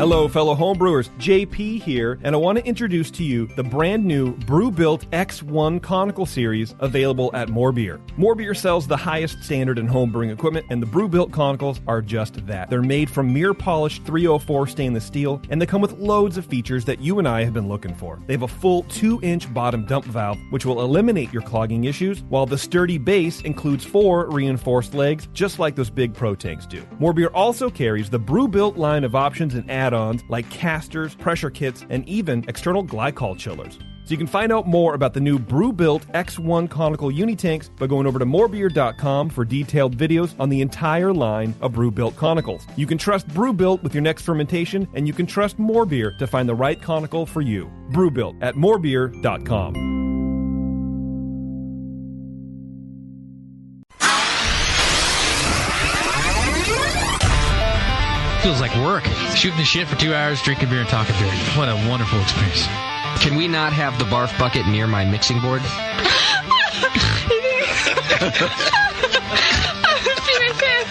Hello, fellow homebrewers. JP here, and I want to introduce to you the brand new Brew-Built X1 Conical Series available at More Beer. More Beer sells the highest standard in homebrewing equipment, and the Brew-Built Conicals are just that. They're made from mirror-polished 304 stainless steel, and they come with loads of features that you and I have been looking for. They have a full 2-inch bottom dump valve, which will eliminate your clogging issues, while the sturdy base includes 4 reinforced legs, just like those big Pro tanks do. More Beer also carries the Brew-Built line of options and add-ons like casters, pressure kits, and even external glycol chillers. So you can find out more about the new Brew-Built X1 Conical Unitanks by going over to morebeer.com for detailed videos on the entire line of Brew-Built Conicals. You can trust Brew-Built with your next fermentation, and you can trust More Beer to find the right conical for you. Brew-Built at morebeer.com. Feels like work. Shooting the shit for 2 hours, drinking beer and talking beer. What a wonderful experience. Can we not have the barf bucket near my mixing board?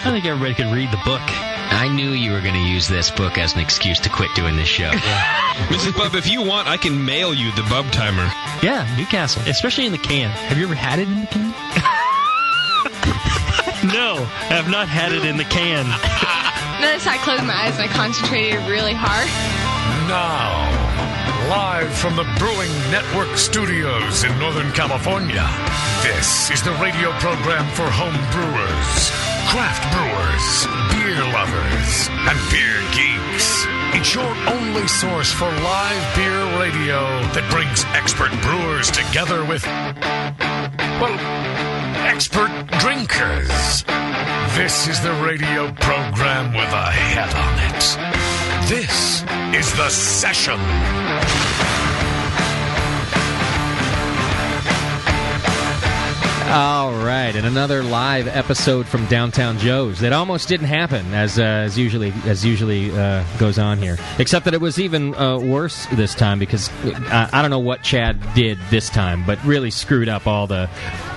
I think everybody could read the book. I knew you were going to use this book as an excuse to quit doing this show. Mrs. Bub, if you want, I can mail you the Bub Timer. Yeah, Newcastle. Especially in the can. Have you ever had it in the can? No, I have not had it in the can. Notice I closed my eyes and I concentrated really hard. Now, live from the Brewing Network studios in Northern California, this is the radio program for home brewers, craft brewers, beer lovers, and beer geeks. It's your only source for live beer radio that brings expert brewers together with, well, expert drinkers. This is the radio program with a head on it. This is The Session. All right, and another live episode from Downtown Joe's. That almost didn't happen, as usually goes on here. Except that it was even worse this time because I don't know what Chad did this time, but really screwed up all the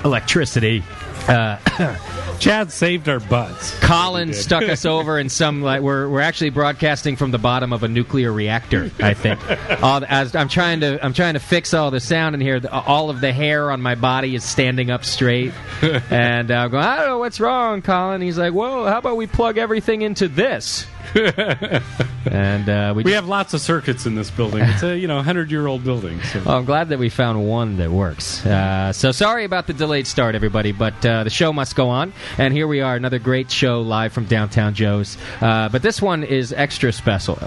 electricity. Chad saved our butts. Colin stuck us over in some we're actually broadcasting from the bottom of a nuclear reactor. I think. As I'm trying to fix all the sound in here. All of the hair on my body is standing up straight, and I'm going, I don't know what's wrong, Colin. He's like, well, how about we plug everything into this? And we have lots of circuits in this building. It's a 100-year-old building. So. Well, I'm glad that we found one that works. So sorry about the delayed start, everybody, but the show must go on. And here we are, another great show live from Downtown Joe's. But this one is extra special.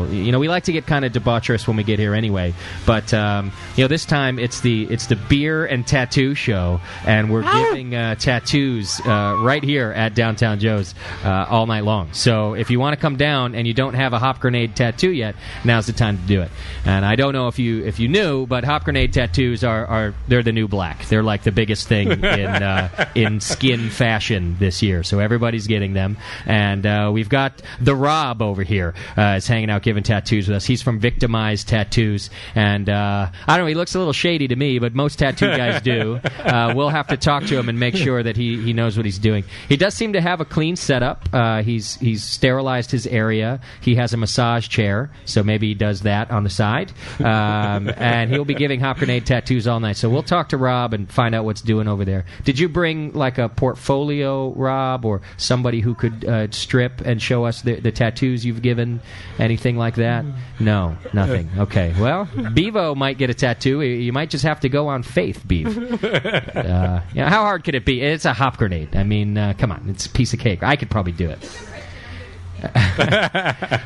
We like to get kind of debaucherous when we get here anyway. But this time it's the beer and tattoo show, and we're giving tattoos right here at Downtown Joe's all night long. So if you want to come down and you don't have a hop grenade tattoo yet, now's the time to do it. And I don't know if you knew, but hop grenade tattoos they're the new black. They're like the biggest thing in skin fashion this year. So everybody's getting them. And we've got the Rob over here is hanging out giving tattoos with us. He's from Victimized Tattoos, and I don't know, he looks a little shady to me, but most tattoo guys do. We'll have to talk to him and make sure that he knows what he's doing. He does seem to have a clean setup. He's sterilized his area. He has a massage chair, so maybe he does that on the side. And he'll be giving hop grenade tattoos all night. So we'll talk to Rob and find out what's doing over there. Did you bring like a portfolio, Rob, or somebody who could strip and show us the tattoos you've given? Anything like that? No, nothing. Okay. Well, Bevo might get a tattoo. You might just have to go on faith, Bev. How hard could it be? It's a hop grenade. I mean, come on. It's a piece of cake. I could probably do it.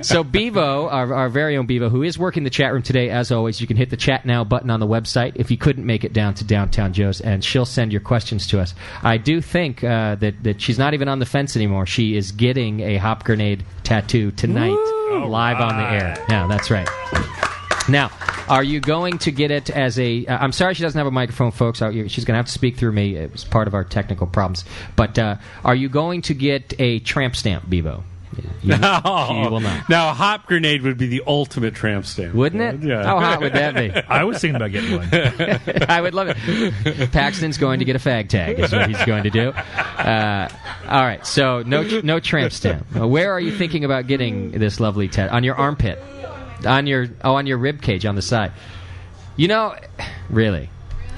So Bevo, our very own Bevo, who is working the chat room today, as always, you can hit the chat now button on the website if you couldn't make it down to Downtown Joe's, and she'll send your questions to us. I do think that she's not even on the fence anymore. She is getting a hop grenade tattoo tonight, live on the air. Yeah, that's right. Now, are you going to get it as a... I'm sorry she doesn't have a microphone, folks. She's going to have to speak through me. It was part of our technical problems. But are you going to get a tramp stamp, Bevo? You will not. Now, a hop grenade would be the ultimate tramp stamp. Wouldn't it? Yeah. How hot would that be? I was thinking about getting one. I would love it. Paxton's going to get a fag tag is what he's going to do. All right, so no tramp stamp. Where are you thinking about getting this lovely tattoo? On your armpit? On your rib cage on the side. Really?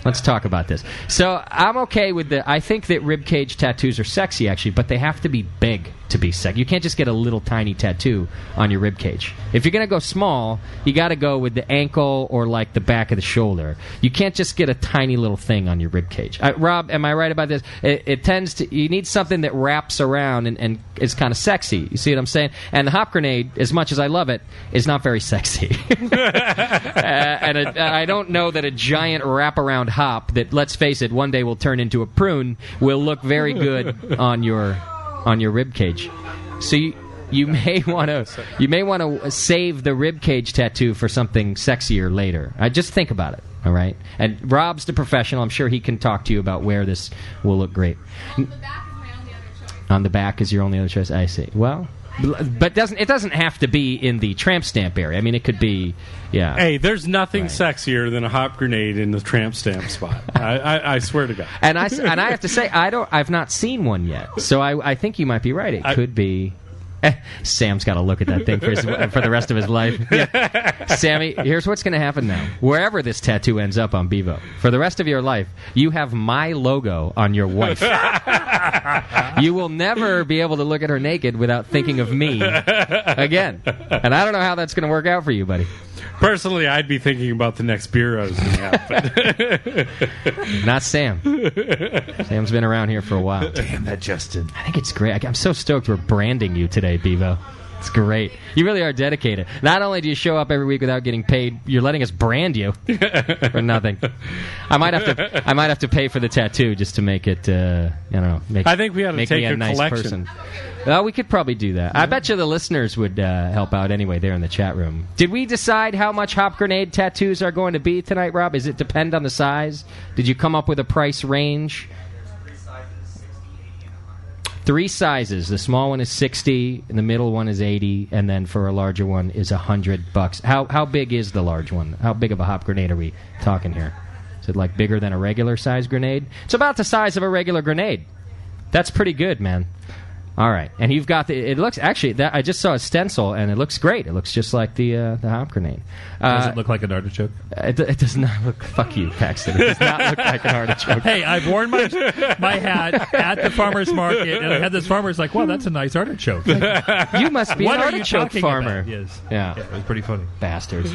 Let's talk about this. So I'm okay with I think that rib cage tattoos are sexy, actually, but they have to be big to be sexy. You can't just get a little tiny tattoo on your rib cage. If you're going to go small, you got to go with the ankle or like the back of the shoulder. You can't just get a tiny little thing on your rib cage. Rob, am I right about this? It tends to, you need something that wraps around and is kind of sexy. You see what I'm saying? And the hop grenade, as much as I love it, is not very sexy. I don't know that a giant wraparound hop that, let's face it, one day will turn into a prune will look very good on your rib cage. So you may want to save the rib cage tattoo for something sexier later. Just think about it. All right. And Rob's the professional. I'm sure he can talk to you about where this will look great. On the back is your only other choice. I see. Well, but it doesn't have to be in the tramp stamp area. I mean, it could be. Yeah. Hey, there's nothing sexier than a hop grenade in the tramp stamp spot. I swear to God. And I have to say, I've not seen one yet. So I think you might be right. It could be. Sam's got to look at that thing for the rest of his life. Yeah. Sammy, here's what's going to happen now. Wherever this tattoo ends up on Bevo, for the rest of your life, you have my logo on your wife. You will never be able to look at her naked without thinking of me again. And I don't know how that's going to work out for you, buddy. Personally, I'd be thinking about the next beer I was going to have. Not Sam. Sam's been around here for a while. Damn that, Justin. I think it's great. I'm so stoked we're branding you today, Bevo. It's great. You really are dedicated. Not only do you show up every week without getting paid, you're letting us brand you for nothing. I might have to pay for the tattoo just to make it. I don't know. I think we ought to take a nice collection. Person. Well, we could probably do that. I bet you the listeners would help out anyway there in the chat room. Did we decide how much hop grenade tattoos are going to be tonight, Rob? Does it depend on the size? Did you come up with a price range? 3 sizes. The small one is $60, and the middle one is $80, and then for a larger one is $100. How big is the large one? How big of a hop grenade are we talking here? Is it like bigger than a regular size grenade? It's about the size of a regular grenade. That's pretty good, man. All right, and you've got it looks actually that I just saw a stencil and it looks great. It looks just like the hop grenade. Does it look like an artichoke? It does not look. Fuck you, Paxton. It does not look like an artichoke. Hey, I've worn my hat at the farmer's market, and I had this farmer's like, "Wow, that's a nice artichoke." You must be an artichoke farmer. Yes. Yeah, it was pretty funny. Bastards.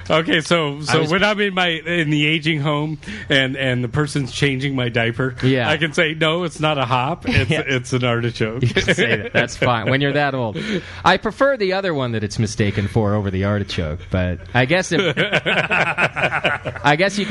Okay, so when I'm in the aging home and the person's changing my diaper, I can say no, it's not a hop. It's an artichoke. You can say that. That's fine. When you're that old, I prefer the other one that it's mistaken for over the artichoke. But I guess you can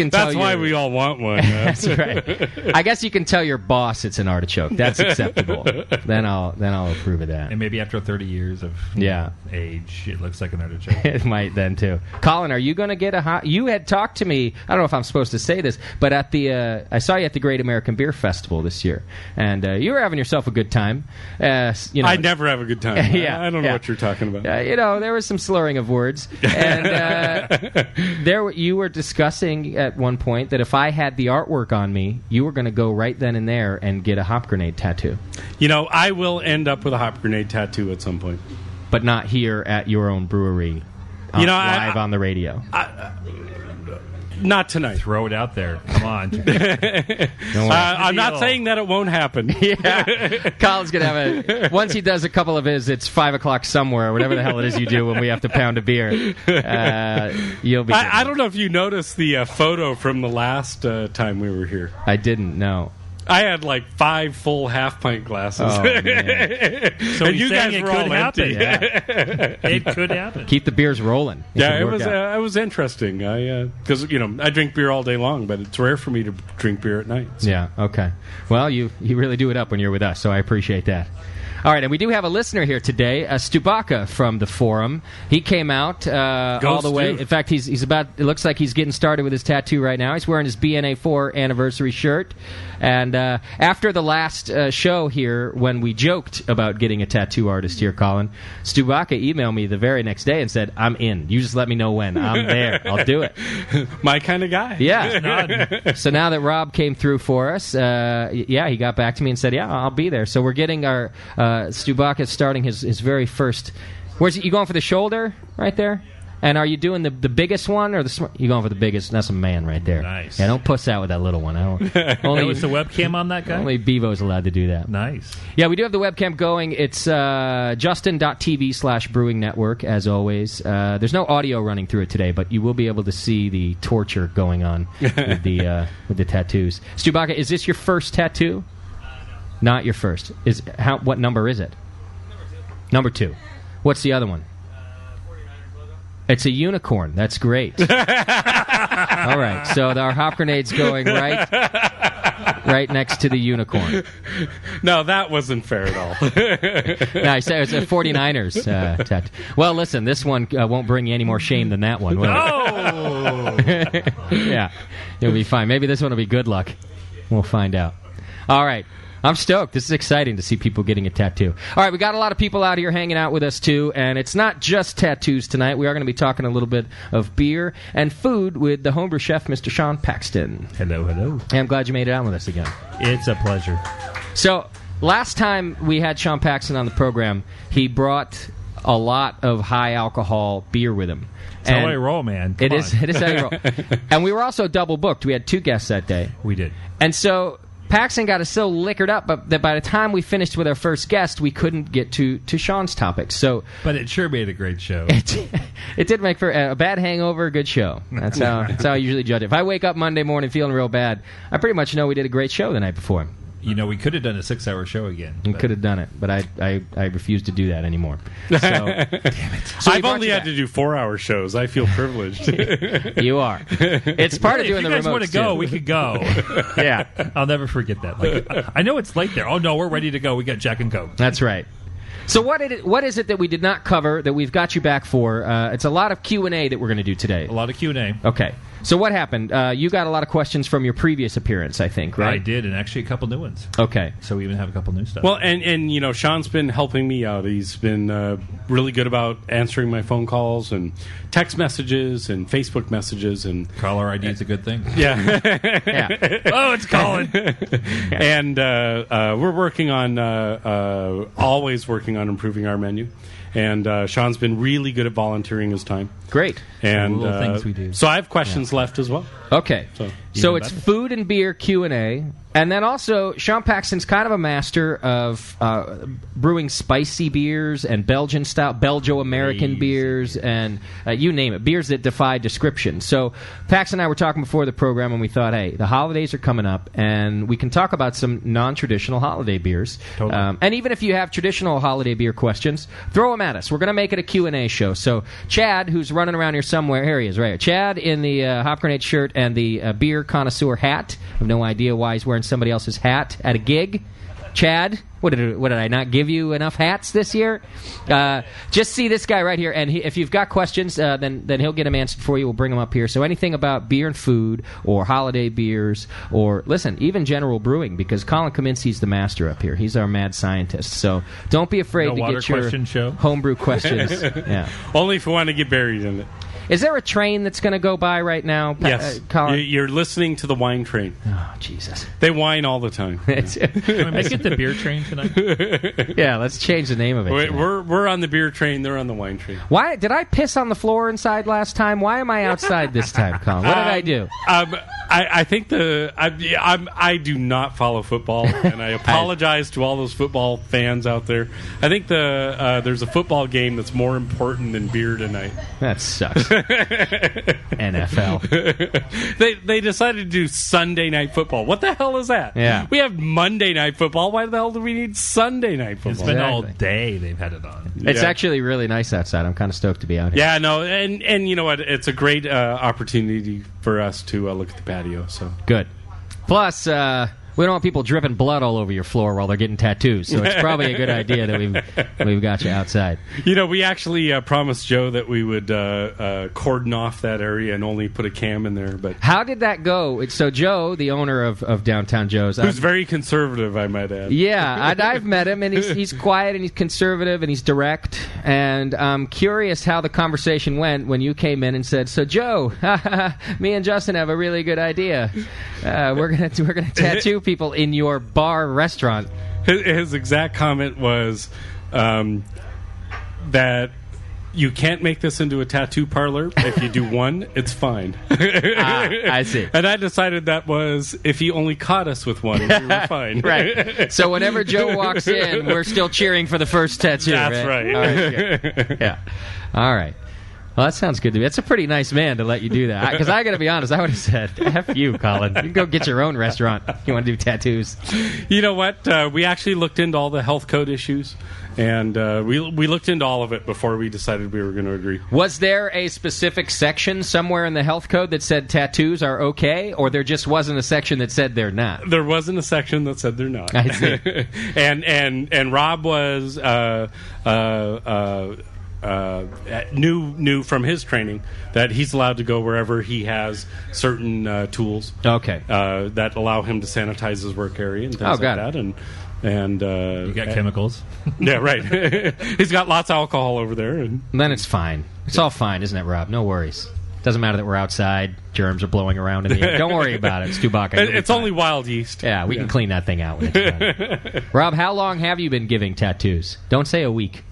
tell. That's why we all want one. That's right. I guess you can tell your boss it's an artichoke. That's acceptable. Then I'll approve of that. And maybe after 30 years of age, it looks like an artichoke. It might then too. Colin, are you going to get a hot? You had talked to me. I don't know if I'm supposed to say this, but at the I saw you at the Great American Beer Festival this year, and you were having yourself a good time. I never have a good time. I don't know what you're talking about. There was some slurring of words, and you were discussing at one point that if I had the artwork on me, you were going to go right then and there and get a hop grenade tattoo. I will end up with a hop grenade tattoo at some point, but not here at your own brewery. Live on the radio. Not tonight. Throw it out there. Come on. I'm not saying that it won't happen. Yeah. Colin's going to have once he does a couple of his, it's 5 o'clock somewhere, whatever the hell it is you do when we have to pound a beer. You'll be. I don't know if you noticed the photo from the last time we were here. I didn't know. I had like 5 full half-pint glasses. Oh, man. So and you guys were all empty. It could happen. Keep the beers rolling. It was interesting. Because I drink beer all day long, but it's rare for me to drink beer at night. So. Yeah. Okay. Well, you really do it up when you're with us, so I appreciate that. All right, and we do have a listener here today, Stubaka from the forum. He came out all the way. In fact, he's about. It looks like he's getting started with his tattoo right now. He's wearing his BNA 4 anniversary shirt. And after the last show here, when we joked about getting a tattoo artist here, Colin, Stubaka emailed me the very next day and said, "I'm in. You just let me know when. I'm there. I'll do it." My kind of guy. Yeah. So now that Rob came through for us, he got back to me and said, "Yeah, I'll be there." So we're getting our Stubaka starting his very first. Where's you going for the shoulder right there? And are you doing the biggest one or the you going for the biggest? That's a man right there. Nice. Yeah, don't puss out with that little one. Only was the webcam on that guy? Only Bevo's allowed to do that. Nice. Yeah, we do have the webcam going. It's justin.tv/brewing network, as always. There's no audio running through it today, but you will be able to see the torture going on with the tattoos. Stubaka, is this your first tattoo? Not your first. What number is it? Number 2. What's the other one? It's a unicorn. That's great. All right, so our hop grenade's going right next to the unicorn. No, that wasn't fair at all. No, I said it's a 49ers tattoo. Well, listen, this one won't bring you any more shame than that one, will it? Yeah, it'll be fine. Maybe this one will be good luck. We'll find out. All right. I'm stoked. This is exciting to see people getting a tattoo. All right, we got a lot of people out here hanging out with us, too, and it's not just tattoos tonight. We are going to be talking a little bit of beer and food with the homebrew chef, Mr. Sean Paxton. Hello, hello. Hey, I'm glad you made it out with us again. It's a pleasure. So, last time we had Sean Paxton on the program, he brought a lot of high-alcohol beer with him. That's how I roll, man. It is how you roll. And we were also double-booked. We had 2 guests that day. We did. And so Paxton got us so liquored up that by the time we finished with our first guest, we couldn't get to Sean's topics. So, but it sure made a great show. It did make for a bad hangover, a good show. That's how I usually judge it. If I wake up Monday morning feeling real bad, I pretty much know we did a great show the night before. You know, we could have done a 6-hour show again. We could have done it, but I refuse to do that anymore. So, damn it. So I've only had to do 4-hour shows. I feel privileged. You are. It's part of doing the remotes. If you guys want to go, we could go. Yeah. I'll never forget that. Like, I know it's late there. Oh, no, we're ready to go. We got Jack and Coke. That's right. So what is it that we did not cover that we've got you back for? It's a lot of Q&A that we're going to do today. A lot of Q&A. Okay. So what happened? You got a lot of questions from your previous appearance, I think, right? I did, and actually a couple new ones. Okay. So we even have a couple new stuff. Well, and you know, Sean's been helping me out. He's been really good about answering my phone calls and text messages and Facebook messages. And caller ID is a good thing. Yeah. Yeah. Oh, it's Colin. And we're working on, always working on improving our menu. And Sean's been really good at volunteering his time. Great. And little things we do. So I have questions left as well. Okay. So it's food and beer Q&A. And then also, Sean Paxton's kind of a master of brewing spicy beers and Belgian-style, Belgio-American beers, and you name it, beers that defy description. So Paxton and I were talking before the program, and we thought, hey, the holidays are coming up, and we can talk about some non-traditional holiday beers. Totally. And even if you have traditional holiday beer questions, throw them at us. We're going to make it a Q&A show. So Chad, who's running around here somewhere, here he is, right here. Chad in the Hop Grenade shirt and the beer connoisseur hat. I have no idea why he's wearing somebody else's hat at a gig. Chad, what did I not give you enough hats this year? Just see this guy right here, and if you've got questions, then he'll get them answered for you. We'll bring them up here. So anything about beer and food, or holiday beers, or listen, even general brewing, because Colin Kaminsky's the master up here. He's our mad scientist. So don't be afraid to get your homebrew questions. Yeah. Only if you want to get buried in it. Is there a train that's going to go by right now? Yes. You're listening to the wine train. Oh, Jesus. They whine all the time. Can we make it the beer train tonight? Yeah, let's change the name of it. We're on the beer train. They're on the wine train. Why did I piss on the floor inside last time? Why am I outside this time, Colin? What did I do? I think I do not follow football, and I apologize to all those football fans out there. I think there's a football game that's more important than beer tonight. That sucks. NFL. They decided to do Sunday night football. What the hell is that? Yeah. We have Monday night football. Why the hell do we need Sunday night football? It's been all day they've had it on. It's actually really nice outside. I'm kind of stoked to be out here. Yeah, no, and you know what? It's a great opportunity for us to look at the patio. So good. Plus, We don't want people dripping blood all over your floor while they're getting tattoos, so it's probably a good idea that we've got you outside. We actually promised Joe that we would cordon off that area and only put a cam in there. But how did that go? So Joe, the owner of Downtown Joe's, who's very conservative, I might add. Yeah, I've met him, and he's quiet and he's conservative and he's direct. And I'm curious how the conversation went when you came in and said, "So Joe, me and Justin have a really good idea. We're gonna tattoo people in your bar restaurant." His exact comment was that you can't make this into a tattoo parlor. If you do one, it's fine. I see. And I decided that was if he only caught us with one, we were fine. Right. So whenever Joe walks in, we're still cheering for the first tattoo. That's right. All right. Good. Yeah. All right. Well, that sounds good to me. That's a pretty nice man to let you do that. Because I got to be honest, I would have said, F you, Colin. You can go get your own restaurant. You want to do tattoos. You know what? We actually looked into all the health code issues. And we looked into all of it before we decided we were going to agree. Was there a specific section somewhere in the health code that said tattoos are okay? Or there just wasn't a section that said they're not? There wasn't a section that said they're not. I see. and Rob was... knew from his training that he's allowed to go wherever he has certain tools that allow him to sanitize his work area and things like that. And you got chemicals. Yeah, right. He's got lots of alcohol over there. And then it's fine. It's all fine, isn't it, Rob? No worries. Doesn't matter that we're outside. Germs are blowing around in the air. Don't worry about it. It's Chewbacca. It's only wild yeast. Yeah, we can clean that thing out when it's done. Rob, how long have you been giving tattoos? Don't say a week.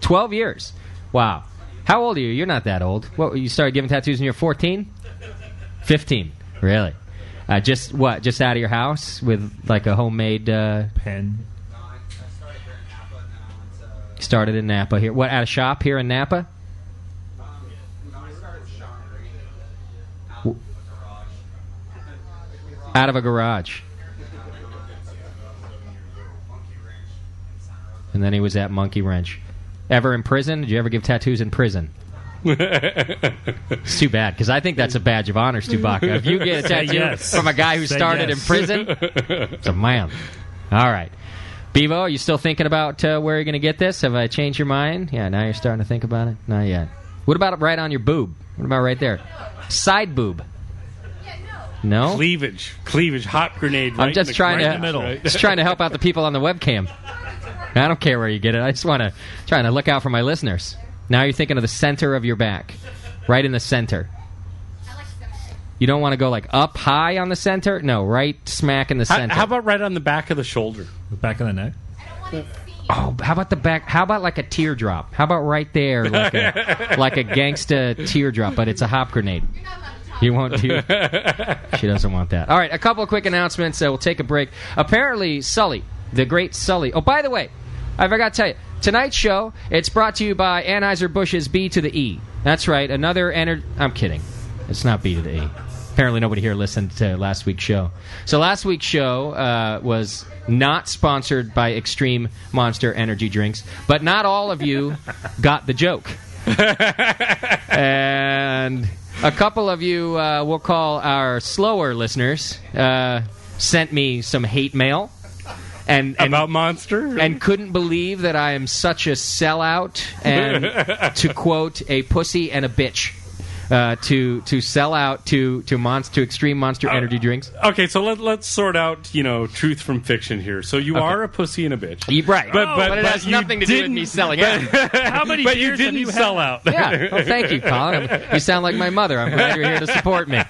12 years. Wow. How old are you? You're not that old. What, you started giving tattoos when you were 14? 15. Really? Just out of your house with like a homemade pen? Started in Napa here. What, at a shop here in Napa? Out of a garage. And then he was at Monkey Wrench. Ever in prison? Did you ever give tattoos in prison? It's too bad, because I think that's a badge of honor, Chewbacca. If you get a tattoo from a guy who started in prison, it's a man. All right. Bevo, are you still thinking about where you're going to get this? Have I changed your mind? Yeah, now you're starting to think about it? Not yet. What about right on your boob? What about right there? Side boob. No? Cleavage, hot grenade. Right I'm just trying to help out the people on the webcam. I don't care where you get it. I just want to trying to look out for my listeners. Now you're thinking of the center of your back, right in the center. You don't want to go like up high on the center. No, right smack in the center. How about right on the back of the shoulder, the back of the neck? Oh, how about the back? How about like a teardrop? How about right there, like a gangsta teardrop, but it's a hop grenade. You won't do. She doesn't want that. All right, a couple of quick announcements. We'll take a break. Apparently, Sully, the great Sully. Oh, by the way, I forgot to tell you. Tonight's show, it's brought to you by Anheuser-Busch's B to the E. That's right, another I'm kidding. It's not B to the E. Apparently nobody here listened to last week's show. So last week's show was not sponsored by Extreme Monster Energy Drinks, but not all of you got the joke. And a couple of you, we'll call our slower listeners, sent me some hate mail. And about Monster? And couldn't believe that I am such a sellout and, to quote, a pussy and a bitch. To sell out to Extreme Monster Energy drinks. Okay, so let's sort out truth from fiction here. So you are a pussy and a bitch, right? But it has nothing to do with me selling out. How many? But you didn't sell out. Yeah. Well, thank you, Colin. You sound like my mother. I'm glad you're here to support me.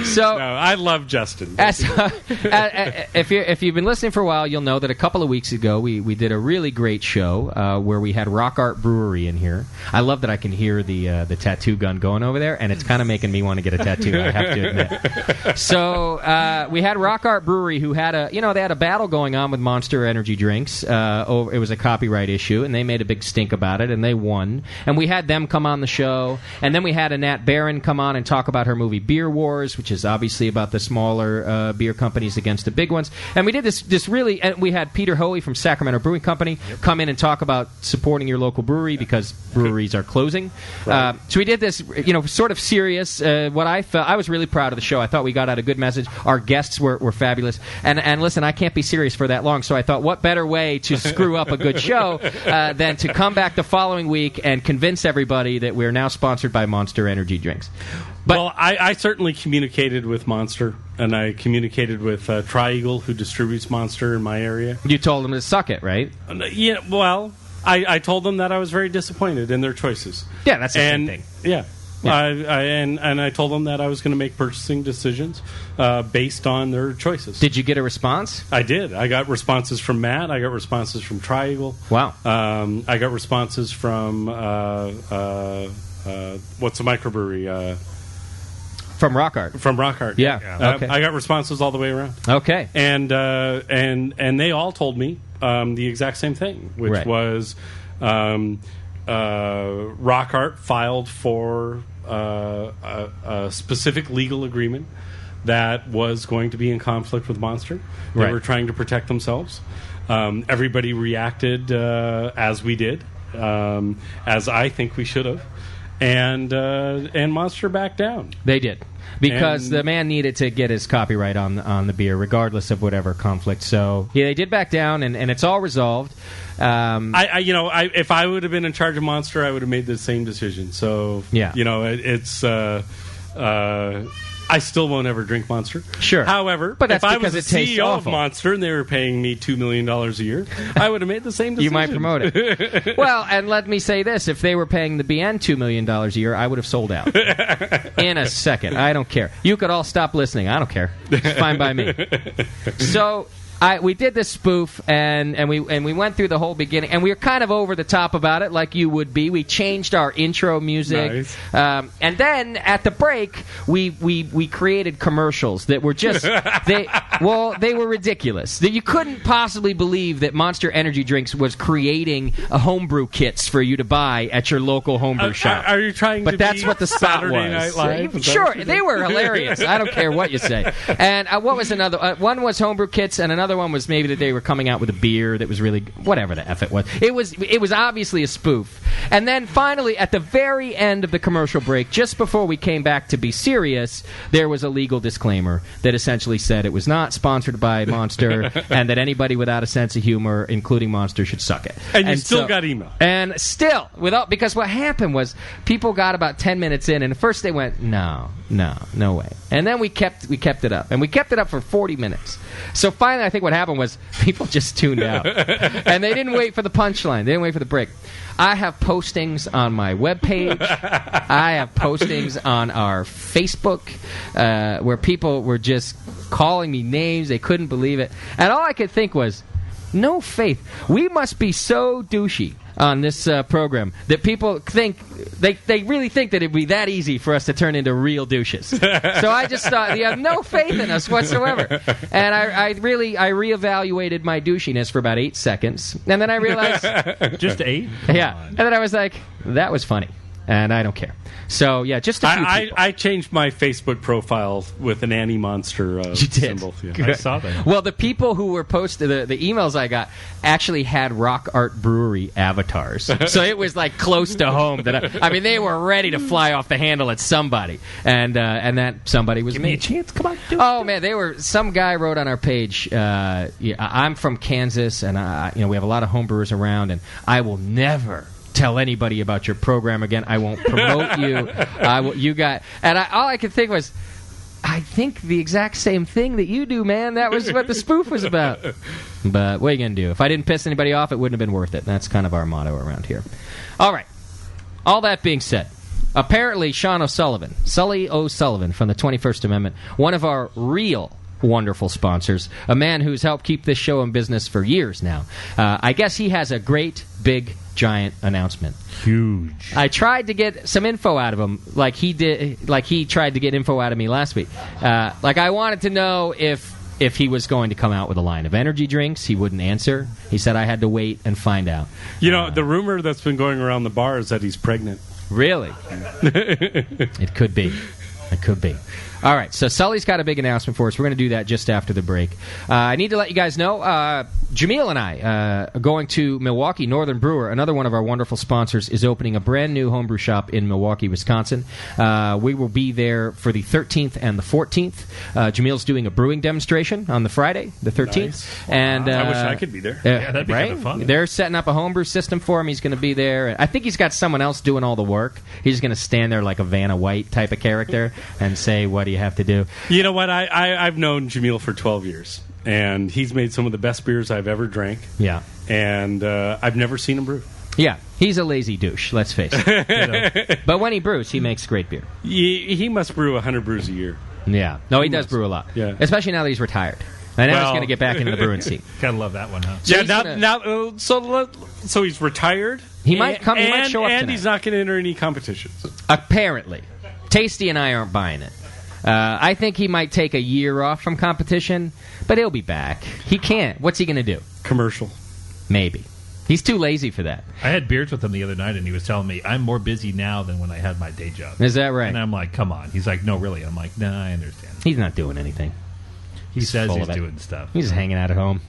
So no, I love Justin. If you've been listening for a while, you'll know that a couple of weeks ago we did a really great show where we had Rock Art Brewery in here. I love that I can hear the tattoo gun going over there, and it's kind of making me want to get a tattoo. I have to admit. So we had Rock Art Brewery, who had they had a battle going on with Monster Energy drinks. It was a copyright issue, and they made a big stink about it, and they won. And we had them come on the show, and then we had Annette Barron come on and talk about her movie Beer Wars. which is obviously about the smaller beer companies against the big ones. And we did this really, and we had Peter Hoey from Sacramento Brewing Company come in and talk about supporting your local brewery because breweries are closing. So we did this, sort of serious. What I felt, I was really proud of the show. I thought we got out a good message. Our guests were fabulous. And listen, I can't be serious for that long, so I thought, what better way to screw up a good show than to come back the following week and convince everybody that we're now sponsored by Monster Energy drinks. But, well, I certainly communicated with Monster, and I communicated with Tri-Eagle, who distributes Monster in my area. You told them to suck it, right? Yeah, well, I told them that I was very disappointed in their choices. Yeah, that's the same thing. Yeah. I told them that I was going to make purchasing decisions based on their choices. Did you get a response? I did. I got responses from Matt. I got responses from Tri-Eagle. Wow. I got responses from what's the microbrewery? From Rock Art. From Rock Art. Yeah. Okay. I got responses all the way around. Okay. And they all told me the exact same thing, which was Rock Art filed for a specific legal agreement that was going to be in conflict with Monster. They were trying to protect themselves. Everybody reacted as we did, as I think we should have, and Monster backed down. They did. Because the man needed to get his copyright on the beer, regardless of whatever conflict. So yeah, they did back down, and it's all resolved. If I would have been in charge of Monster, I would have made the same decision. So yeah, it's. I still won't ever drink Monster. Sure. However, but that's if I because was it tastes CEO awful. of Monster and they were paying me $2 million a year, I would have made the same decision. You might promote it. Well, and let me say this. If they were paying the BN $2 million a year, I would have sold out. In a second. I don't care. You could all stop listening. I don't care. It's fine by me. So we did this spoof, and we went through the whole beginning, and we were kind of over the top about it, like you would be. We changed our intro music, nice. And then at the break, we created commercials that were just they were ridiculous. That you couldn't possibly believe that Monster Energy Drinks was creating a homebrew kits for you to buy at your local homebrew shop. Are you trying? But to that's be what the spot Saturday was. Night Live? Sure, they were hilarious. I don't care what you say. And what was another? One was homebrew kits, and another one was maybe that they were coming out with a beer that was really whatever the F it was. It was obviously a spoof. And then finally, at the very end of the commercial break, just before we came back to be serious, there was a legal disclaimer that essentially said it was not sponsored by Monster and that anybody without a sense of humor, including Monster, should suck it. And you still got email. And still, because what happened was people got about 10 minutes in, and at first they went, no way. And then we kept it up. And we kept it up for 40 minutes. So finally, I think what happened was people just tuned out. And they didn't wait for the punchline. They didn't wait for the break. I have postings on my webpage. I have postings on our Facebook where people were just calling me names. They couldn't believe it. And all I could think was, no faith. We must be so douchey on this program that people think they really think that it'd be that easy for us to turn into real douches. So I just thought you have no faith in us whatsoever. And I reevaluated my douchiness for about 8 seconds, and then I realized just 8? Yeah, and then I was like, that was funny, and I don't care. So yeah, just a few people. I changed my Facebook profile with an anti-Monster symbol. Yeah. I saw that. Well, the people who were posted the emails I got actually had Rock Art Brewery avatars, so it was like close to home. That I mean, they were ready to fly off the handle at somebody, and that somebody was Give me. me a chance. Come on. Man, they were. Some guy wrote on our page. I'm from Kansas, and we have a lot of homebrewers around, and I will never tell anybody about your program again. I won't promote you. All I could think was, I think the exact same thing that you do, man. That was what the spoof was about. But what are you going to do? If I didn't piss anybody off, it wouldn't have been worth it. That's kind of our motto around here. All right. All that being said, apparently Sean O'Sullivan, Sully O'Sullivan from the 21st Amendment, one of our real wonderful sponsors, a man who's helped keep this show in business for years now. I guess he has a great, big, giant announcement. Huge. I tried to get some info out of him, like he tried to get info out of me last week. I wanted to know if he was going to come out with a line of energy drinks. He wouldn't answer. He said I had to wait and find out. The rumor that's been going around the bar is that he's pregnant. Really? It could be. It could be. All right, so Sully's got a big announcement for us. We're going to do that just after the break. I need to let you guys know, Jameel and I are going to Milwaukee. Northern Brewer, another one of our wonderful sponsors, is opening a brand new homebrew shop in Milwaukee, Wisconsin. We will be there for the 13th and the 14th. Jameel's doing a brewing demonstration on the Friday, the 13th. Nice. And I wish I could be there. Yeah, that'd be right? kind of fun. They're setting up a homebrew system for him. He's going to be there. I think he's got someone else doing all the work. He's going to stand there like a Vanna White type of character and say, what do you have to do? You know what? I've known Jameel for 12 years, and he's made some of the best beers I've ever drank. Yeah. And I've never seen him brew. Yeah, he's a lazy douche, let's face it. But when he brews, he makes great beer. He must brew 100 brews a year. Yeah. No, he does brew a lot. Yeah. Especially now that he's retired. And now he's going to get back into the brewing scene. Gotta love that one, huh? So so he's retired. He might come. He might show up and tonight. he's not going to enter any competitions. Apparently. Tasty and I aren't buying it. I think he might take a year off from competition, but he'll be back. He can't. What's he going to do? Commercial. Maybe. He's too lazy for that. I had beers with him the other night, and he was telling me, I'm more busy now than when I had my day job. Is that right? And I'm like, come on. He's like, no, really. I'm like, nah, I understand. He's not doing anything. He says full he's of it. doing stuff. He's just hanging out at home.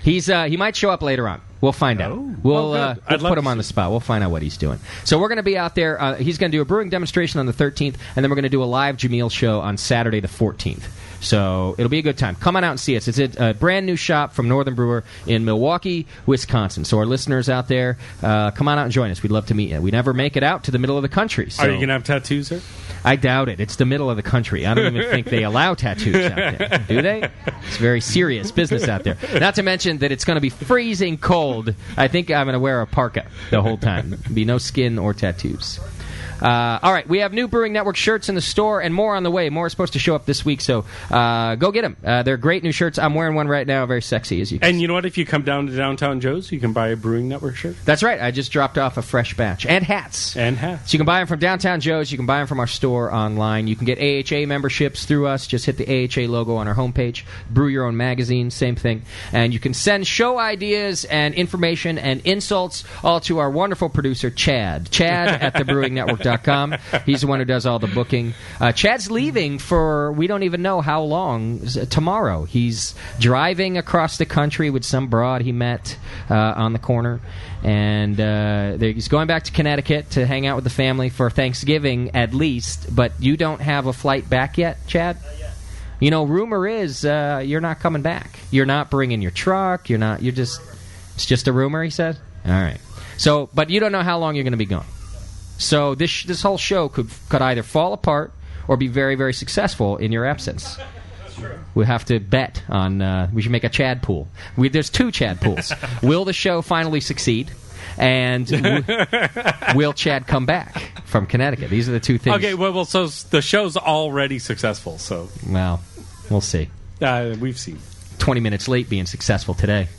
He might show up later on. We'll find out. We'll put him on the spot. We'll find out what he's doing. So we're going to be out there. He's going to do a brewing demonstration on the 13th, and then we're going to do a live Jameel show on Saturday the 14th. So it'll be a good time. Come on out and see us. It's a brand new shop from Northern Brewer in Milwaukee, Wisconsin. So our listeners out there, come on out and join us. We'd love to meet you. We never make it out to the middle of the country. So Are you going to have tattoos there? I doubt it. It's the middle of the country. I don't even think they allow tattoos out there. Do they? It's very serious business out there. Not to mention that it's going to be freezing cold. I think I'm going to wear a parka the whole time. There'll be no skin or tattoos. All right, we have new Brewing Network shirts in the store and more on the way. More is supposed to show up this week, so go get them. They're great new shirts. I'm wearing one right now, very sexy as you can see. And you know what? If you come down to Downtown Joe's, you can buy a Brewing Network shirt. That's right. I just dropped off a fresh batch. And hats. And hats. So you can buy them from Downtown Joe's. You can buy them from our store online. You can get AHA memberships through us. Just hit the AHA logo on our homepage. Brew Your Own Magazine, same thing. And you can send show ideas and information and insults all to our wonderful producer, Chad. Chad at thebrewingnetwork.com. He's the one who does all the booking. Chad's leaving for we don't even know how long tomorrow. He's driving across the country with some broad he met on the corner. And he's going back to Connecticut to hang out with the family for Thanksgiving at least. But you don't have a flight back yet, Chad? You know, rumor is you're not coming back. You're not bringing your truck. It's just a rumor, he said? All right. So, but you don't know how long you're going to be gone. So this whole show could either fall apart or be very, very successful in your absence. We have to bet on. We should make a Chad pool. There's two Chad pools. Will the show finally succeed? And will Chad come back from Connecticut? These are the two things. Okay, well, so the show's already successful. So, well, we'll see. We've seen 20 minutes late being successful today.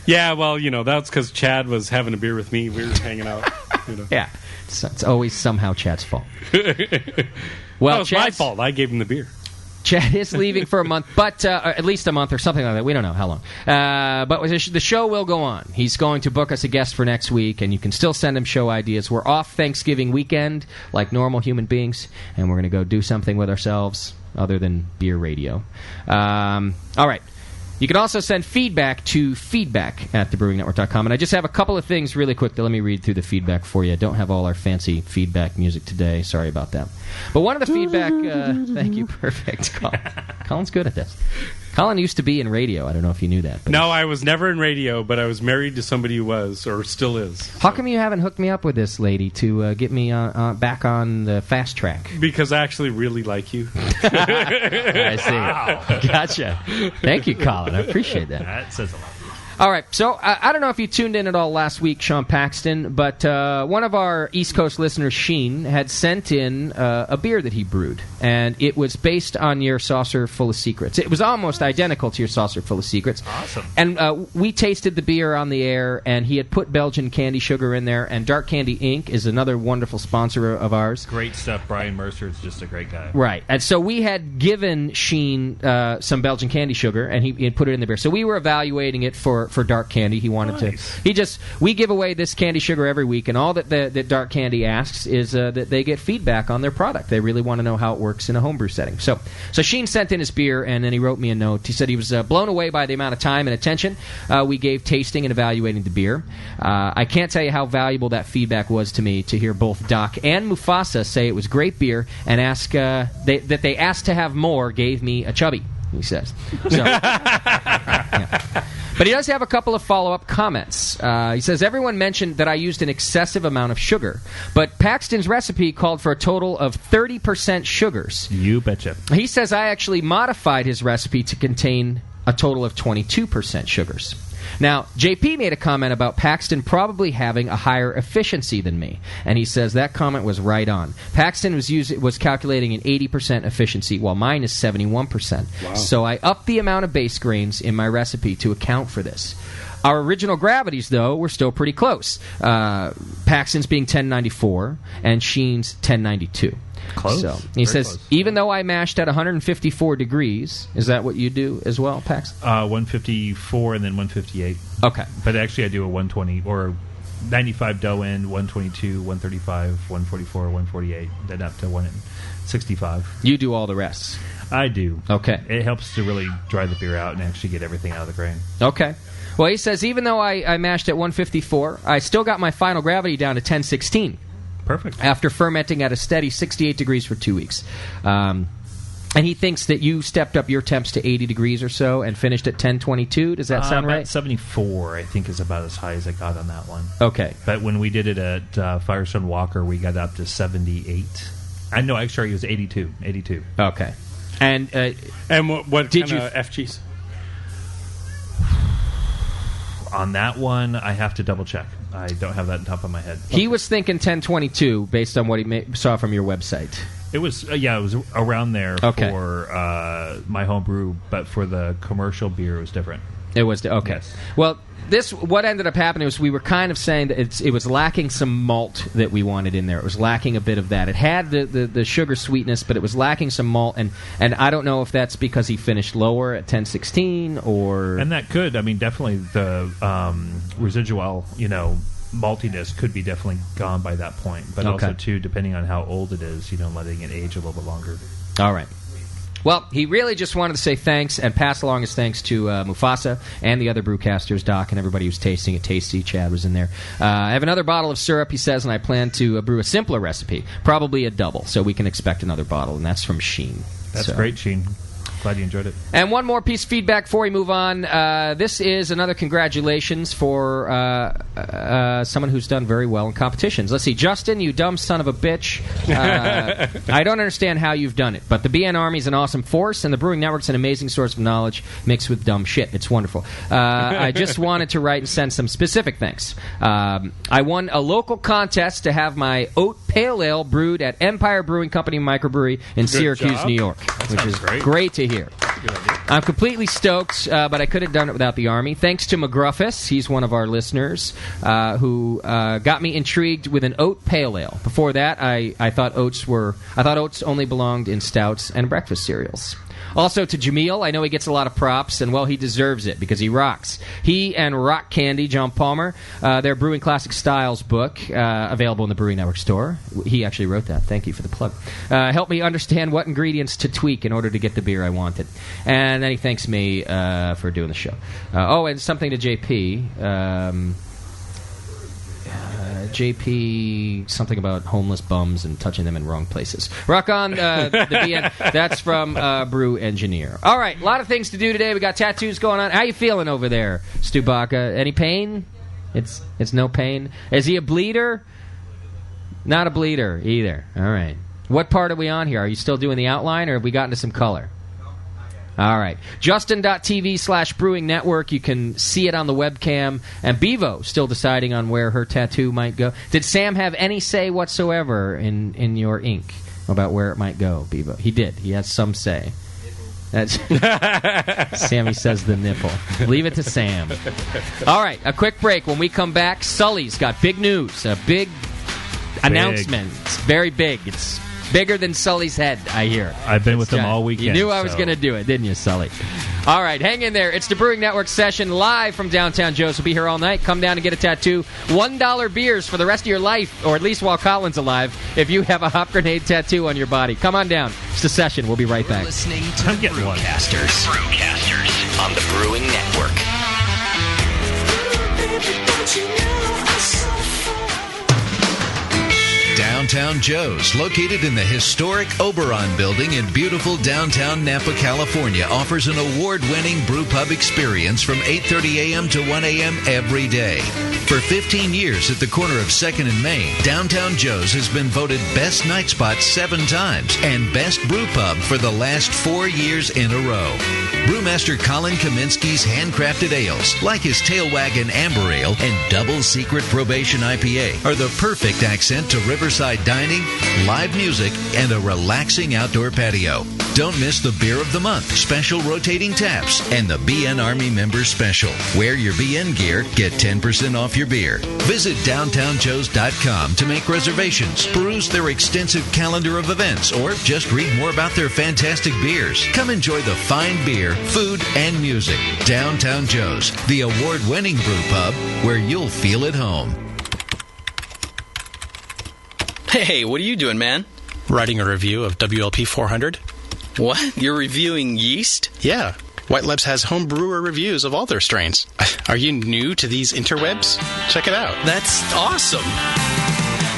Yeah, well, that's because Chad was having a beer with me. We were hanging out. Yeah, it's always somehow Chad's fault. Well, it was my fault. I gave him the beer. Chad is leaving for a month, but at least a month or something like that. We don't know how long. But the show will go on. He's going to book us a guest for next week, and you can still send him show ideas. We're off Thanksgiving weekend like normal human beings, and we're going to go do something with ourselves other than beer radio. All right. You can also send feedback to feedback@thebrewingnetwork.com. And I just have a couple of things really quick that let me read through the feedback for you. I don't have all our fancy feedback music today. Sorry about that. But one of the feedback... thank you. Perfect. Colin's good at this. Colin used to be in radio. I don't know if you knew that. No, I was never in radio, but I was married to somebody who was, or still is. How come you haven't hooked me up with this lady to get me back on the fast track? Because I actually really like you. I see. Wow. Gotcha. Thank you, Colin. I appreciate that. That says a lot. All right, so I don't know if you tuned in at all last week, Sean Paxton, but one of our East Coast listeners, Sheen, had sent in a beer that he brewed, and it was based on your Saucer Full of Secrets. It was almost identical to your Saucer Full of Secrets. Awesome. And we tasted the beer on the air, and he had put Belgian candy sugar in there, and Dark Candy Inc. is another wonderful sponsor of ours. Great stuff. Brian Mercer is just a great guy. Right, and so we had given Sheen some Belgian candy sugar, and he had put it in the beer. So we were evaluating it for for dark candy. He wanted to. We give away this candy sugar every week, and all that Dark Candy asks is that they get feedback on their product. They really want to know how it works in a homebrew setting. So Sheen sent in his beer, and then he wrote me a note. He said he was blown away by the amount of time and attention we gave tasting and evaluating the beer. I can't tell you how valuable that feedback was to me to hear both Doc and Mufasa say it was great beer and ask that they asked to have more gave me a chubby, he says. So, yeah. But he does have a couple of follow-up comments. He says, everyone mentioned that I used an excessive amount of sugar, but Paxton's recipe called for a total of 30% sugars. You betcha. He says I actually modified his recipe to contain a total of 22% sugars. Now, JP made a comment about Paxton probably having a higher efficiency than me, and he says that comment was right on. Paxton was calculating an 80% efficiency, while mine is 71%. Wow. So I upped the amount of base grains in my recipe to account for this. Our original gravities, though, were still pretty close. Paxton's being 1094, and Sheen's 1092. Close. So he says, close. Even though I mashed at 154 degrees, is that what you do as well, Paxton? 154 and then 158. Okay. But actually I do a 120 or 95 dough in, 122, 135, 144, 148, then up to 165. You do all the rest. I do. Okay. It helps to really dry the beer out and actually get everything out of the grain. Okay. Well, he says, even though I mashed at 154, I still got my final gravity down to 1016. Perfect. After fermenting at a steady 68 degrees for 2 weeks. And he thinks that you stepped up your temps to 80 degrees or so and finished at 1022. Does that sound right? 74, I think, is about as high as I got on that one. Okay. But when we did it at Firestone Walker, we got up to 78. I know, actually, it was 82. Okay. And what kind of FGs? On that one, I have to double check. I don't have that on top of my head. He was thinking 1022 based on what he saw from your website. It was it was around there okay. for my home brew, but for the commercial beer, it was different. It was okay. Yes. Well, what ended up happening was we were kind of saying that it was lacking some malt that we wanted in there. It was lacking a bit of that. It had the sugar sweetness, but it was lacking some malt, and I don't know if that's because he finished lower at 1016 or... And that could, definitely the residual, maltiness could be definitely gone by that point. But also, too, depending on how old it is, letting it age a little bit longer. All right. Well, he really just wanted to say thanks and pass along his thanks to Mufasa and the other brewcasters, Doc, and everybody who's tasting it. Tasty, Chad was in there. I have another bottle of syrup, he says, and I plan to brew a simpler recipe, probably a double, so we can expect another bottle, and that's from Sheen. That's great, Sheen. Glad you enjoyed it. And one more piece of feedback before we move on. This is another congratulations for someone who's done very well in competitions. Let's see. Justin, you dumb son of a bitch. I don't understand how you've done it, but the BN Army is an awesome force, and the Brewing Network's an amazing source of knowledge mixed with dumb shit. It's wonderful. I just wanted to write and send some specific thanks. I won a local contest to have my oat pale ale brewed at Empire Brewing Company Microbrewery in Syracuse, New York, which is great to hear. I'm completely stoked, but I could have done it without the Army. Thanks to McGruffus, he's one of our listeners, who got me intrigued with an oat pale ale. Before that, I thought oats only belonged in stouts and breakfast cereals. Also to Jameel, I know he gets a lot of props, and, well, he deserves it because he rocks. He and Rock Candy, John Palmer, their Brewing Classic Styles book, available in the Brewing Network store. He actually wrote that. Thank you for the plug. Helped me understand what ingredients to tweak in order to get the beer I wanted. And then he thanks me for doing the show. And something to JP. JP, something about homeless bums and touching them in wrong places. Rock on, the BN. That's from Brew Engineer. All right, a lot of things to do today. We got tattoos going on. How you feeling over there, Stubaka? Any pain? It's no pain. Is he a bleeder? Not a bleeder either. All right. What part are we on here? Are you still doing the outline, or have we gotten to some color? All right. Justin.tv/Brewing Network. You can see it on the webcam. And Bevo still deciding on where her tattoo might go. Did Sam have any say whatsoever in your ink about where it might go, Bevo? He did. He has some say. That's Sammy says the nipple. Leave it to Sam. All right. A quick break. When we come back, Sully's got big news. A big announcement. It's very big. It's Bigger than Sully's head, I hear. I've been with him all weekend. You knew I was going to do it, didn't you, Sully? All right, hang in there. It's the Brewing Network session live from downtown Joe's. We'll be here all night. Come down and get a tattoo. $1 beers for the rest of your life, or at least while Colin's alive, if you have a Hop Grenade tattoo on your body. Come on down. It's the session. We'll be right back. Listening to the Brewcasters on the Brewing Network. Downtown Joe's, located in the historic Oberon building in beautiful downtown Napa, California, offers an award-winning brew pub experience from 8:30 a.m. to 1 a.m. every day. For 15 years at the corner of 2nd and Main, Downtown Joe's has been voted Best Night Spot 7 times and Best Brew Pub for the last 4 years in a row. Brewmaster Colin Kaminsky's handcrafted ales, like his Tail Wagon Amber Ale and Double Secret Probation IPA, are the perfect accent to riverside dining, live music, and a relaxing outdoor patio. Don't miss the Beer of the Month, special rotating taps, and the BN Army Member Special. Wear your BN gear, get 10% off your beer. Visit downtownjoes.com to make reservations, peruse their extensive calendar of events, or just read more about their fantastic beers. Come enjoy the fine beer, food, and music. Downtown Joe's, the award-winning brew pub where you'll feel at home. Hey, what are you doing, man? Writing a review of WLP 400. What? You're reviewing yeast? Yeah. White Labs has home brewer reviews of all their strains. Are you new to these interwebs? Check it out. That's awesome.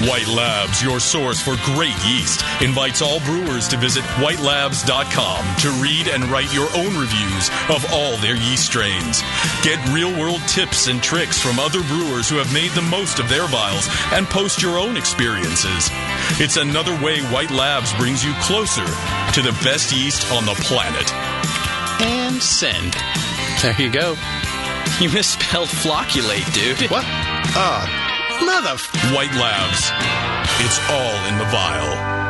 White Labs, your source for great yeast, invites all brewers to visit whitelabs.com to read and write your own reviews of all their yeast strains. Get real-world tips and tricks from other brewers who have made the most of their vials and post your own experiences. It's another way White Labs brings you closer to the best yeast on the planet. And send. There you go. You misspelled flocculate, dude. What? White Labs. It's all in the vial.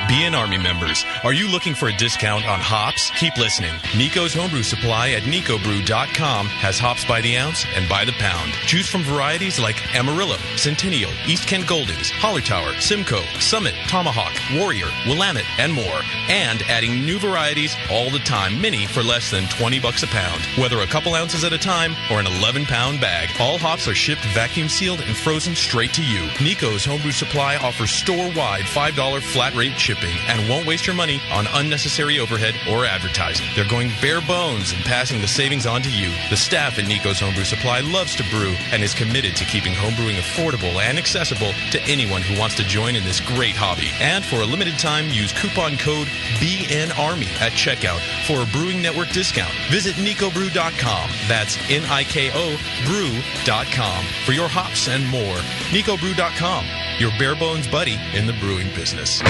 BN Army members, are you looking for a discount on hops? Keep listening. Nico's Homebrew Supply at nicobrew.com has hops by the ounce and by the pound. Choose from varieties like Amarillo, Centennial, East Kent Goldings, Hollertower, Simcoe, Summit, Tomahawk, Warrior, Willamette, and more. And adding new varieties all the time, many for less than $20 a pound. Whether a couple ounces at a time or an 11-pound bag, all hops are shipped vacuum sealed and frozen straight to you. Nico's Homebrew Supply offers store-wide $5 flat rate shipping and won't waste your money on unnecessary overhead or advertising. They're going bare bones and passing the savings on to you. The staff at Nico's Homebrew Supply loves to brew and is committed to keeping homebrewing affordable and accessible to anyone who wants to join in this great hobby. And for a limited time, use coupon code BNARMY at checkout for a Brewing Network discount. Visit nicobrew.com. That's NIKO brew.com for your hops and more. nicobrew.com, your bare bones buddy in the brewing business.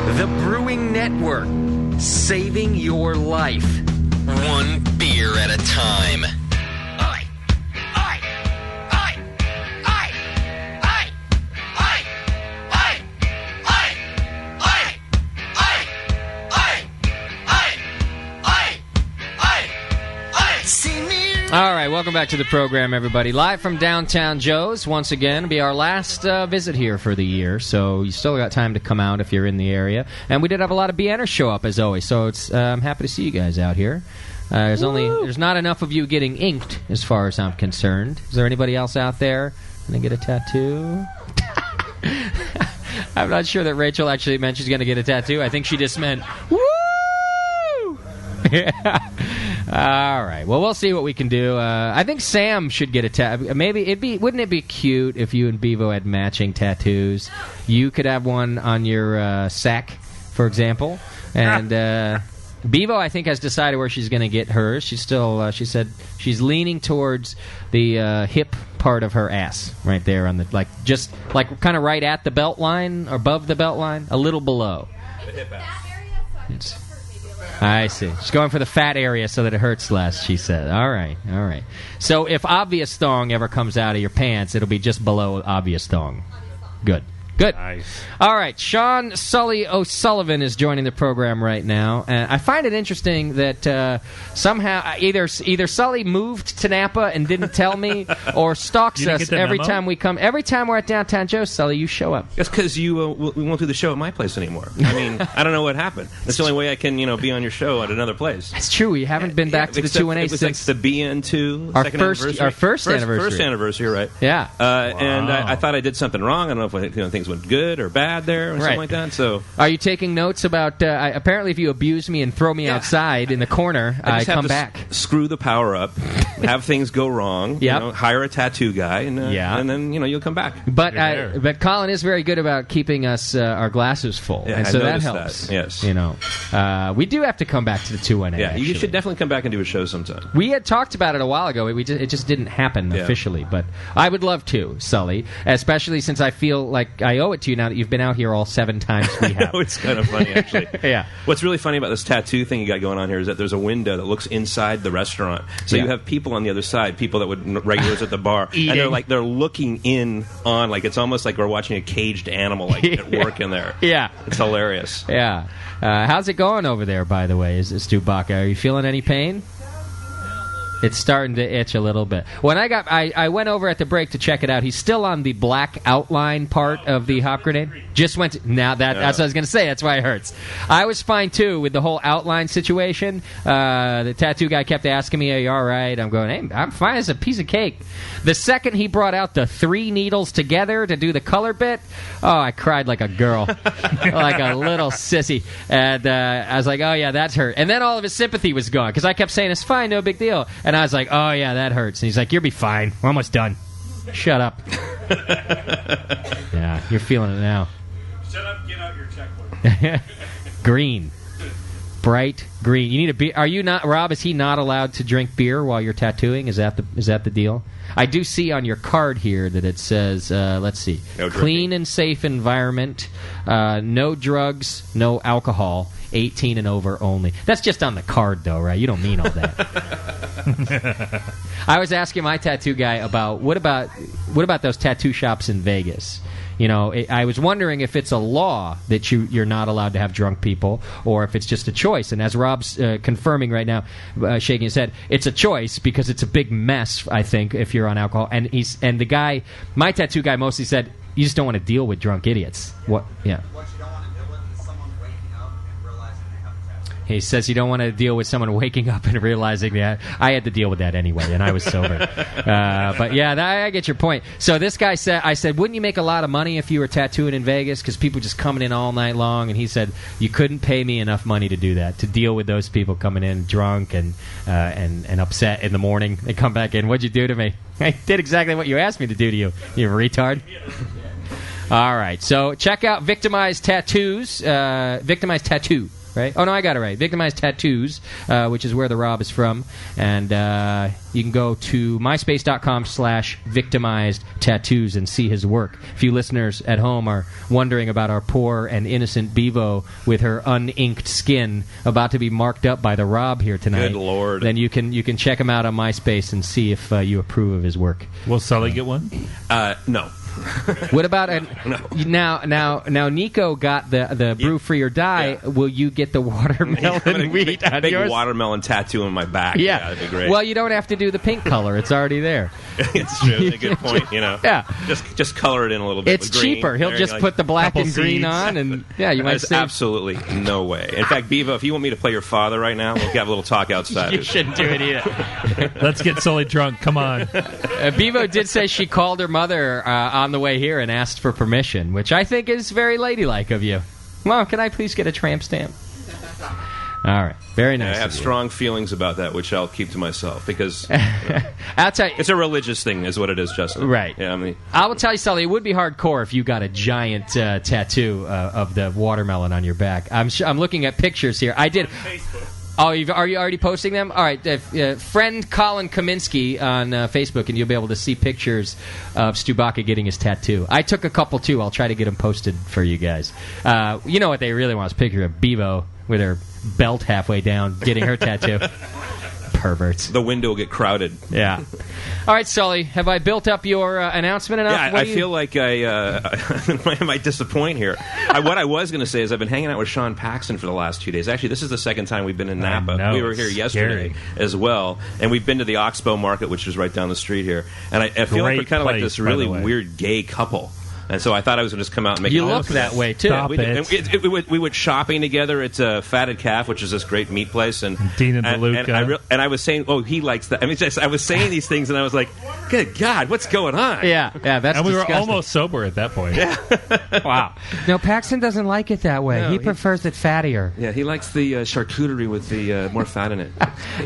The Brewing Network, saving your life. One beer at a time. All right, welcome back to the program, everybody. Live from downtown Joe's, once again, will be our last visit here for the year, so you still got time to come out if you're in the area. And we did have a lot of BNers show up, as always, so it's I'm happy to see you guys out here. There's not enough of you getting inked, as far as I'm concerned. Is there anybody else out there going to get a tattoo? I'm not sure that Rachel actually meant she's going to get a tattoo. I think she just meant, woo! Yeah. All right. Well, we'll see what we can do. I think Sam should get a tattoo. Maybe wouldn't it be cute if you and Bevo had matching tattoos? You could have one on your sack, for example, and Bevo, I think, has decided where she's going to get hers. She's still. She said she's leaning towards the hip part of her ass, right there on the kind of right at the belt line or above the belt line, a little below. The hip ass. I see. She's going for the fat area so that it hurts less, she said. All right. So if obvious thong ever comes out of your pants, it'll be just below obvious thong. Good. Good. Nice. All right, Sean Sully O'Sullivan is joining the program right now. I find it interesting that somehow either Sully moved to Napa and didn't tell me, or stalks us every time we come. Every time we're at Downtown Joe's, Sully, you show up. That's because we won't do the show at my place anymore. I mean, I don't know what happened. That's the only way I can, be on your show at another place. That's true. We haven't been back to the 2-1-8 since since the BN2 our second first anniversary. First anniversary, right? Yeah. And I thought I did something wrong. I don't know if things went good or bad there or something like that. So, are you taking notes about? Apparently, if you abuse me and throw me outside in the corner, I come back. Screw the power up, have things go wrong. Hire a tattoo guy, and then you'll come back. But Colin is very good about keeping us our glasses full, and so that helps. That. Yes, we do have to come back to the 2-1-8. Yeah, you should definitely come back and do a show sometime. We had talked about it a while ago. It just didn't happen officially, but I would love to, Sully, especially since I feel like I owe it to you now that you've been out here all 7 times we have. It's kind of funny, actually. Yeah. What's really funny about this tattoo thing you got going on here is that there's a window that looks inside the restaurant. So you have people on the other side, people that would regulars at the bar, eating. And they're looking in on, like, it's almost like we're watching a caged animal, like, at work in there. Yeah. It's hilarious. Yeah. How's it going over there, by the way, Stu Baca? Are you feeling any pain? It's starting to itch a little bit. When I went over at the break to check it out. He's still on the black outline part of the hop grenade. Just went to, that's what I was going to say. That's why it hurts. I was fine too with the whole outline situation. The tattoo guy kept asking me, "Are you all right?" I'm going, "Hey, I'm fine. It's a piece of cake." The second he brought out the 3 needles together to do the color bit, I cried like a girl, like a little sissy. And I was like, "Oh yeah, that's hurt." And then all of his sympathy was gone because I kept saying, "It's fine, no big deal." And I was like, "Oh, yeah, that hurts." And he's like, "You'll be fine. We're almost done." Shut up. Yeah, you're feeling it now. Shut up, get out your checkbook. Green. Bright green. You need a beer. Are you not, Rob, is he not allowed to drink beer while you're tattooing? Is that the deal? I do see on your card here that it says, let's see, no clean and safe environment, no drugs, no alcohol, 18 and over only. That's just on the card, though, right? You don't mean all that. I was asking my tattoo guy about what about those tattoo shops in Vegas? I was wondering if it's a law that you're not allowed to have drunk people, or if it's just a choice. And as Rob's confirming right now, shaking his head, it's a choice because it's a big mess, I think, if you're on alcohol. And the guy, my tattoo guy, mostly said, you just don't want to deal with drunk idiots. What? Yeah. What you don't want to deal with is someone waking up and realizing they have a tattoo. He says you don't want to deal with someone waking up and realizing that. I had to deal with that anyway, and I was sober. But yeah, I get your point. So this guy said, I said, wouldn't you make a lot of money if you were tattooing in Vegas? Because people just coming in all night long. And he said, you couldn't pay me enough money to do that, to deal with those people coming in drunk and upset in the morning. They come back in, what'd you do to me? I did exactly what you asked me to do to you, you retard. All right, so check out Victimized Tattoos, Victimized Tattoo, right? Oh, no, I got it right. Victimized Tattoos, which is where the Rob is from. And you can go to myspace.com/victimized tattoos and see his work. If you listeners at home are wondering about our poor and innocent Bevo with her uninked skin about to be marked up by the Rob here tonight, good Lord, then you can check him out on MySpace and see if you approve of his work. Will Sully get one? No. What about now? Nico got the brew free or die. Yeah. Will you get the watermelon wheat on big yours? Watermelon tattoo on my back. Yeah, that'd be great. Well, you don't have to do the pink color; it's already there. It's true. It's a good point. Yeah, just color it in a little bit. It's with green. cheaper. He'll just put the black and green seeds on, and you might save. Absolutely no way. In fact, Bevo, if you want me to play your father right now, we'll have a little talk outside. You shouldn't do it either. Let's get Sully drunk. Come on. Bevo did say she called her mother on the way here and asked for permission, which I think is very ladylike of you. Mom, can I please get a tramp stamp? All right. Very nice. I have strong feelings about that, which I'll keep to myself because I'll tell you, it's a religious thing, is what it is, Justin. Right. Yeah, I will tell you, Sully, it would be hardcore if you got a giant tattoo of the watermelon on your back. I'm looking at pictures here. I did. Oh, are you already posting them? All right. Friend Colin Kaminsky on Facebook, and you'll be able to see pictures of Stubaka getting his tattoo. I took a couple, too. I'll try to get them posted for you guys. You know what they really want is a picture of Bevo with her belt halfway down getting her tattoo. Perverts. The window will get crowded. Yeah. All right, Sully, have I built up your announcement enough? Yeah, I feel like I might disappoint here. What I was going to say is I've been hanging out with Sean Paxton for the last 2 days. Actually, this is the second time we've been in Napa. We were here yesterday as well, and we've been to the Oxbow Market, which is right down the street here. And I feel like we're kind of like this really weird gay couple. And so I thought I was going to just come out and make You look that way, too. We went shopping together at Fatted Calf, which is this great meat place. And Dean and DeLuca. And I was saying, oh, he likes that. I mean, I was saying these things, and I was like, good God, what's going on? Yeah, that's And we disgusting. were almost sober at that point. Yeah. Wow. No, Paxton doesn't like it that way. No, he prefers it fattier. Yeah, he likes the charcuterie with the more fat in it.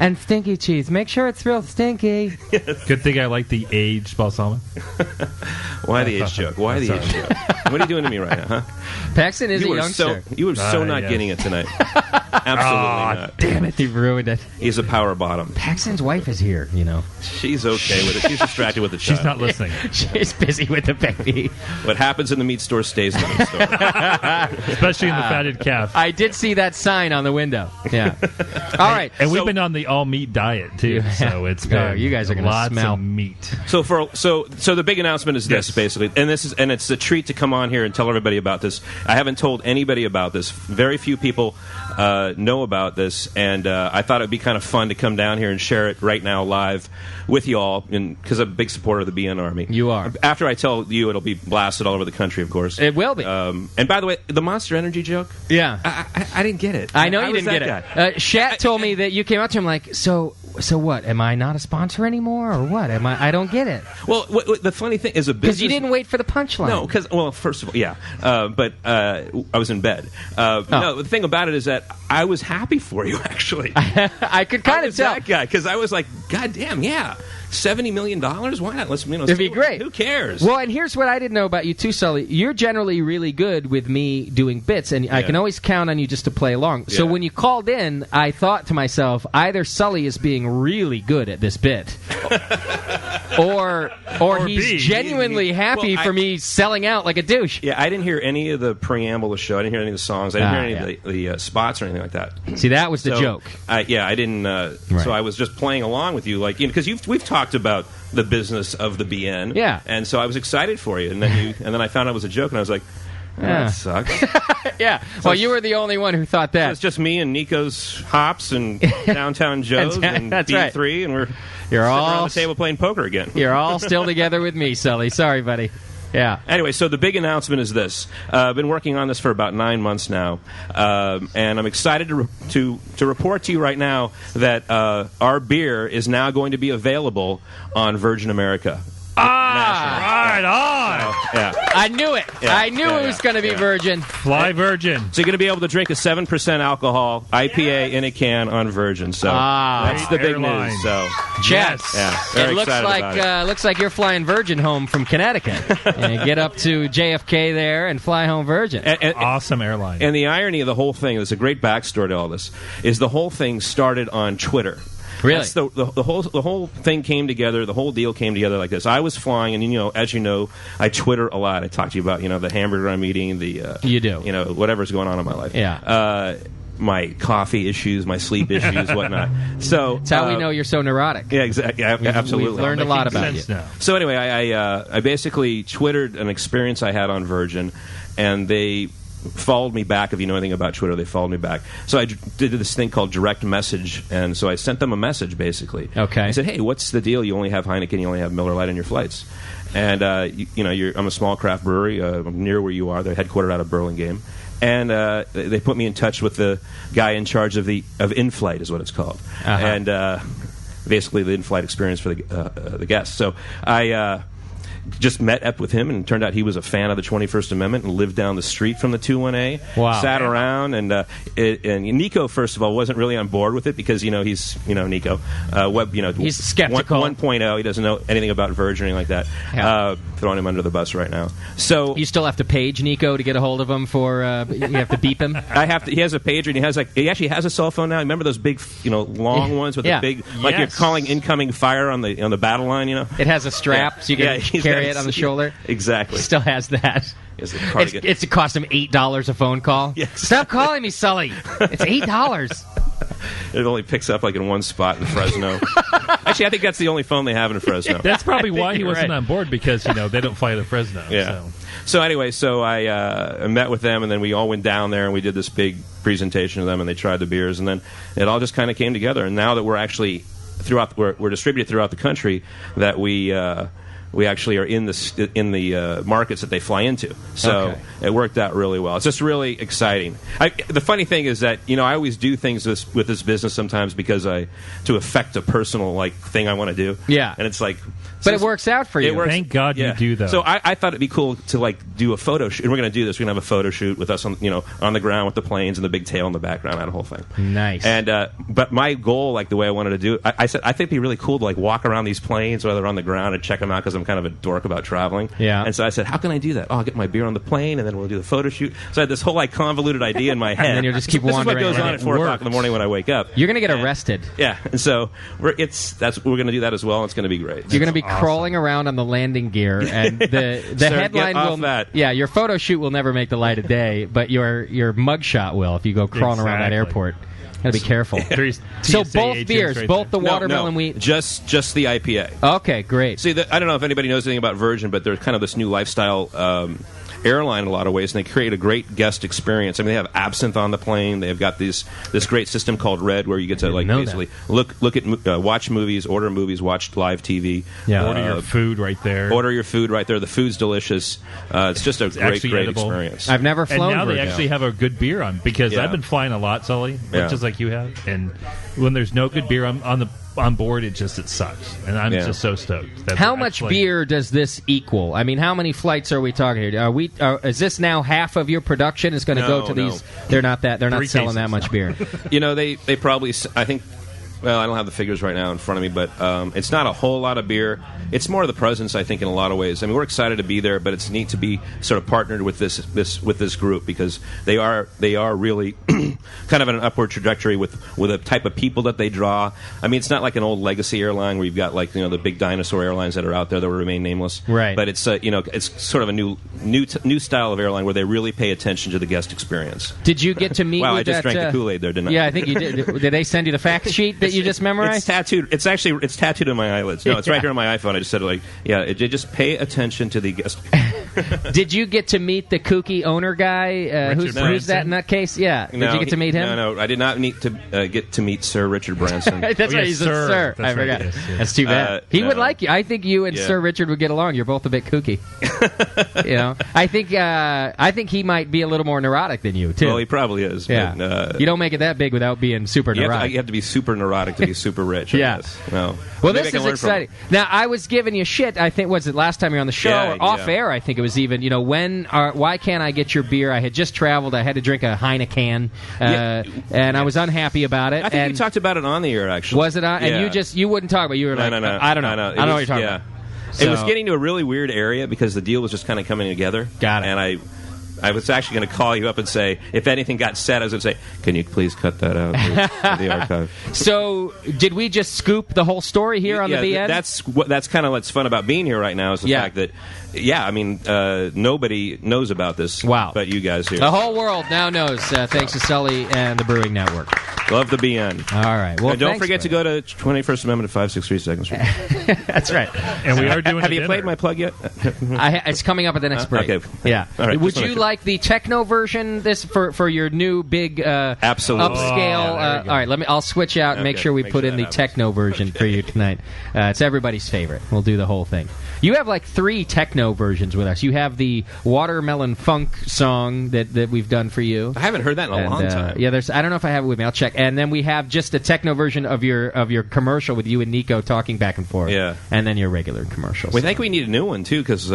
And stinky cheese. Make sure it's real stinky. Good thing I like the aged balsamic. Why the age joke? Why the age joke? What are you doing to me right now, huh? Paxton is a youngster. You were so not getting it tonight. Absolutely not. Damn it, you ruined it. He's a power bottom. Paxton's wife is here, you know. She's okay with it. She's distracted with the child. She's not listening. She's busy with the baby. What happens in the meat store stays in the meat store. Especially in the Fatted Calf. I did see that sign on the window. Yeah. All right. And we've been on the all-meat diet, too. So it's been you guys are gonna lots smell of meat. So the big announcement is this, basically. And it's a treat to come on here and tell everybody about this. I haven't told anybody about this. Very few people know about this, and I thought it would be kind of fun to come down here and share it right now live with you all, because I'm a big supporter of the BN Army. You are. After I tell you, it'll be blasted all over the country, of course. It will be. And by the way, the Monster Energy joke? Yeah. I didn't get it. I know you didn't get it. Shat told me that you came up to him like, so what? Am I not a sponsor anymore, or what? I don't get it. Well, the funny thing is because you didn't wait for the punchline. No, first of all, yeah, but I was in bed. No, the thing about it is that I was happy for you, actually. I could kind of tell that guy, because I was like, God damn, yeah. $70 million? Why not? It'd be great. Who cares? Well, and here's what I didn't know about you too, Sully. You're generally really good with me doing bits, and I can always count on you just to play along. So when you called in, I thought to myself, either Sully is being really good at this bit, or he's genuinely happy for me selling out like a douche. Yeah, I didn't hear any of the preamble of the show. I didn't hear any of the songs. I didn't hear any of the spots or anything like that. See, that was the joke. I didn't. So I was just playing along with you, like, because we've talked about the business of the BN. Yeah. And so I was excited for you, and then I found out it was a joke, and I was like, that sucks. Yeah. Well, you were the only one who thought that. So it's just me and Nico's Hops and Downtown Joe's and B3, right. And we're sitting all around the table playing poker again. You're all still together with me, Sully. Sorry, buddy. Yeah. Anyway, so the big announcement is this. I've been working on this for about 9 months now, and I'm excited to report to you right now that our beer is now going to be available on Virgin America. Right on! So, yeah. I knew it. Yeah, I knew it was going to be Virgin. Fly Virgin. So you're going to be able to drink a 7% alcohol IPA in a can on Virgin. So that's the big news. So Yes. Yeah, very it looks excited like about it. looks like you're flying Virgin home from Connecticut. And get up to JFK there and fly home Virgin. Awesome airline. And the irony of the whole thing, there's a great backstory to all this, is the whole thing started on Twitter. Really? That's the whole thing came together. The whole deal came together like this. I was flying, and as you know, I Twitter a lot. I talk to you about the hamburger I'm eating, you do, whatever's going on in my life. Yeah. My coffee issues, my sleep issues, whatnot. So that's how we know you're so neurotic. Yeah, exactly. Absolutely. We've learned a lot about you. Now. So anyway, I basically Twittered an experience I had on Virgin, and they followed me back. If you know anything about Twitter, they followed me back. So I did this thing called direct message, and so I sent them a message, basically. Okay. I said, hey, what's the deal? You only have Heineken, you only have Miller Lite on your flights. And, I'm a small craft brewery near where you are. They're headquartered out of Burlingame. And they put me in touch with the guy in charge of in-flight, is what it's called. Uh-huh. And basically the in-flight experience for the guests. So I just met up with him, and it turned out he was a fan of the 21st Amendment and lived down the street from the 21A. Wow. Sat around, and Nico, first of all, wasn't really on board with it because, he's, Nico. He's skeptical. 1.0, he doesn't know anything about Virgin or anything like that. Yeah. Throwing him under the bus right now. So you still have to page Nico to get a hold of him you have to beep him? He has a pager, and he actually has a cell phone now. Remember those big, long ones with the big, like you're calling incoming fire on the battle line, It has a strap, so you can carry it on the shoulder. Exactly. Still has that. It's cost him $8 a phone call. Yes. Stop calling me, Sully. It's $8. It only picks up like in one spot in Fresno. Actually, I think that's the only phone they have in Fresno. That's probably why he wasn't right. on board, because they don't fly to Fresno. Yeah. So anyway, I met with them, and then we all went down there and we did this big presentation to them, and they tried the beers, and then it all just kind of came together. And now that we're actually we're distributed throughout the country, that we actually are in the markets that they fly into. So it worked out really well. It's just really exciting. The funny thing is that I always do things with this business sometimes because to affect a personal thing I want to do. Yeah, and it's like. But it works out for you. Thank God you do, though. So I thought it'd be cool to do a photo shoot. And we're going to do this. We're going to have a photo shoot with us on the ground with the planes and the big tail in the background, that whole thing. Nice. And but my goal, the way I wanted to do it, I said I think it'd be really cool to walk around these planes while they're on the ground and check them out because I'm kind of a dork about traveling. Yeah. And so I said, how can I do that? Oh, I'll get my beer on the plane and then we'll do the photo shoot. So I had this whole convoluted idea in my head. And then you'll just keep wandering. This is what goes on and at 4 o'clock in the morning when I wake up. You're going to get arrested. Yeah. And so we're going to do that as well. It's going to be great. You're going to be crawling around on the landing gear, and the Sir, headline get off will. that. Yeah, your photo shoot will never make the light of day, but your mugshot will if you go crawling around that airport. Gotta be careful. So both beers, both the watermelon wheat. Just the IPA. Okay, great. See, I don't know if anybody knows anything about Virgin, but they're kind of this new lifestyle airline in a lot of ways, and they create a great guest experience. I mean, they have absinthe on the plane. They've got this great system called Red, where you get to basically look at watch movies, order movies, watch live TV. Yeah, order your food right there. Order your food right there. The food's delicious. It's just a great experience. I've never flown. And now Virgin. they actually have a good beer on, because I've been flying a lot, Sully, just like you have. And when there's no good beer on board, it sucks, and I'm just so stoked. How much beer does this equal? I mean, how many flights are we talking here? Is this now half of your production is going to go to these? They're not selling that much beer. They probably, I think. Well, I don't have the figures right now in front of me, but it's not a whole lot of beer. It's more of the presence, I think, in a lot of ways. I mean, we're excited to be there, but it's neat to be sort of partnered with this group, because they are really kind of an upward trajectory with a type of people that they draw. I mean, it's not like an old legacy airline where you've got the big dinosaur airlines that are out there that will remain nameless. Right. But it's it's sort of a new style of airline where they really pay attention to the guest experience. Did you get to meet? Wow, with I just that, drank the Kool-Aid there, didn't I? Yeah, I think you did. Did they send you the fact sheet that you just memorized? It's tattooed. It's tattooed on my eyelids. No, it's right here on my iPhone. I just said just pay attention to the guest. Did you get to meet the kooky owner guy? Who's that nutcase? Yeah. Did you get to meet him? No, I did not get to meet Sir Richard Branson. That's right. He's a sir. I forgot. Yes. That's too bad. He would like you. I think you and Sir Richard would get along. You're both a bit kooky. I think he might be a little more neurotic than you too. Well, he probably is. Yeah. But, you don't make it that big without being super neurotic. You have to be super neurotic to be super rich. Yeah. No. Well, this is exciting. Now, I was giving you shit. I think was it last time you were on the show or off air? I think it was even. Why can't I get your beer? I had just traveled. I had to drink a Heineken, and I was unhappy about it. I think you talked about it on the air, actually. Was it on? Yeah. And you wouldn't talk about it. You were like, no. I don't know. I don't know what you're talking about. It was getting to a really weird area because the deal was just kind of coming together. Got it. And I was actually going to call you up and say, if anything got said, I was going to say, can you please cut that out of the archive? So, did we just scoop the whole story here on the BN? That's kind of what's fun about being here right now is the fact that, nobody knows about this. Wow. But you guys here. The whole world now knows, thanks to Sully and the Brewing Network. Love the BN. All right. Well, don't forget to go to 21st Amendment at 563 2nd Street. That's right. And we are doing. Have you played my plug yet? It's coming up at the next break. Okay. Yeah. All right. Would you like the techno version? This for your new big absolutely upscale. All right. I'll switch out and make sure we put in the techno version for you tonight. It's everybody's favorite. We'll do the whole thing. You have like 3 techno versions with us. You have the Watermelon Funk song that we've done for you. I haven't heard that in a long time. Yeah, I don't know if I have it with me. I'll check. And then we have just a techno version of your commercial with you and Nico talking back and forth. Yeah. And then your regular commercials. We think we need a new one too because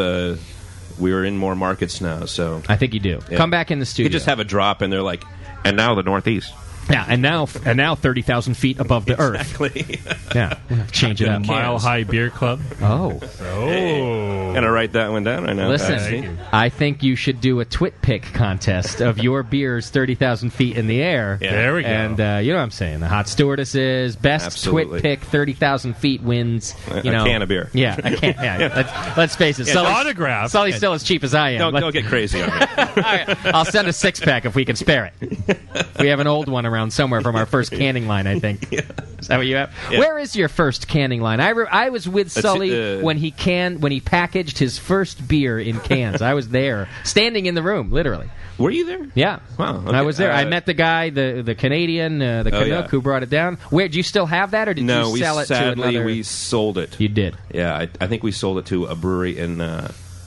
we are in more markets now. So I think you do. Yeah. Come back in the studio. You just have a drop and they're like, and now the Northeast. Yeah, and now 30,000 feet above the earth. Exactly. Yeah, change it up. Mile High Beer Club. Oh. Gonna write that one down right now. Listen, I think you should do a twit pick contest of your beers 30,000 feet in the air. Yeah. There we go. And you know what I'm saying. The hot stewardesses, best twit pick 30,000 feet wins. A can of beer. Yeah, a can. Yeah, let's face it. Autograph. Sully's still as cheap as I am. Don't get crazy on me. All right, I'll send a 6-pack if we can spare it. We have an old one around around somewhere from our first canning line, I think. Yeah. Is that what you have? Yeah. Where is your first canning line? I was with Sully when he packaged his first beer in cans. I was there, standing in the room, literally. Were you there? Yeah. Wow. Okay. I was there. I met the guy, the Canadian, the Canuck, who brought it down. Where, do you still have that, or did you sell it to another? We sold it. You did? Yeah, I think we sold it to a brewery in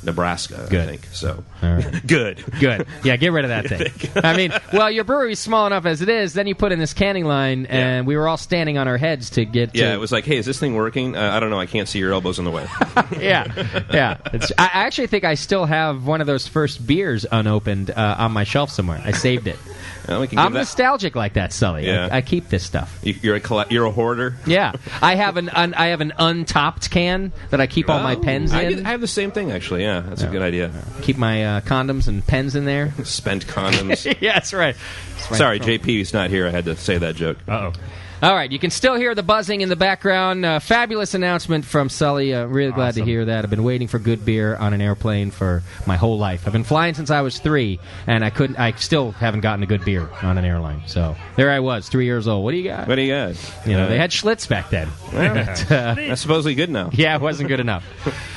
Nebraska, Good. I think. So, all right. Good. Yeah, get rid of that thing. I mean, well, your brewery's small enough as it is. Then you put in this canning line, and we were all standing on our heads to get. Yeah, it was like, hey, is this thing working? I don't know. I can't see your elbows in the way. yeah. I actually think I still have one of those first beers unopened on my shelf somewhere. I saved it. Well, I'm nostalgic like that, Sully. Yeah. I keep this stuff. You're a hoarder. Yeah, I have an untopped can that I keep all my pens in. I have the same thing, actually. Yeah, that's a good idea. Keep my condoms and pens in there. Spent condoms. Yeah, that's right. Sorry, JP's not here. I had to say that joke. Uh-oh. All right, you can still hear the buzzing in the background. Fabulous announcement from Sully. Really glad to hear that. I've been waiting for good beer on an airplane for my whole life. I've been flying since I was 3, and I still haven't gotten a good beer on an airline. So there I was, 3 years old. What do you got? What do you got? They had Schlitz back then. That's supposedly good now. Yeah, it wasn't good enough.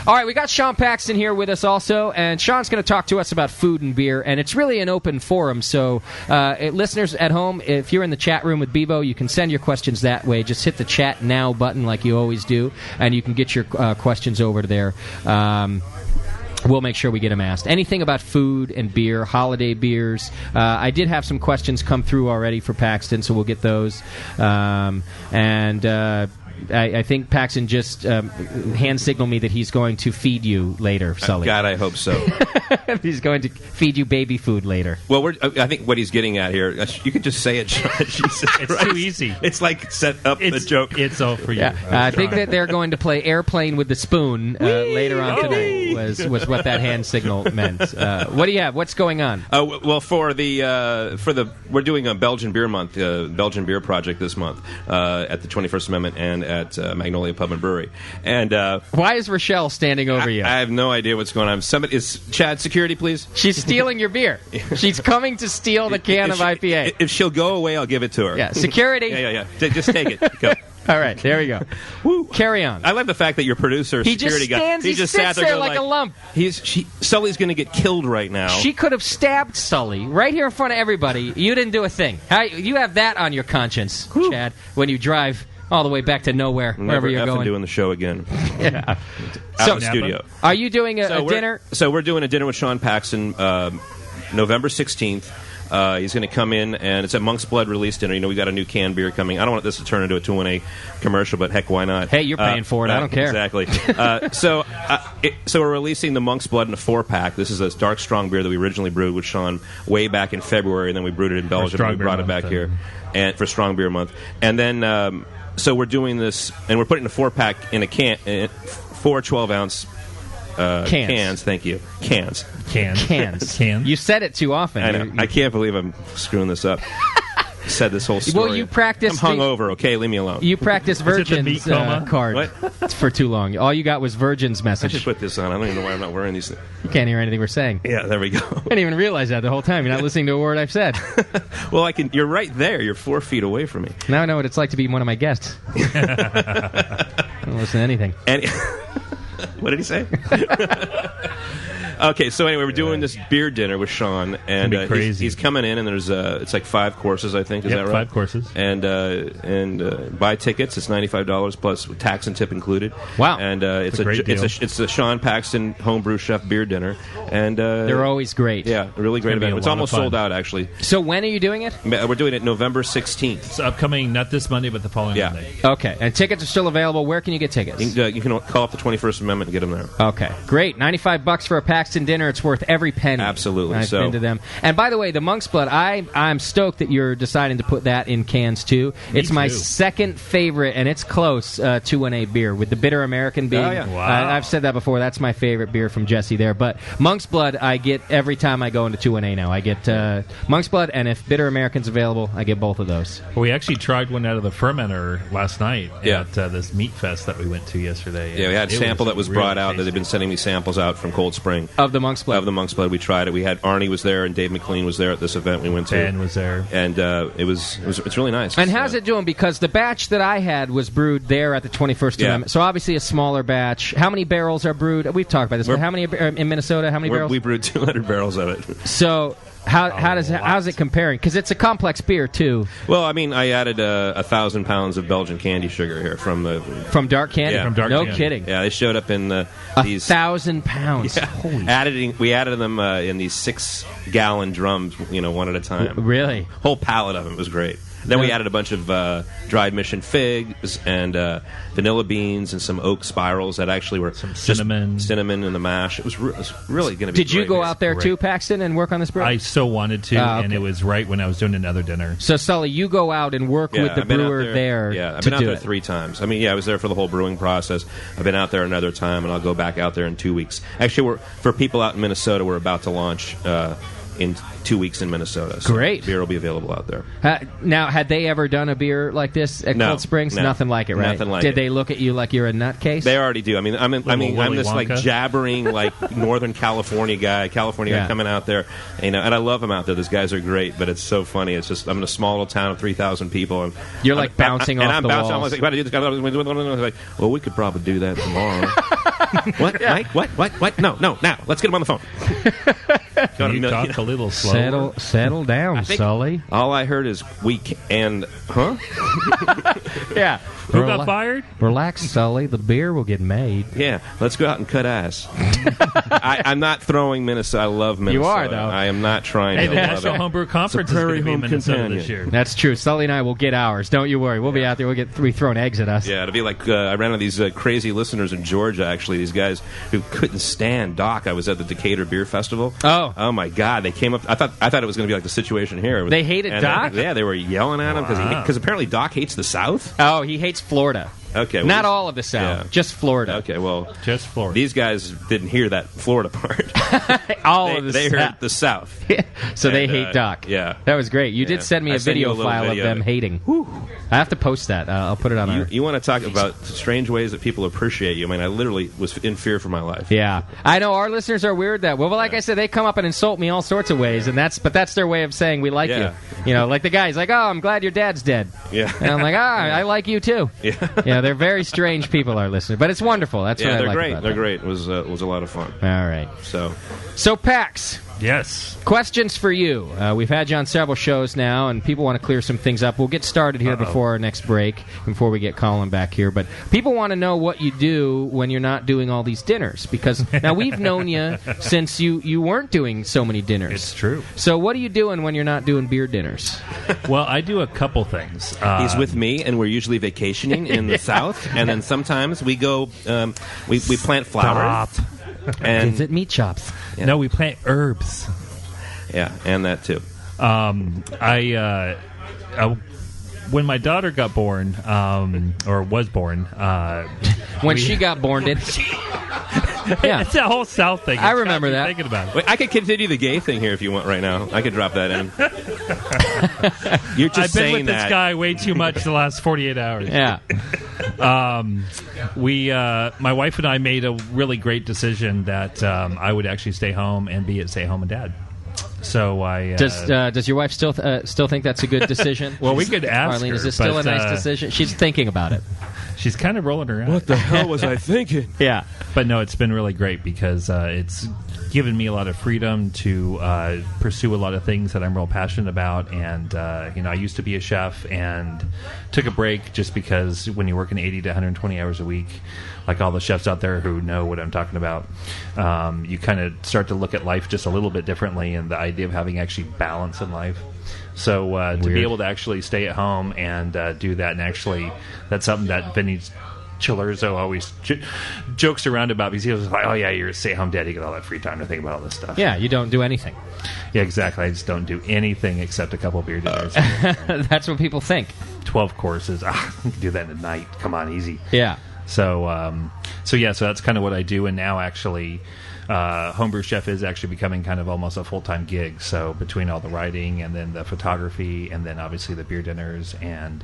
All right, we got Sean Paxton here with us also, and Sean's going to talk to us about food and beer, and it's really an open forum. So listeners at home, if you're in the chat room with Bevo, you can send your questions that way. Just hit the chat now button like you always do, and you can get your questions over to there. We'll make sure we get them asked. Anything about food and beer, holiday beers. I did have some questions come through already for Paxton, so we'll get those. I think Paxton just hand signaled me that he's going to feed you later, Sully. God, I hope so. He's going to feed you baby food later. Well, I think what he's getting at here, you could just say it, Sean. It's too easy. It's like set up the joke. It's all for you. Yeah. I think that they're going to play Airplane with the Spoon later on tonight, was what that hand signal meant. What do you have? What's going on? Well, we're doing a Belgian Beer Month, Belgian Beer Project this month at the 21st Amendment and at Magnolia Pub and Brewery. And why is Rochelle standing over you? I have no idea what's going on. Somebody is Chad, security, please. She's stealing your beer. She's coming to steal the can of IPA. If she'll go away, I'll give it to her. Yeah, security. Yeah. Just take it. Go. All right, there we go. Woo. Carry on. I love the fact that your producer, security guy, he just sits there like a lump. Sully's going to get killed right now. She could have stabbed Sully right here in front of everybody. You didn't do a thing. You have that on your conscience, Chad, when you drive all the way back to nowhere, wherever you're going. Doing the show again. Yeah. Out of the studio. Are you doing a dinner? So we're doing a dinner with Sean Paxton November 16th. He's going to come in, and it's a Monk's Blood release dinner. We got a new canned beer coming. I don't want this to turn into a 2-1-A commercial, but heck, why not? Hey, you're paying for it. I don't care. Exactly. So we're releasing the Monk's Blood in a 4-pack. This is a dark, strong beer that we originally brewed with Sean way back in February, and then we brewed it in Belgium, and we brought it back here and for Strong Beer Month. And then, so we're doing this, and we're putting a 4-pack in a can, 4 12-ounce cans. Thank you. Cans. You said it too often. I know. I can't believe I'm screwing this up. Said this whole story. Well, you practiced. I'm hungover. Okay, leave me alone. You practiced Virgin's card. What? For too long. All you got was Virgin's message. I should put this on. I don't even know why I'm not wearing these things. You can't hear anything we're saying. Yeah, there we go. I didn't even realize that the whole time. You're not listening to a word I've said. Well, I can. You're right there. You're 4 feet away from me. Now I know what it's like to be one of my guests. I don't listen to anything. What did he say? Okay, so anyway, we're doing this beer dinner with Sean, and he's coming in, and there's it's like 5 courses, I think. Is that right? 5 courses. And buy tickets. It's $95 plus tax and tip included. Wow! And it's a Sean Paxton homebrew chef beer dinner, and they're always great. Yeah, a really great event. It's almost sold out, actually. So when are you doing it? We're doing it November 16th. It's upcoming, not this Monday, but the following Monday. Okay, and tickets are still available. Where can you get tickets? You can call up the 21st Amendment and get them there. Okay, great. $95 for a Paxton dinner. It's worth every penny. Absolutely. I've been to them. And by the way, the Monk's Blood, I'm stoked that you're deciding to put that in cans too. It's my second favorite, and it's close to an A beer, with the Bitter American being. Oh, yeah. Wow. I've said that before. That's my favorite beer from Jesse there. But Monk's Blood, I get every time I go into 2-1-A now. I get Monk's Blood, and if Bitter American's available, I get both of those. Well, we actually tried one out of the fermenter last night at this meat fest that we went to yesterday. Yeah, we had a sample that was brought out that they've been sending me samples out from Cold Spring. Of the Monk's Blood. Of the Monk's Blood. We tried it. We had Arnie was there and Dave McLean was there at this event we went to. Ben was there. And it's really nice. And how's it doing? Because the batch that I had was brewed there at the 21st Amendment. So obviously a smaller batch. How many barrels are brewed? We've talked about this, but how many in Minnesota? How many barrels? We brewed 200 barrels of it. So how's it comparing? Because it's a complex beer too. Well, I mean, I added 1,000 pounds of Belgian candy sugar here from Dark Candy. Yeah, from Dark Candy. No kidding. Yeah, they showed up in these 1,000 pounds. Yeah. Holy. We added them in these 6-gallon drums, one at a time. Really? Whole pallet of them. It was great. Then we added a bunch of dried mission figs and vanilla beans and some oak spirals that actually were some cinnamon in the mash. It was really going to be. Did you go out there too, Paxton, and work on this brew? I so wanted to, and it was right when I was doing another dinner. So Sully, you go out and work with the brewer there. Yeah, I've been out there 3 times. I mean, I was there for the whole brewing process. I've been out there another time, and I'll go back out there in 2 weeks. Actually, for people out in Minnesota, we're about to launch in 2 weeks in Minnesota. So Great. Beer will be available out there. Now, had they ever done a beer like this at Cold Springs? No. Nothing like it, right? Nothing like Did it. they look at you like you're a nutcase? They already do. I mean, I'm this like jabbering like Northern California guy coming out there, and I love them out there. Those guys are great, but it's so funny. It's just I'm in a small little town of 3,000 people, and you're like bouncing off I'm the bouncing. walls. I'm like, "Gotta do this." Like, well, we could probably do that tomorrow. What, Mike? What? No. Now let's get him on the phone. You talk a little slower. Settle down, Sully. All I heard is week and yeah. Who got fired? Relax, Sully. The beer will get made. Yeah, let's go out and cut ass. I'm not throwing Minnesota. I love Minnesota. You are, though. I am not trying Hey, to. the National Homebrew Conference is going to be in Minnesota this year. That's true. Sully and I will get ours. Don't you worry. We'll be out there. We'll get 3 thrown eggs at us. Yeah, it'll be like I ran into these crazy listeners in Georgia. Actually, these guys who couldn't stand Doc. I was at the Decatur Beer Festival. Oh my God! They came up. I thought it was going to be like the situation here. They hated Doc. They were yelling at him because apparently Doc hates the South. Oh, he hates Florida. Okay, well, not all of the South, just Florida. Okay, well, just Florida. These guys didn't hear that Florida part. They heard the South, so they hate Doc. Yeah, that was great. You did send me a video file of them hating. Whew. I have to post that. I'll put it on our... You want to talk about strange ways that people appreciate you? I mean, I literally was in fear for my life. Yeah, I know our listeners are weird that. Well, like I said, they come up and insult me all sorts of ways, and that's their way of saying we like you. You know, like the guy's like, "Oh, I'm glad your dad's dead." Yeah, and I'm like, I like you too. Yeah, they're very strange people, our listeners, but it's wonderful. That's what I like great. about They're them. great. It was a lot of fun. All right. So Pax. Yes. Questions for you. We've had you on several shows now, and people want to clear some things up. We'll get started here before our next break, before we get Colin back here. But people want to know what you do when you're not doing all these dinners, because now we've known you since you weren't doing so many dinners. It's true. So what are you doing when you're not doing beer dinners? Well, I do a couple things. He's with me, and we're usually vacationing in the South, and then sometimes we go, we plant flowers. Stop. And is it meat chops? Yeah. No, we plant herbs. Yeah, and that too. When my daughter got born, or was born, when she got born, did she? Yeah, it's a whole South thing. I remember that. Thinking about it. Wait, I could continue the gay thing here if you want right now. I could drop that in. You're just I've been saying with that. this guy way too much the last 48 hours. Yeah. My wife and I made a really great decision that I would actually stay home and be at stay-home and dad. So I does your wife still think that's a good decision? Well, we could ask Marlene, her, is this still a nice decision? She's thinking about it. She's kind of rolling her eyes. What the hell was I thinking? Yeah, but no, it's been really great because it's given me a lot of freedom to pursue a lot of things that I'm real passionate about. And I used to be a chef and took a break just because when you're working 80 to 120 hours a week, like all the chefs out there who know what I'm talking about, you kind of start to look at life just a little bit differently, and the idea of having actually balance in life. So to be able to actually stay at home and do that, and actually that's something that Vinny Chillerzo always jokes around about, because he was like, "Oh yeah, you're a stay-at-home dad. You get all that free time to think about all this stuff." Yeah, you don't do anything. Yeah, exactly. I just don't do anything except a couple beer dinners. That's what people think. 12 courses. You can do that in a night. Come on, easy. Yeah. So that's kind of what I do. And now actually homebrew chef is actually becoming kind of almost a full-time gig. So between all the writing and then the photography and then obviously the beer dinners and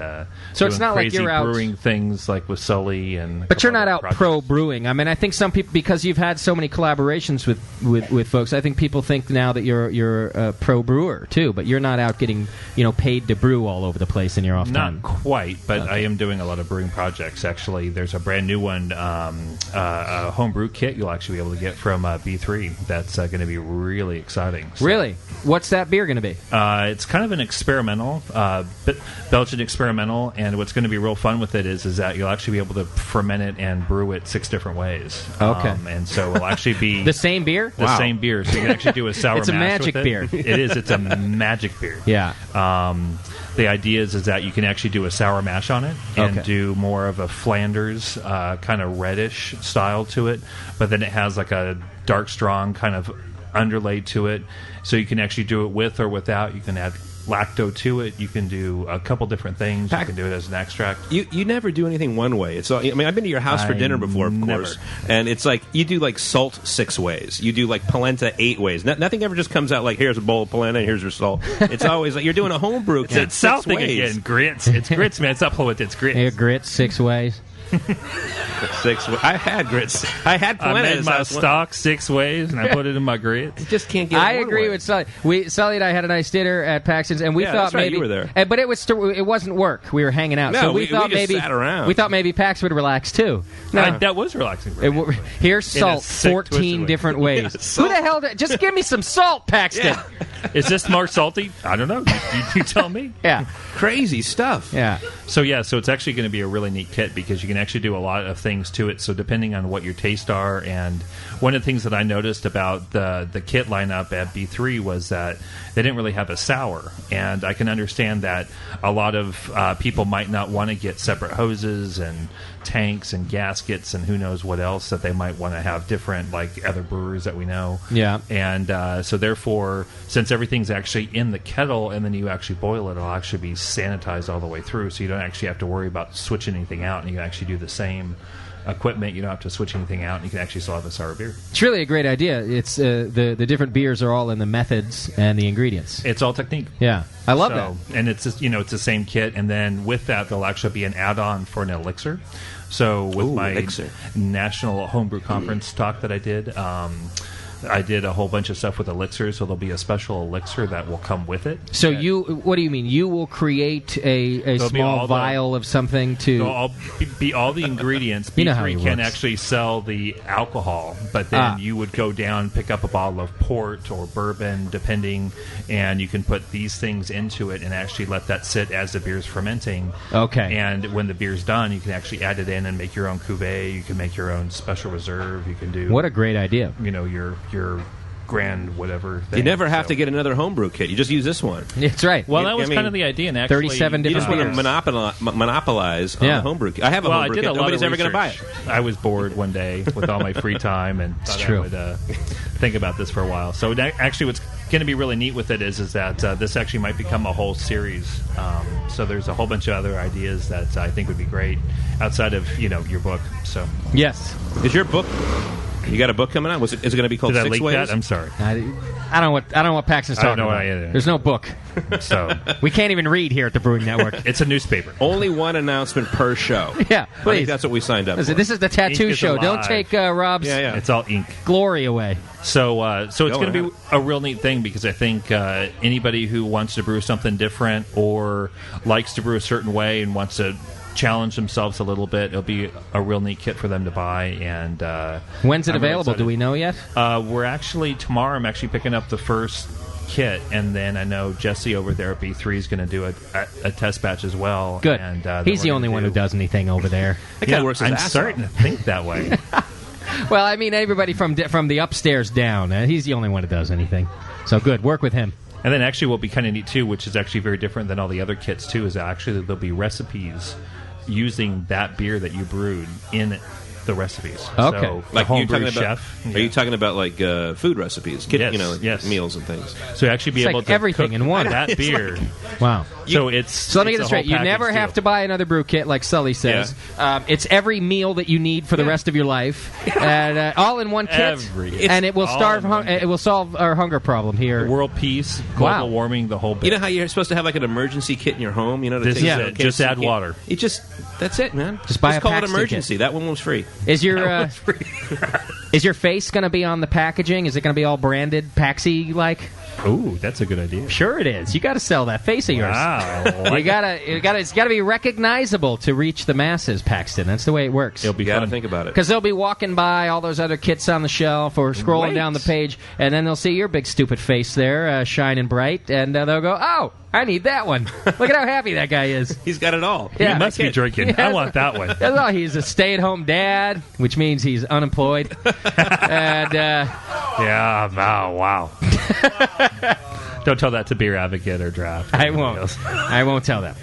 so it's not like crazy you're out brewing things like with Sully and. But you're not out pro brewing. I mean, I think some people, because you've had so many collaborations with folks, I think people think now that you're a pro brewer too. But you're not out getting paid to brew all over the place in your off time. Not quite, but I am doing a lot of brewing projects. Actually, there's a brand new one, a homebrew kit you'll actually be able to get from B3. That's going to be really exciting. So, really? What's that beer going to be? It's kind of an experimental, Belgian experimental, and what's going to be real fun with it is that you'll actually be able to ferment it and brew it 6 different ways. Okay. And so it'll actually be the same beer? The same beer. So you can actually do a sour It's a mash magic with it. beer. It is. It's a magic beer. Yeah. The idea is that you can actually do a sour mash on it and Okay. do more of a Flanders kind of reddish style to it, but then it has like a dark, strong kind of underlay to it. So you can actually do it with or without. You can add lacto to it. You can do a couple different things. You can do it as an extract. You never do anything one way. It's all, I mean, I've been to your house for dinner before, of course, and it's like you do like salt 6 ways. You do like polenta 8 ways. Nothing ever just comes out like here's a bowl of polenta and here's your salt. It's always like you're doing a homebrew. It's South thing again. Grits. It's grits, man. It's supplement. It's grits. Yeah, grits 6 ways. 6 ways. I had grits. I had polenta. I made my stock 6 ways and I put it in my grits. You just can't get. I agree with Sully. Sully and I had a nice dinner at Paxton's, and we Yeah, thought that's right, maybe you were there. But it wasn't work. We were hanging out, No, so we thought just maybe sat around. we thought maybe Pax would relax too. No, That was relaxing. here's In a salt, sick, 14 twisted way. different ways. Who the hell? Just give me some salt, Paxton. Is this more salty? I don't know. You tell me. Yeah. Crazy stuff. Yeah. So it's actually going to be a really neat kit because you can actually do a lot of things to it. So depending on what your tastes are, and one of the things that I noticed about the kit lineup at B3 was that they didn't really have a sour, and I can understand that a lot of people might not want to get separate hoses and tanks and gaskets and who knows what else that they might want to have different, like other brewers that we know. Yeah. And so therefore, since everything's actually in the kettle and then you actually boil it, it'll actually be sanitized all the way through, so you don't actually have to worry about switching anything out, and you can actually do the same equipment. You don't have to switch anything out, and you can actually still have a sour beer. It's really a great idea. It's the different beers are all in the methods and the ingredients. It's all technique. Yeah, I love that. And it's just, it's the same kit, and then with that there'll actually be an add-on for an elixir. So with my elixir. national homebrew conference talk that I did, I did a whole bunch of stuff with elixirs, so there'll be a special elixir that will come with it. So what do you mean? You will create a small vial of something to... It'll be all the ingredients. You know how B3 it can works. actually sell the alcohol, but then you would go down, pick up a bottle of port or bourbon, depending, and you can put these things into it and actually let that sit as the beer's fermenting. Okay. And when the beer's done, you can actually add it in and make your own cuvee. You can make your own special reserve. You can do... What a great idea. Your grand whatever thing. You never have to get another homebrew kit. You just use this one. That's right. Well, that was kind of the idea. And actually, 37 You different just want beers. to monopolize on the homebrew kit. I have a Well, homebrew I did kit. a lot Nobody's of ever going to buy research. it. I was bored one day with all my free time and thought true. I would think about this for a while. So actually what's going to be really neat with it is that this actually might become a whole series. So there's a whole bunch of other ideas that I think would be great outside of your book. So Yes. Is your book... You got a book coming out? Is it going to be called Did I 6 leak Ways? that? I'm sorry. I don't know what Paxton's I don't talking know what about. I either. There's no book. So We can't even read here at the Brewing Network. it's a newspaper. Only one announcement per show. Yeah, I please. think that's what we signed up for. This is the Ink tattoo is show. Don't alive. take Rob's It's all ink. glory away. So it's Go going to ahead. be a real neat thing because I think anybody who wants to brew something different or likes to brew a certain way and wants to challenge themselves a little bit, it'll be a real neat kit for them to buy. And When's it I'm really available? excited. Do we know yet? We're actually tomorrow. I'm actually picking up the first kit, and then I know Jesse over there at B3 is going to do a test batch as well. Good. And then He's we're the gonna only one who does anything over there. That guy works his I'm ass starting off. to think that way. Well, I mean, everybody from the upstairs down. He's the only one who does anything. So good. Work with him. And then actually what will be kind of neat too, which is actually very different than all the other kits too, is actually there'll be recipes using that beer that you brewed in the recipes. Okay. So, Like the you're talking homebrew about, chef. Are you talking about like food recipes? Yes. Meals and things. So actually be It's able like to everything cook in one. that beer. Wow. So let me get this straight. You never have to buy another brew kit, like Sully says. It's every meal that you need for the rest of your life, and all in one kit. And it will it will solve our hunger problem here. World peace, global warming, the whole bit. You know how you're supposed to have like an emergency kit in your home? You know, This is it. Just add water. That's it, man. Just buy a call it Paxton emergency. kit. That one was free. Is your is your face going to be on the packaging? Is it going to be all branded Paxi like? Ooh, that's a good idea. Sure, it is. You got to sell that face of yours. Wow, it's got to be recognizable to reach the masses, Paxton. That's the way it works. It'll be You got to fun. think about it. Because they'll be walking by all those other kits on the shelf or scrolling down the page, and then they'll see your big stupid face there, shining bright, and they'll go, "Oh, I need that one." Look at how happy that guy is. He's got it all. Yeah. He must be drinking. I want that one. That's all. He's a stay-at-home dad, which means he's unemployed. And wow. Don't tell that to Beer Advocate or Draft. I won't. I won't tell them.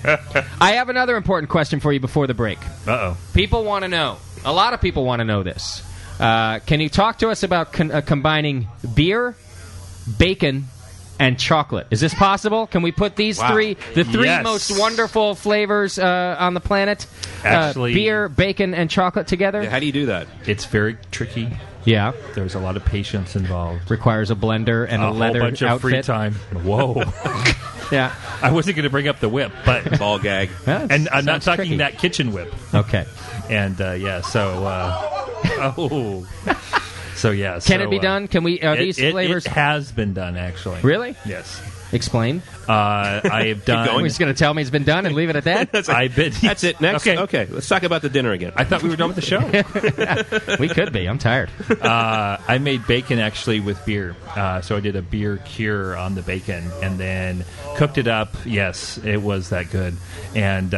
I have another important question for you before the break. Uh-oh. People want to know. A lot of people want to know this. Can you talk to us about combining beer, bacon, and chocolate? Is this possible? Can we put these three most wonderful flavors on the planet, Actually, beer, bacon, and chocolate together? Yeah, how do you do that? It's very tricky. Yeah. There's a lot of patience involved. Requires a blender and a leather whole bunch of free outfit. time. Whoa. Yeah. I wasn't going to bring up the whip, but ball gag. And I'm not talking tricky. that kitchen whip. Okay. And so yeah. Can it be done? Can we? Are these flavors? It has been done, actually. Really? Yes. Explain. I have done. You're just going to tell me it's been done and leave it at that? That's it. Next. Okay. Let's talk about the dinner again. I thought we were done with the show. We could be. I'm tired. I made bacon actually with beer. So I did a beer cure on the bacon and then cooked it up. Yes, it was that good. And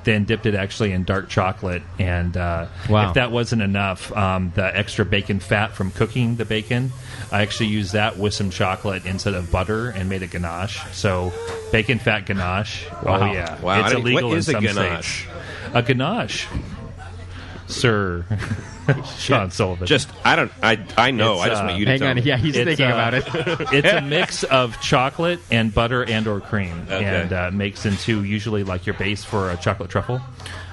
then dipped it actually in dark chocolate. And if that wasn't enough, the extra bacon fat from cooking the bacon, I actually used that with some chocolate instead of butter and made a ganache. So bacon fat ganache. Wow. Oh, yeah. Wow. It's illegal what is in a some ganache? states. A ganache. Sir. Sean Sullivan. I know. I just want you to hang tell on. me. Yeah, he's thinking about it. It's a mix of chocolate and butter and or cream, and makes into usually like your base for a chocolate truffle.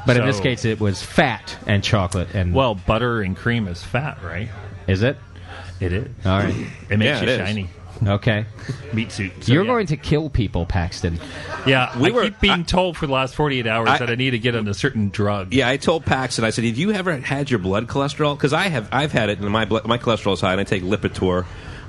But in this case, it was fat and chocolate. And well, butter and cream is fat, right? Is it? It is. All right. It makes you is. shiny. Okay. Meat suit. So, You're going to kill people, Paxton. Yeah, I keep being told for the last 48 hours that I need to get on a certain drug. Yeah, I told Paxton, I said, have you ever had your blood cholesterol? Because I've had it, and my cholesterol is high, and I take Lipitor.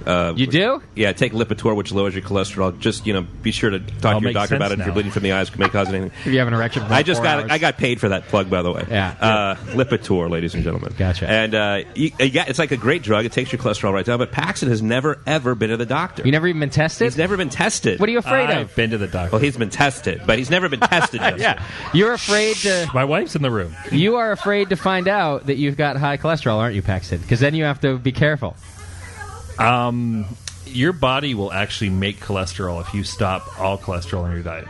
You do? Yeah, take Lipitor, which lowers your cholesterol. Just be sure to talk to your doctor about it. If you're bleeding from the eyes, may cause anything. If you have an erection, for I got paid for that plug, by the way. Yeah. Lipitor, ladies and gentlemen. Gotcha. And it's like a great drug. It takes your cholesterol right down. But Paxton has never ever been to the doctor. You never even been tested? He's never been tested. What are you afraid I've of? been to the doctor. Well, he's been tested, but he's never been tested. Yeah. You're afraid to. My wife's in the room. You are afraid to find out that you've got high cholesterol, aren't you, Paxton? Because then you have to be careful. Your body will actually make cholesterol if you stop all cholesterol in your diet.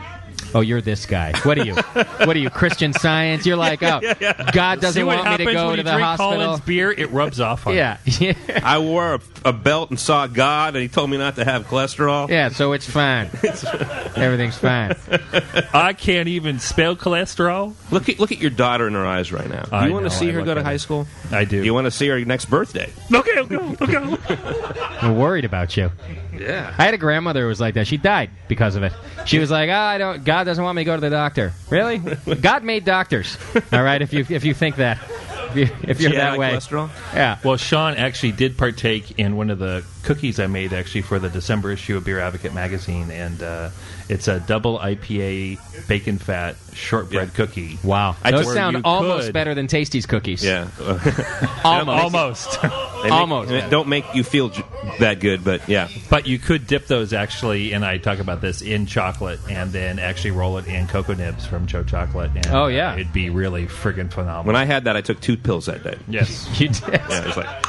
Oh, you're this guy. What are you? What are you, Christian Science? You're like, God doesn't want me to go to the hospital. Collins beer, it rubs off on Yeah. I wore a belt and saw God, and he told me not to have cholesterol. Yeah, so it's fine. Everything's fine. I can't even spell cholesterol. Look at your daughter in her eyes right now. Do you want to see her go to high school? I do. Do you want to see her next birthday? Okay, okay. I'm worried about you. Yeah. I had a grandmother who was like that. She died because of it. She was like, God doesn't want me to go to the doctor. Really? God made doctors. All right, if you think that. If you're that way. Cholesterol? Yeah. Well, Sean actually did partake in one of the cookies I made actually for the December issue of Beer Advocate magazine, and it's a double IPA bacon fat shortbread cookie. Wow. Those sound almost better than Tasty's cookies. Yeah. Almost. They don't make you feel that good, but yeah. But you could dip those actually, and I talk about this, in chocolate, and then actually roll it in cocoa nibs from Joe Chocolate. And, oh, yeah. It'd be really friggin' phenomenal. When I had that, I took 2 pills that day. Yes. You did. Yeah, it was like...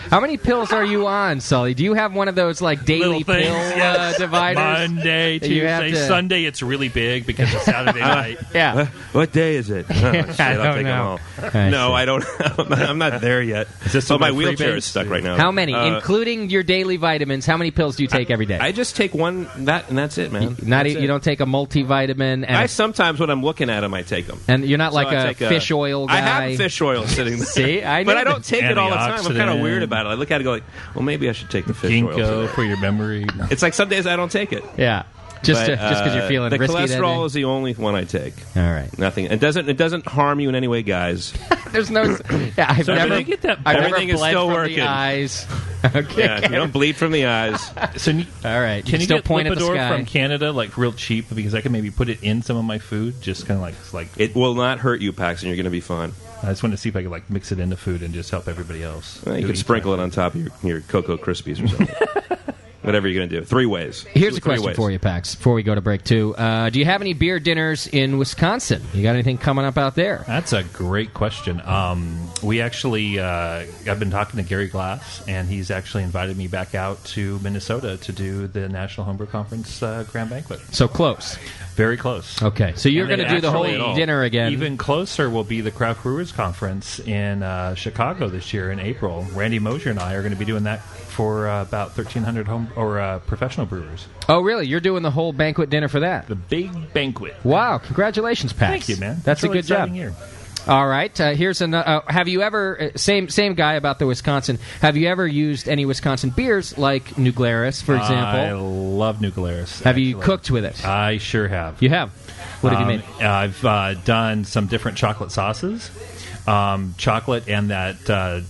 How many pills are you on, Sully? Do you have one of those like daily pill dividers? Monday, Tuesday, Sunday. It's really big because it's Saturday night. Yeah. What day is it? Oh, shit, I'll take them all. No, I don't. I'm not there yet. So my wheelchair is stuck right now. How many, including your daily vitamins? How many pills do you take every day? I just take one and that's it, man. You don't take a multivitamin. And I sometimes when I'm looking at them, I take them. And you're not like a fish oil guy. I have fish oil sitting there. See, but I don't take it all the time. I'm kind of weird about it. I look at it and go like, well, maybe I should take the fish oil Ginkgo for your memory. It's like some days I don't take it. Yeah. Just because you're feeling the risky. The cholesterol is the only one I take. All right. Nothing. It doesn't harm you in any way, guys. There's no. Yeah, I've never everything is bled still from working. The eyes. Okay. Yeah, you don't bleed from the eyes. So all right. Can you still get point at the Lipitor sky from Canada like real cheap? Because I can maybe put it in some of my food. Just kind of like it will not hurt you, Paxton. You're going to be fine. I just wanted to see if I could like mix it into food and just help everybody else. Well, you could sprinkle it on top of your Cocoa Krispies or something. Whatever you're going to do. 3 ways. Here's a question for you, Pax, before we go to break 2. Do you have any beer dinners in Wisconsin? You got anything coming up out there? That's a great question. We actually, I've been talking to Gary Glass, and he's actually invited me back out to Minnesota to do the National Homebrew Conference Grand Banquet. So close. Very close. Okay, so you're going to do the whole dinner again. Even closer will be the Craft Brewers Conference in Chicago this year in April. Randy Mosier and I are going to be doing that for about 1,300 professional brewers. Oh, really? You're doing the whole banquet dinner for that? The big banquet. Wow! Congratulations, Pat. Thank you, man. That's really a good job. Year. All right. Here's another. Have you ever same guy about the Wisconsin? Have you ever used any Wisconsin beers like New Glarus, for example? I love New Glarus. Have you cooked with it? I sure have. You have. What have you made? I've done some different chocolate sauces. Chocolate and that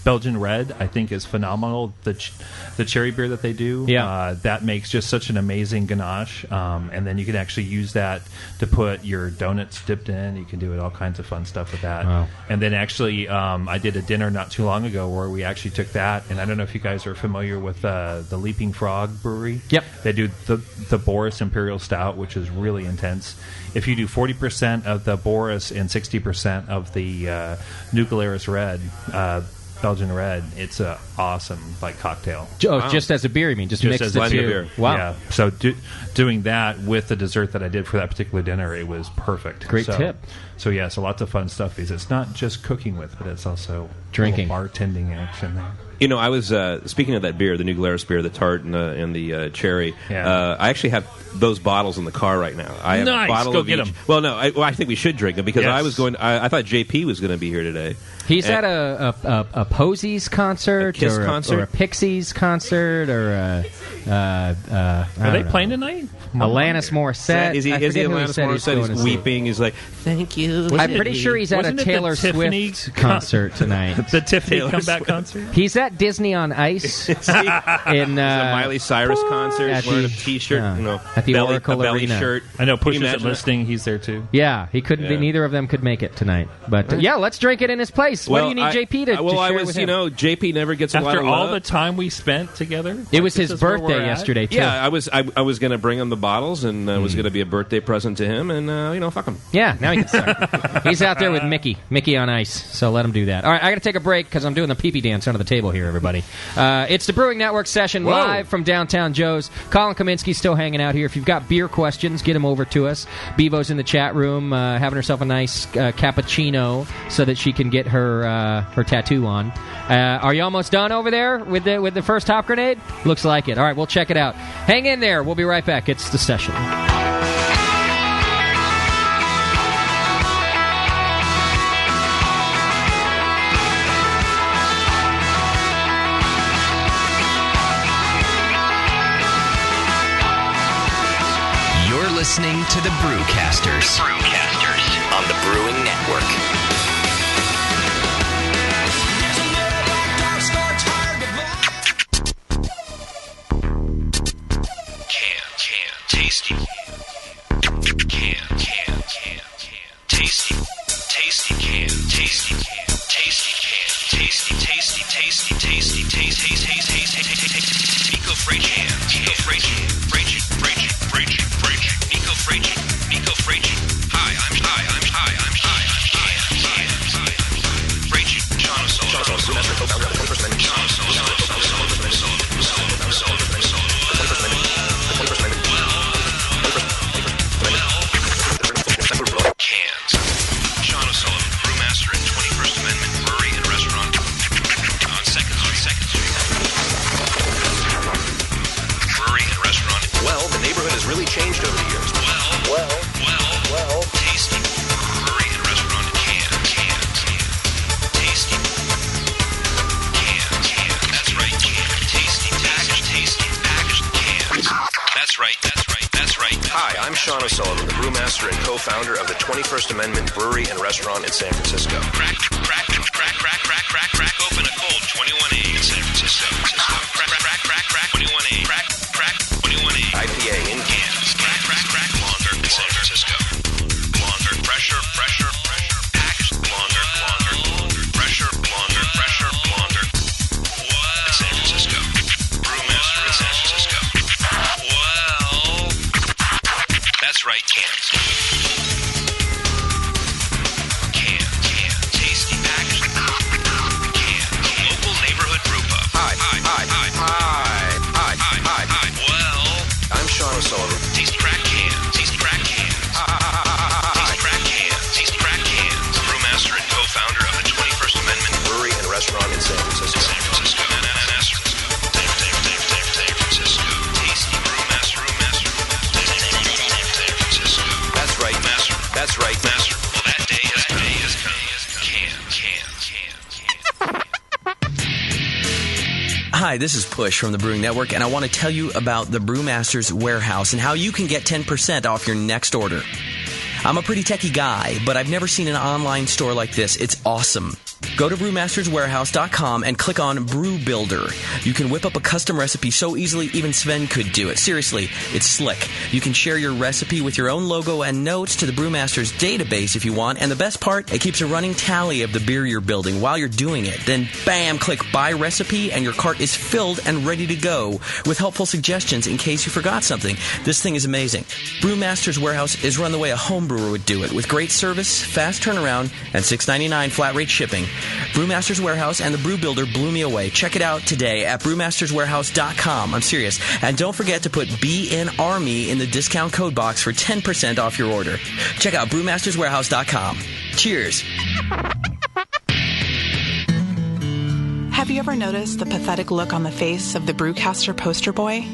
Belgian Red, I think, is phenomenal. The cherry beer that they do, that makes just such an amazing ganache. And then you can actually use that to put your donuts dipped in. You can do all kinds of fun stuff with that. Wow. And then actually, I did a dinner not too long ago where we actually took that. And I don't know if you guys are familiar with the Leaping Frog Brewery. Yep. They do the Boris Imperial Stout, which is really intense. If you do 40% of the Boris and 60% of the New Glarus Red, Belgian Red, it's a awesome cocktail. Just as a beer, you mean? Just mixed as the two. beer. Wow. Yeah. So doing that with the dessert that I did for that particular dinner, it was perfect. Great tip. So yeah, so lots of fun stuff. It's not just cooking with, but it's also drinking, bartending action there. You know, I was speaking of that beer, the New Glarus beer, the tart and the cherry. Yeah. I actually have those bottles in the car right now. I have nice. a bottle Go of get each. them. Well, no, I think we should drink them because Yes. I was going. I thought JP was going to be here today. He's at a Posies concert, A Kiss or concert? or a Pixies concert, or Are they playing tonight? Alanis Morissette. Is he I forget who Alanis he said Morissette? going to He's see. weeping. He's like, "Thank you." I'm pretty sure he's at a wasn't it the Taylor Tiffany Swift concert tonight. The Tiffany Taylor comeback Swift. concert? He's at Disney on Ice in It's a Miley Cyrus concert. at He's wearing a the- T-shirt, at the Oracle a belly Arena. shirt. I know Push Can you isn't imagine that? listening. He's there too. Yeah, he couldn't. Yeah. Neither of them could make it tonight. But yeah, let's drink it in his place. What do you need JP to Well, share I was, with you him? know, JP never gets a lot After of all love. the time we spent together, It was this his is where we're birthday at? yesterday too. Yeah, I was going to bring him the bottles, and was going to be a birthday present to him, and fuck him. Yeah, now he can start. He's out there with Mickey on ice, so let him do that. All right, I got to take a break because I'm doing the pee-pee dance under the table here, everybody. It's the Brewing Network session live from downtown Joe's. Colin Kaminsky's still hanging out here. If you've got beer questions, get them over to us. Bevo's in the chat room having herself a nice cappuccino so that she can get her tattoo on. Are you almost done over there with the first Hop Grenade? Looks like it. All right, we'll check it out. Hang in there. We'll be right back. It's the session. You're listening to the Brewcasters. On the Brewing Network. Tasty. Tasty Nico Fragin. Hi, I'm Fragin. John O'Sullivan. That's right. Hi, I'm Sean O'Sullivan, the brewmaster and co-founder of the 21st Amendment Brewery and Restaurant in San Francisco. Crack open a cold 21A in San Francisco. Crack 21A. Crack 21A. IPA in cans. Crack longer in San Francisco. Longer, fresher. Packed longer. Fresher, longer. What? In San Francisco. Brewmaster in San Francisco. Well, that's right, cans. Tasty packaged. Local neighborhood brew pub. Hi. Well, I'm Sean O'Sullivan. tasty crack cans. Tasty crack cans. Brewmaster and co-founder of the 21st Amendment Brewery and Restaurant in San Francisco. San Francisco. Tasty brewmaster. San Francisco. That's right, master. Well, that day has come. Hi, this is Push from the Brewing Network, and I want to tell you about the Brewmaster's Warehouse and how you can get 10% off your next order. I'm a pretty techie guy, but I've never seen an online store like this. It's awesome. Go to brewmasterswarehouse.com and click on Brew Builder. You can whip up a custom recipe so easily even Sven could do it. Seriously, it's slick. You can share your recipe with your own logo and notes to the Brewmaster's database if you want. And the best part, it keeps a running tally of the beer you're building while you're doing it. Then, bam, click Buy Recipe, and your cart is filled and ready to go with helpful suggestions in case you forgot something. This thing is amazing. Brewmaster's Warehouse is run the way a home brewer would do it, with great service, fast turnaround, and $6.99 flat rate shipping. Brewmaster's Warehouse and the Brew Builder blew me away. Check it out today at brewmasterswarehouse.com. I'm serious. And don't forget to put BNARMY in the discount code box for 10% off your order. Check out brewmasterswarehouse.com. Cheers. Have you ever noticed the pathetic look on the face of the Brewcaster poster boy?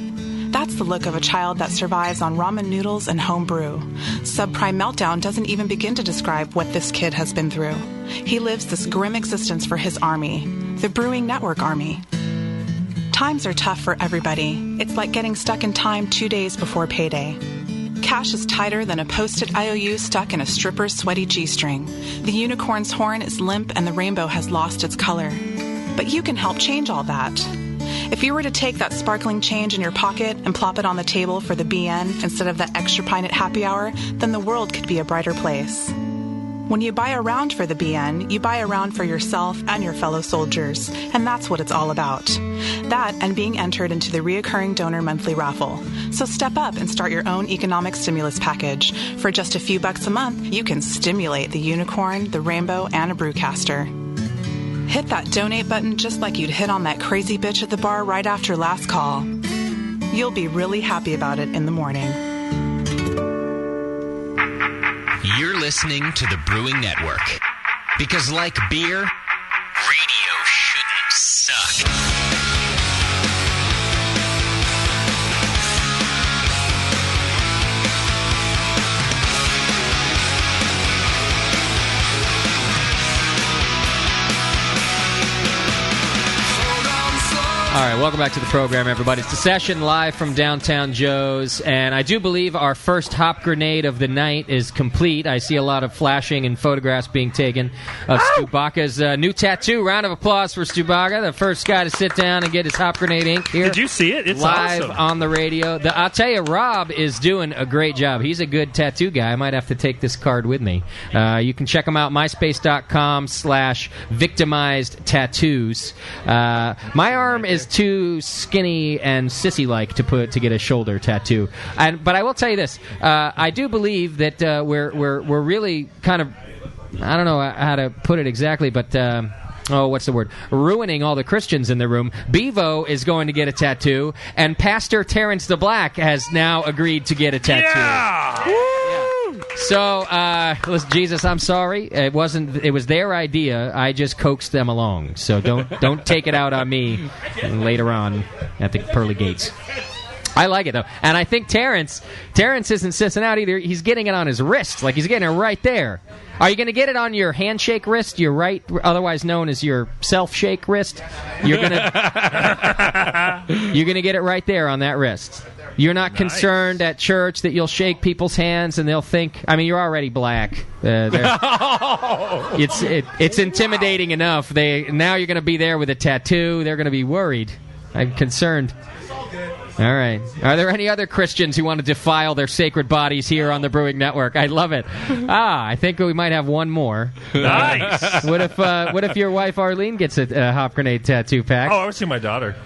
That's the look of a child that survives on ramen noodles and home brew. Subprime Meltdown doesn't even begin to describe what this kid has been through. He lives this grim existence for his army, the Brewing Network Army. Times are tough for everybody. It's like getting stuck in time 2 days before payday. Cash is tighter than a posted IOU stuck in a stripper's sweaty G-string. The unicorn's horn is limp and the rainbow has lost its color. But you can help change all that. If you were to take that sparkling change in your pocket and plop it on the table for the BN instead of that extra pint at happy hour, then the world could be a brighter place. When you buy a round for the BN, you buy a round for yourself and your fellow soldiers, and that's what it's all about. That and being entered into the reoccurring donor monthly raffle. So step up and start your own economic stimulus package. For just a few bucks a month, you can stimulate the unicorn, the rainbow, and a brewcaster. Hit that donate button just like you'd hit on that crazy bitch at the bar right after last call. You'll be really happy about it in the morning. You're listening to the Brewing Network. Because like beer, radio shouldn't suck. All right, welcome back to the program, everybody. It's The Session live from Downtown Joe's, and I do believe our first hop grenade of the night is complete. I see a lot of flashing and photographs being taken of Stubaka's new tattoo. Round of applause for Stubaka, the first guy to sit down and get his hop grenade ink here. Did you see it? It's live awesome. on the radio. I'll tell you, Rob is doing a great job. He's a good tattoo guy. I might have to take this card with me. You can check him out, myspace.com/victimized tattoos. My arm is too skinny and sissy-like to get a shoulder tattoo. But I will tell you this: I do believe that we're really kind of, I don't know how to put it exactly, but what's the word? Ruining all the Christians in the room. Bevo is going to get a tattoo, and Pastor Terrence the Black has now agreed to get a tattoo. Yeah! So, listen, Jesus, I'm sorry. It was their idea. I just coaxed them along. So don't take it out on me later on at the pearly gates. I like it, though. And I think Terrence isn't sissing out either. He's getting it on his wrist. Like, he's getting it right there. Are you going to get it on your handshake wrist, your right, otherwise known as your self-shake wrist? You're going to get it right there on that wrist. You're not concerned at church that you'll shake people's hands and they'll think, I mean, you're already black. It's intimidating enough. Now you're going to be there with a tattoo. They're going to be worried. I'm concerned. All right. Are there any other Christians who want to defile their sacred bodies here on the Brewing Network? I love it. I think we might have one more. Nice. What if your wife Arlene gets a hop grenade tattoo pack? Oh, I was seeing my daughter.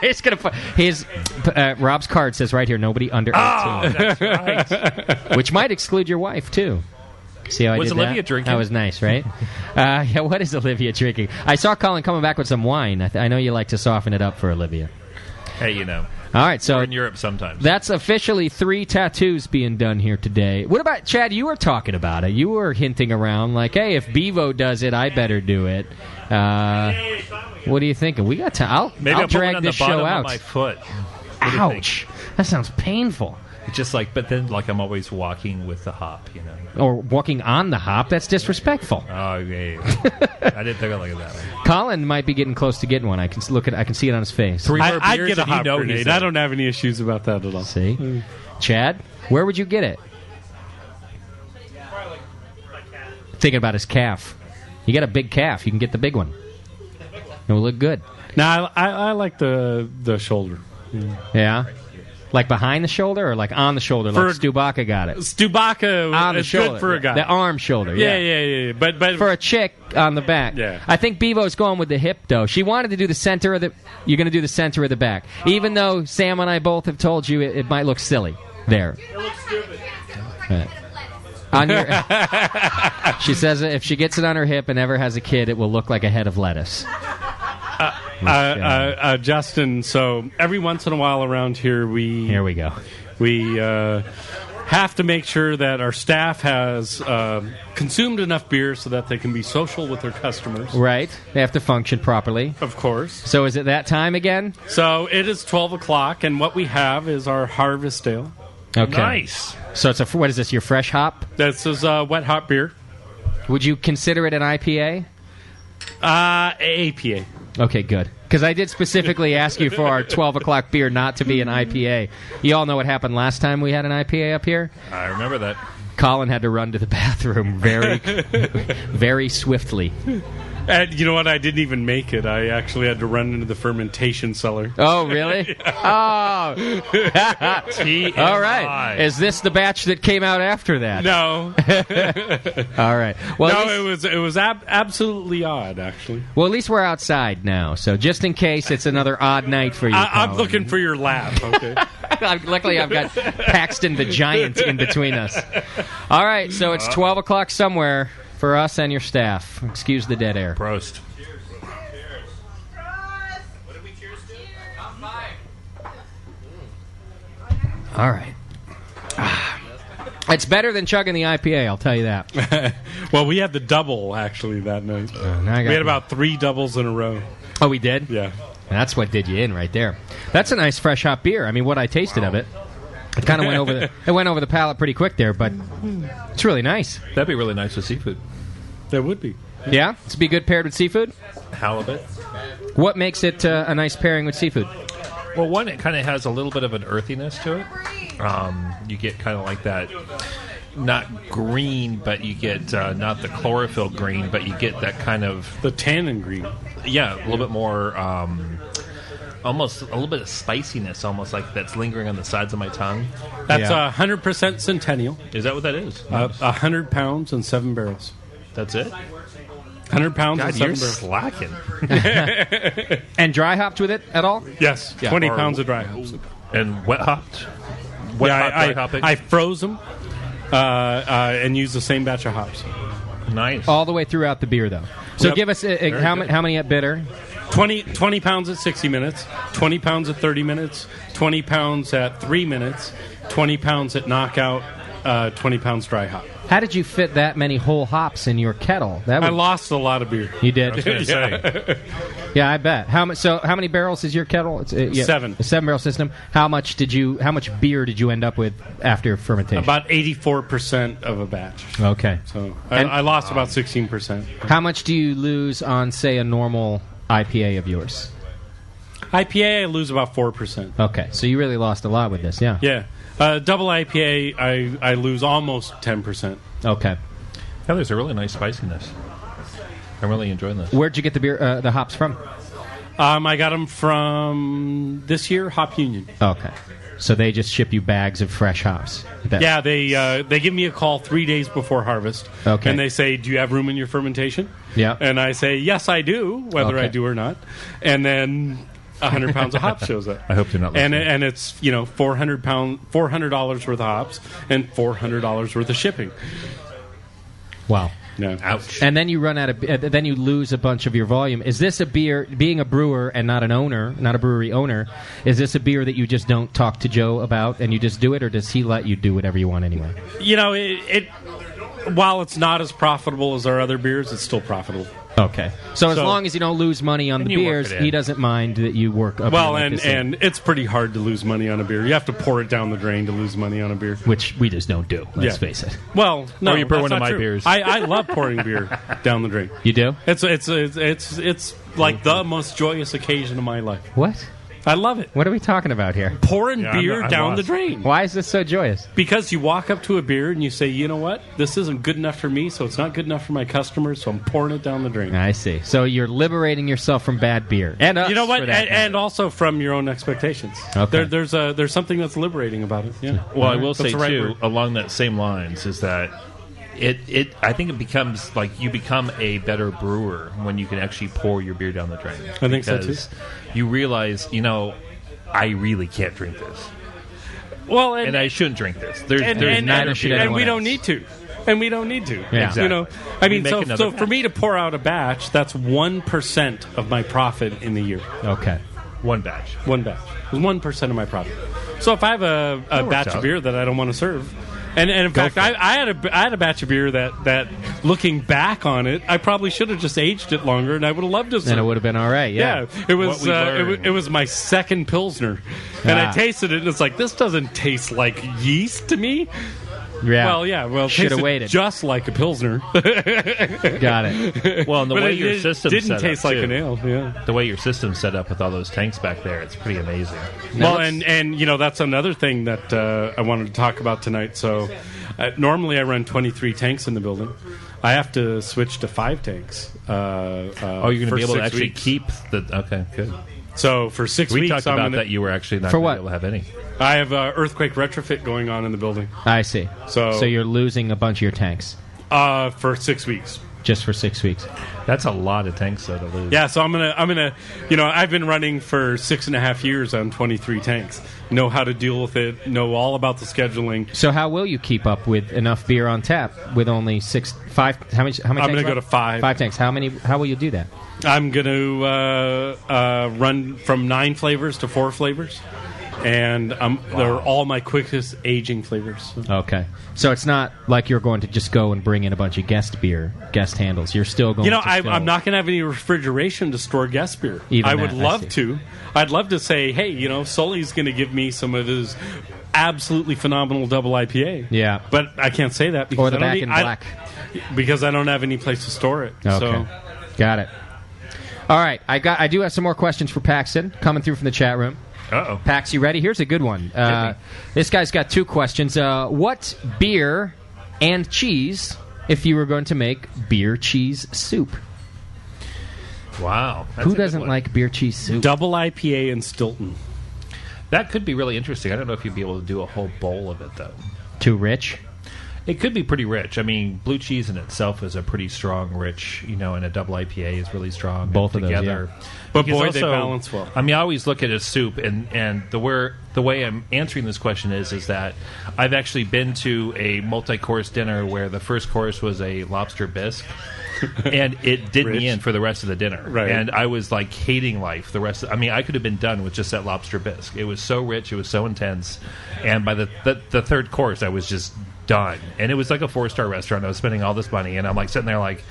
It's gonna. Rob's card says right here, nobody under 18. Oh, that's right. Which might exclude your wife too. See how I Was did Olivia that? drinking? That was nice, right? Yeah. What is Olivia drinking? I saw Colin coming back with some wine. I know you like to soften it up for Olivia. Hey, you know. All right, so we're in Europe sometimes. That's officially 3 tattoos being done here today. What about Chad? You were talking about it. You were hinting around like, "Hey, if Bevo does it, I better do it." What are you thinking? We got to. I'll drag on this the bottom show out. Of my foot. Ouch! That sounds painful. It's just like, but then like I'm always walking with the hop, you know. Or walking on the hop. That's disrespectful. Oh, yeah. I didn't think of it like that way. Colin might be getting close to getting one. I can see it on his face. I'd get a hop grenade. I don't have any issues about that at all. See? Chad, where would you get it? Thinking about his calf. You got a big calf. You can get the big one. It will look good. Now, I like the shoulder. Yeah? Like behind the shoulder or like on the shoulder? Like Stubaka got it. Stubaka on the is shoulder. good for a guy. The arm shoulder. Yeah. But for a chick on the back. Yeah. I think Bevo's going with the hip though. She wanted to do the center of the. You're going to do the center of the back, even though Sam and I both have told you it might look silly there. It looks stupid. On your, she says if she gets it on her hip and ever has a kid, it will look like a head of lettuce. Justin, so every once in a while around here we go. We have to make sure that our staff has consumed enough beer so that they can be social with their customers. Right. They have to function properly. Of course. So is it that time again? So it is 12 o'clock, and what we have is our Harvest Ale. Okay. Nice. So it's what is this, your fresh hop? This is wet hop beer. Would you consider it an IPA? APA. Okay, good. Because I did specifically ask you for our 12 o'clock beer not to be an IPA. You all know what happened last time we had an IPA up here? I remember that. Colin had to run to the bathroom very swiftly. And you know what? I didn't even make it. I actually had to run into the fermentation cellar. Oh, really? Oh. All right. Is this the batch that came out after that? No. All right. Well, no, it was absolutely odd, actually. Well, at least we're outside now, so just in case it's another odd night for you, I'm looking for your laugh, okay? Luckily, I've got Paxton the Giant in between us. All right, so it's 12 o'clock somewhere for us and your staff. Excuse the dead air. Prost. All right. It's better than chugging the IPA, I'll tell you that. Well, we had the double, actually, that night. We had about 3 doubles in a row. Oh, we did? Yeah. That's what did you in right there. That's a nice fresh hop beer. I mean, what I tasted of it, it kind of went over the palate pretty quick there, but it's really nice. That'd be really nice with seafood. That would be. Yeah? It's be good paired with seafood? Halibut. What makes it a nice pairing with seafood? Well, one, it kind of has a little bit of an earthiness to it. You get kind of like that, not green, but you get not the chlorophyll green, but you get that kind of... The tannin green. Yeah, a little bit more... almost a little bit of spiciness, almost like that's lingering on the sides of my tongue. That's 100% Centennial. Is that what that is? 100 pounds and 7 barrels. That's it? 100 pounds God, and 7 you're barrels. slacking. And dry hopped with it at all? Yes, 20 pounds of dry hops. And wet hopped? Dry hopping? I froze them and used the same batch of hops. Nice. All the way throughout the beer, though. So give us how many at bitter? 20 pounds at 60 minutes, 20 pounds at 30 minutes, 20 pounds at 3 minutes, 20 pounds at knockout, 20 pounds dry hop. How did you fit that many whole hops in your kettle? I lost a lot of beer. You did? I was going to say. Yeah, I bet. How many barrels is your kettle? It's, 7. A 7-barrel system. How much beer did you end up with after fermentation? About 84% of a batch. Okay. So I lost about 16%. How much do you lose on, say, a normal IPA of yours? IPA, I lose about 4%. Okay, so you really lost a lot with this, yeah. Yeah. Double IPA, I lose almost 10%. Okay. Yeah, there's a really nice spiciness. I'm really enjoying this. Where'd you get the beer, the hops from? I got them from this year, Hop Union. Okay. So they just ship you bags of fresh hops? Yeah, they give me a call 3 days before harvest. Okay. And they say, do you have room in your fermentation? Yeah. And I say, yes, I do, whether Okay. I do or not. And then 100 pounds of hops shows up. I hope they're not listening. And it's, $400 worth of hops and $400 worth of shipping. Wow. No. Ouch. And then you run out of, then you lose a bunch of your volume. Is this a beer, being a brewer and not an owner, not a brewery owner, is this a beer that you just don't talk to Joe about and you just do it, or does he let you do whatever you want anyway? While it's not as profitable as our other beers, it's still profitable. Okay. So as long as you don't lose money on the you work beers, it in. he doesn't mind that you work up. Well, and it's pretty hard to lose money on a beer. You have to pour it down the drain to lose money on a beer. Which we just don't do, let's face it. Well, no, Or you pour that's one of not my true. beers. I love pouring beer down the drain. You do? It's like the most joyous occasion of my life. What? I love it. What are we talking about here? Pouring Yeah, beer I'm down the lost. drain. Why is this so joyous? Because you walk up to a beer and you say, you know what? This isn't good enough for me, so it's not good enough for my customers, so I'm pouring it down the drain. I see. So you're liberating yourself from bad beer. And us, You know what? for that And also from your own expectations. Okay. There's something that's liberating about it. Yeah. Well, I will That's say, the right too, word. along that same lines, is that I think it becomes like you become a better brewer when you can actually pour your beer down the drain. I think so, too. Because you realize, I really can't drink this. Well, and I shouldn't drink this. and better we beer. don't need to. And we don't need to. Yeah. Exactly. I We mean, make so another for me to pour out a batch, that's 1% of my profit in the year. Okay. One batch. One batch. 1% of my profit. So if I have a batch of out. beer that I don't want to serve, and in fact, I had a batch of beer that looking back on it, I probably should have just aged it longer, and I would have loved to. And it would have been all right. Yeah. It was What we learned. it was my second Pilsner, and I Ah. tasted it, and it's like, this doesn't taste like yeast to me. Yeah. Well, it Should have tasted waited. just like a Pilsner. Got it. Well, and the But way it your system didn't set taste up, like too. an ale. Yeah. The way your system's set up with all those tanks back there, it's pretty amazing. Well, and that's another thing that I wanted to talk about tonight. So normally I run 23 tanks in the building. I have to switch to 5 tanks. You're going to be able to actually keep the... Okay, good. So for 6 We weeks, talked I'm about gonna, that you were actually not For going what? to be able to have any. I have earthquake retrofit going on in the building. I see. So you're losing a bunch of your tanks for 6 weeks. just for 6 weeks. That's a lot of tanks, though, to lose. Yeah, so I'm gonna, I've been running for 6.5 years on 23 tanks. Know how to deal with it. Know all about the scheduling. So how will you keep up with enough beer on tap with only 5? How many? I'm tanks gonna go left? to 5. 5 tanks. How many? How will you do that? I'm gonna run from 9 flavors to 4 flavors, and they're all my quickest aging flavors. Okay, so it's not like you're going to just go and bring in a bunch of guest handles. You're still going. to fill. I'm not going to have any refrigeration to store guest beer. Even I that, would I love see. to. I'd love to say, hey, Sully's going to give me some of his absolutely phenomenal double IPA. Yeah, but I can't say that because or the I don't back need- in I- black. because I don't have any place to store it. Okay, So. got it. All right, I do have some more questions for Paxton coming through from the chat room. Uh-oh. Pax, you ready? Here's a good one. This guy's got 2 questions. What beer and cheese if you were going to make beer cheese soup? Wow. That's Who a good doesn't one. like beer cheese soup? Double IPA and Stilton. That could be really interesting. I don't know if you'd be able to do a whole bowl of it, though. Too rich? It could be pretty rich. I mean, blue cheese in itself is a pretty strong, rich, and a double IPA is really strong. Both of those, together. yeah. But Because boy, they balance well. I mean, I always look at a soup, and the way I'm answering this question is that I've actually been to a multi-course dinner where the first course was a lobster bisque, and it did Rich. me in for the rest of the dinner. Right. And I was like hating life the rest. I mean, I could have been done with just that lobster bisque. It was so rich, it was so intense, and by the third course, I was just done. And it was like a 4-star restaurant. I was spending all this money, and I'm like sitting there like,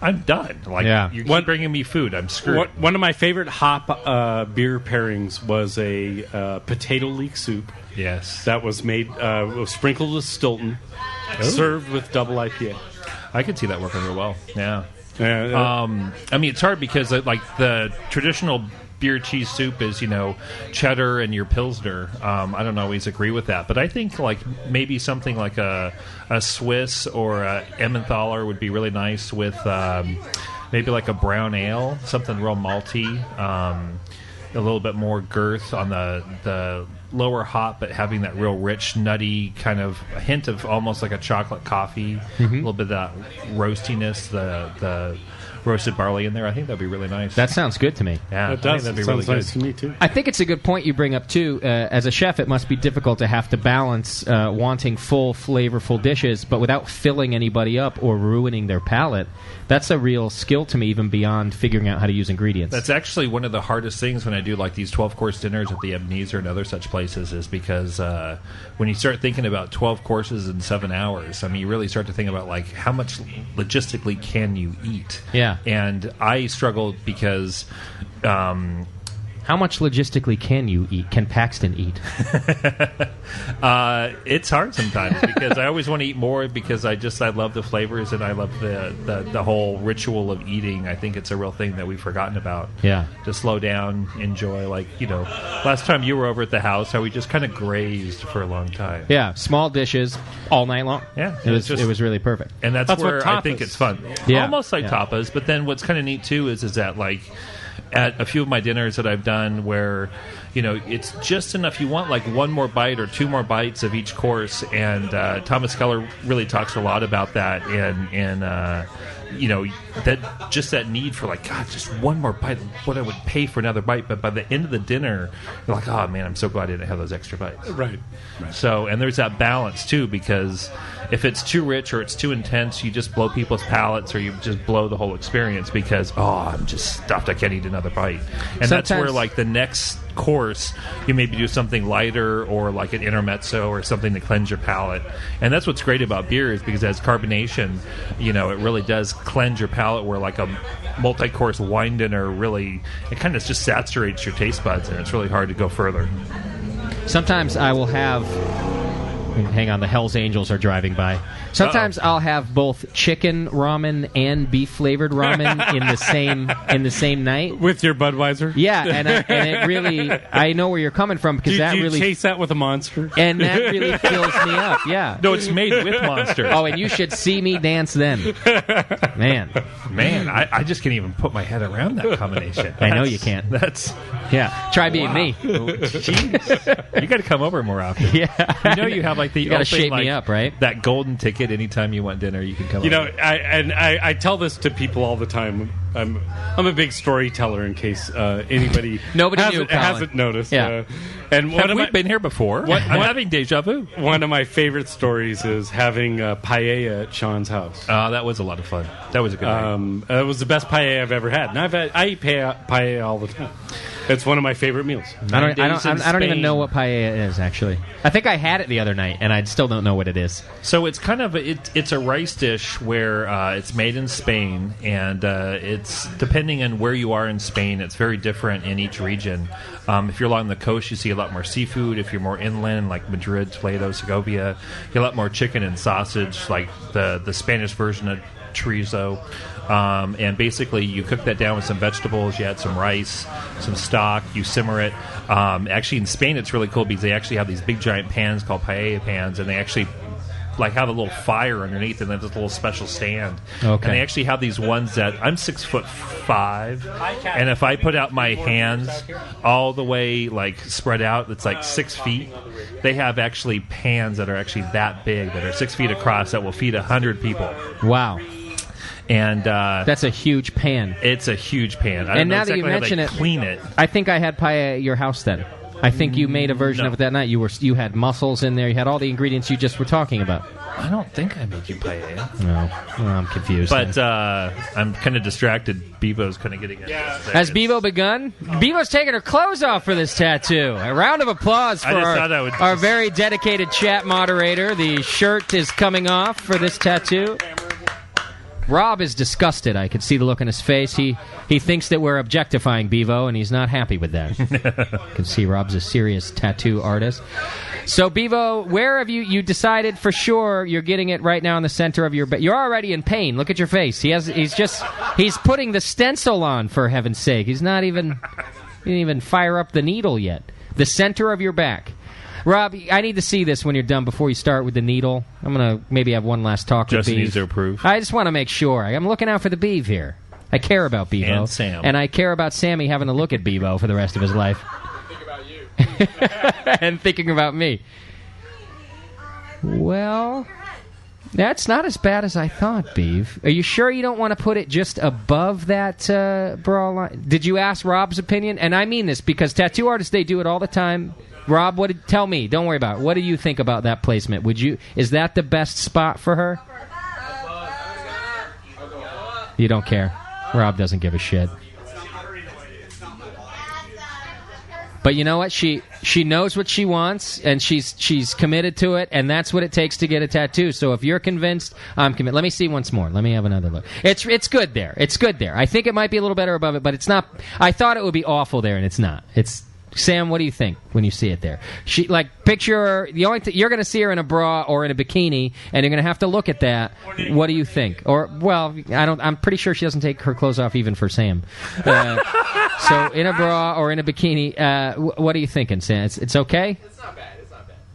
I'm done. Like, Yeah. you keep bringing me food. I'm screwed. One of my favorite hop beer pairings was a potato leek soup. Yes. That was made, was sprinkled with Stilton, served with double IPA. I could see that working real well. Yeah. Yeah, I mean, it's hard because like the traditional beer cheese soup is, cheddar and your Pilsner. I don't always agree with that. But I think like maybe something like a Swiss or a Emmentaler would be really nice with maybe like a brown ale, something real malty, a little bit more girth on the lower hop, but having that real rich, nutty kind of a hint of almost like a chocolate coffee, a little bit of that roastiness, the roasted barley in there. I think that'd be really nice. That sounds good to me. Yeah, It does. that'd be It really sounds good. nice to me, too. I think it's a good point you bring up, too. As a chef, it must be difficult to have to balance wanting full, flavorful dishes, but without filling anybody up or ruining their palate. That's a real skill to me, even beyond figuring out how to use ingredients. That's actually one of the hardest things when I do like these 12-course dinners at the Ebenezer and other such places, is because when you start thinking about 12 courses in 7 hours, I mean, you really start to think about like how much logistically can you eat? Yeah. And I struggled because how much logistically can you eat? Can Paxton eat? It's hard sometimes because I always want to eat more because I love the flavors and I love the whole ritual of eating. I think it's a real thing that we've forgotten about. Yeah. To slow down, enjoy. Like, last time you were over at the house, how we just kind of grazed for a long time. Yeah, small dishes all night long. Yeah. It was really perfect. And that's where I think it's fun. Yeah. Almost like tapas, but then what's kind of neat too is that like at a few of my dinners that I've done where, it's just enough. You want like one more bite or two more bites of each course. And Thomas Keller really talks a lot about that. And that just that need for like, God, just one more bite, what I would pay for another bite. But by the end of the dinner, you're like, oh man, I'm so glad I didn't have those extra bites. Right. So, and there's that balance too, because if it's too rich or it's too intense, you just blow people's palates or you just blow the whole experience because, I'm just stuffed, I can't eat another bite. And that's where like the next course, you maybe do something lighter or like an intermezzo or something to cleanse your palate. And that's what's great about beer is because it has carbonation, it really does cleanse your palate, where like a multi-course wine dinner really, it kind of just saturates your taste buds and it's really hard to go further. Sometimes I will have... Hang on, the Hells Angels are driving by. Sometimes I'll have both chicken ramen and beef flavored ramen in the same night with your Budweiser. Yeah, and it really, I know where you're coming from because do you really chase that with a Monster, and that really fills me up. Yeah, no, it's made with Monster. Oh, and you should see me dance then, man. I just can't even put my head around that combination. I know you can't. Try being me. Jeez, you got to come over more often. Yeah, you have like the you got to open, shape me up, right? That golden ticket. Anytime you want dinner, you can come. over. I tell this to people all the time. I'm a big storyteller. In case anybody hasn't noticed. Yeah. And have we been here before? I'm having deja vu. One of my favorite stories is having paella at Sean's house. That was a lot of fun. That was a good night. It was the best paella I've ever had. And I eat paella all the time. It's one of my favorite meals. I don't even know what paella is, actually. I think I had it the other night, and I still don't know what it is. So it's kind of it's a rice dish where it's made in Spain, and it's depending on where you are in Spain, it's very different in each region. If you're along the coast, you see a lot more seafood. If you're more inland, like Madrid, Toledo, Segovia, you get a lot more chicken and sausage, like the Spanish version of chorizo. And basically you cook that down with some vegetables, you add some rice, some stock, you simmer it. Actually in Spain it's really cool because they actually have these big giant pans called paella pans, and they actually like have a little fire underneath and then this little special stand. Okay. And they actually have these ones that I'm 6'5", and if I put out my hands all the way like spread out, it's like 6 feet. They have actually pans that are actually that big, that are 6 feet across, that will feed 100 people. Wow. And that's a huge pan. It's a huge pan. I and don't know now exactly that you mention how it, they clean it. I think I had paella at your house then. I think you made a version of it that night. You had mussels in there. You had all the ingredients you just were talking about. I don't think I made you paella. No, well, I'm confused. But I'm kind of distracted. Bevo's kind of getting it. Has Bevo begun? Bevo's taking her clothes off for this tattoo. A round of applause for our very dedicated chat moderator. The shirt is coming off for this tattoo. Rob is disgusted. I could see the look on his face. He thinks that we're objectifying Bevo, and he's not happy with that. You can see Rob's a serious tattoo artist. So, Bevo, where have you decided for sure you're getting it right now in the center of your bed? You're already in pain. Look at your face. He's putting the stencil on, for heaven's sake. He's not even... You didn't even fire up the needle yet. The center of your back. Rob, I need to see this when you're done before you start with the needle. I'm going to maybe have one last talk with Justin Beav. needs to approve. I just want to make sure. I'm looking out for the Beav here. I care about Bevo. And Sam. And I care about Sammy having to look at Bevo for the rest of his life. Think about you. And thinking about me. Well, that's not as bad as I thought, Beav. Are you sure you don't want to put it just above that bra line? Did you ask Rob's opinion? And I mean this because tattoo artists, they do it all the time. Rob, tell me. Don't worry about it. What do you think about that placement? Is that the best spot for her? You don't care. Rob doesn't give a shit. But you know what? She knows what she wants, and she's committed to it, and that's what it takes to get a tattoo. So if you're convinced, I'm committed. Let me see once more. Let me have another look. It's good there. It's good there. I think it might be a little better above it, but it's not. I thought it would be awful there, and it's not. Sam, what do you think when you see it there? Picture her, you're going to see her in a bra or in a bikini, and you're going to have to look at that. What do you think? I'm pretty sure she doesn't take her clothes off even for Sam. So in a bra or in a bikini, what are you thinking, Sam? It's okay? It's not bad.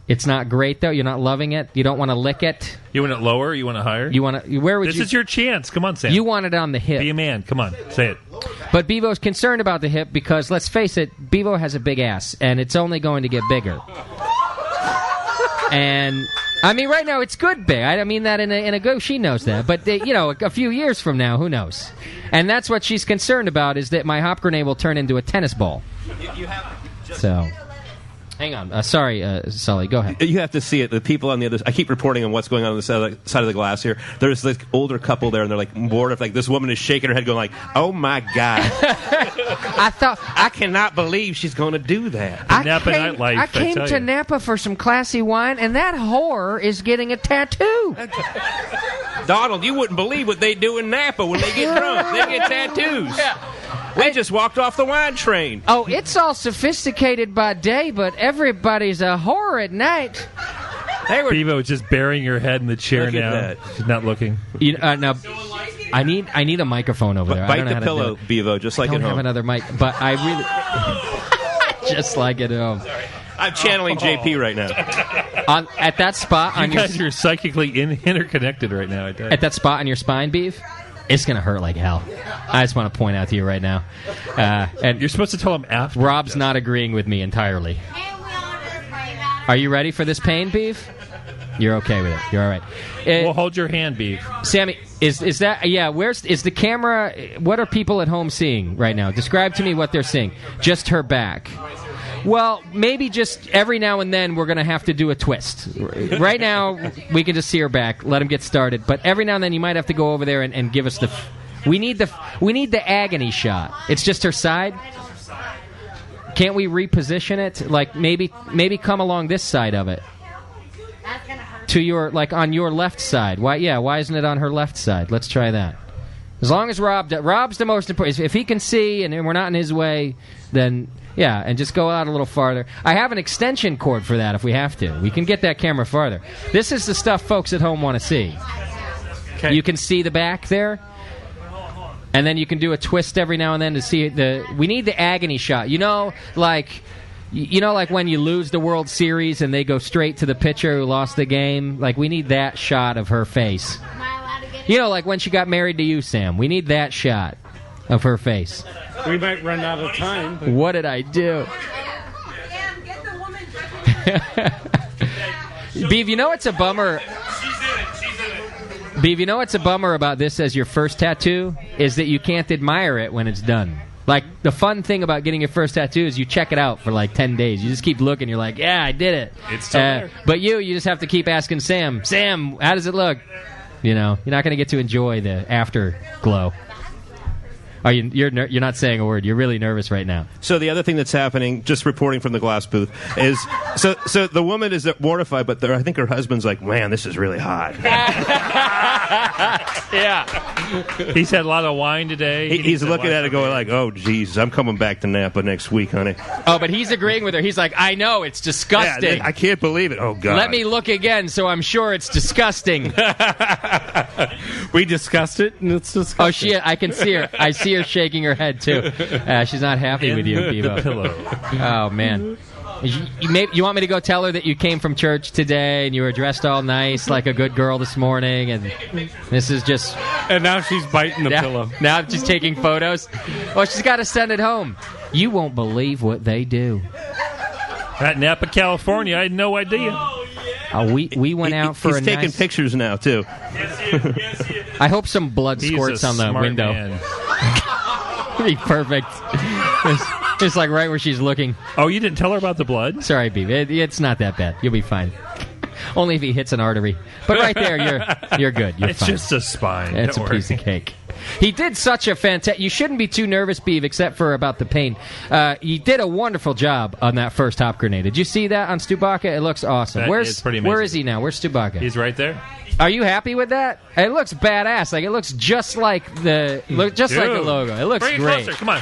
It's not great though. You're not loving it. You don't want to lick it. You want it lower? You want it higher? You want to? Where would This you? is your chance. Come on, Sam. You want it on the hip. Be a man. Come on, say it. But Bevo's concerned about the hip because, let's face it, Bevo has a big ass, and it's only going to get bigger. And I mean, right now it's good big. I mean that in a go. She knows that, but a few years from now, who knows? And that's what she's concerned about, is that my hop grenade will turn into a tennis ball. So. Hang on. Sorry, Sully. Go ahead. You have to see it. The people on the other... I keep reporting on what's going on the side of the glass here. There's this older couple there, and they're bored of... this woman is shaking her head going oh, my God. I cannot believe she's going to do that. Napa nightlife, I came to Napa for some classy wine, and that whore is getting a tattoo. Donald, you wouldn't believe what they do in Napa when they get drunk. They get tattoos. Yeah. We just walked off the wine train. Oh, it's all sophisticated by day, but everybody's a whore at night. Bevo is just burying her head in the chair Look at now. that. She's not looking. Now, I need a microphone over there. Bite the pillow, Bevo, just like at home. I don't have another mic, but I really... just like at home. I'm channeling JP right now. At that spot on you guys are psychically interconnected right now. At that spot on your spine, Beef, it's going to hurt like hell. I just want to point out to you right now. And you're supposed to tell him after. Rob's not agreeing with me entirely. Are you ready for this pain, Beef? You're okay with it. You're all right. Well, hold your hand, Beef. Sammy, is that... Yeah, is the camera... What are people at home seeing right now? Describe to me what they're seeing. Just her back. Well, maybe just every now and then we're going to have to do a twist. Right now, we can just see her back, let him get started. But every now and then you might have to go over there and give us the... We need the agony shot. It's just her side. Can't we reposition it? Maybe come along this side of it. To your, on your left side. Why isn't it on her left side? Let's try that. As long as Rob's the most important. If he can see and we're not in his way, then... Yeah, and just go out a little farther. I have an extension cord for that if we have to. We can get that camera farther. This is the stuff folks at home want to see. Okay. You can see the back there, and then you can do a twist every now and then to see we need the agony shot. Like when you lose the World Series and they go straight to the pitcher who lost the game? We need that shot of her face. Like when she got married to you, Sam. We need that shot of her face. We might run out of time. But... What did I do? Beav, it's a bummer. Beav, it's a bummer about this as your first tattoo is that you can't admire it when it's done. The fun thing about getting your first tattoo is you check it out for 10 days. You just keep looking. You're like, yeah, I did it. It's still there. But you just have to keep asking Sam, how does it look? You're not going to get to enjoy the afterglow. Are you're not saying a word. You're really nervous right now. So the other thing that's happening, just reporting from the glass booth, is so the woman is mortified, but I think her husband's like, man, this is really hot. Yeah. He's had a lot of wine today. He's looking at it going oh, geez, I'm coming back to Napa next week, honey. Oh, but he's agreeing with her. He's like, I know, it's disgusting. Yeah, I can't believe it. Oh, God. Let me look again so I'm sure it's disgusting. We discussed it, and it's disgusting. I can see her. I see her shaking her head, too. She's not happy with you, Bevo. The pillow. Oh, man. You want me to go tell her that you came from church today and you were dressed all nice like a good girl this morning, and this is just... And now she's biting the pillow. Now she's taking photos. Well, she's got to send it home. You won't believe what they do. At Napa, California, I had no idea. We went out for he's taking pictures now, too. I hope some blood He's squirts a on the smart window. man. Be perfect. It's like right where she's looking. Oh, you didn't tell her about the blood? Sorry, Beeb. It's not that bad. You'll be fine. Only if he hits an artery. But right there, you're good. You're It's fine. just a spine. It's Don't a worry. piece of cake. He did such a fantastic... You shouldn't be too nervous, Beeb, except for about the pain. He did a wonderful job on that first hop grenade. Did you see that on Stubaka? It looks awesome. That is pretty amazing. Where is he now? Where's Stubaka? He's right there. Are you happy with that? It looks badass. Like it looks just like the like the logo. It looks Bring great. it closer. Come on.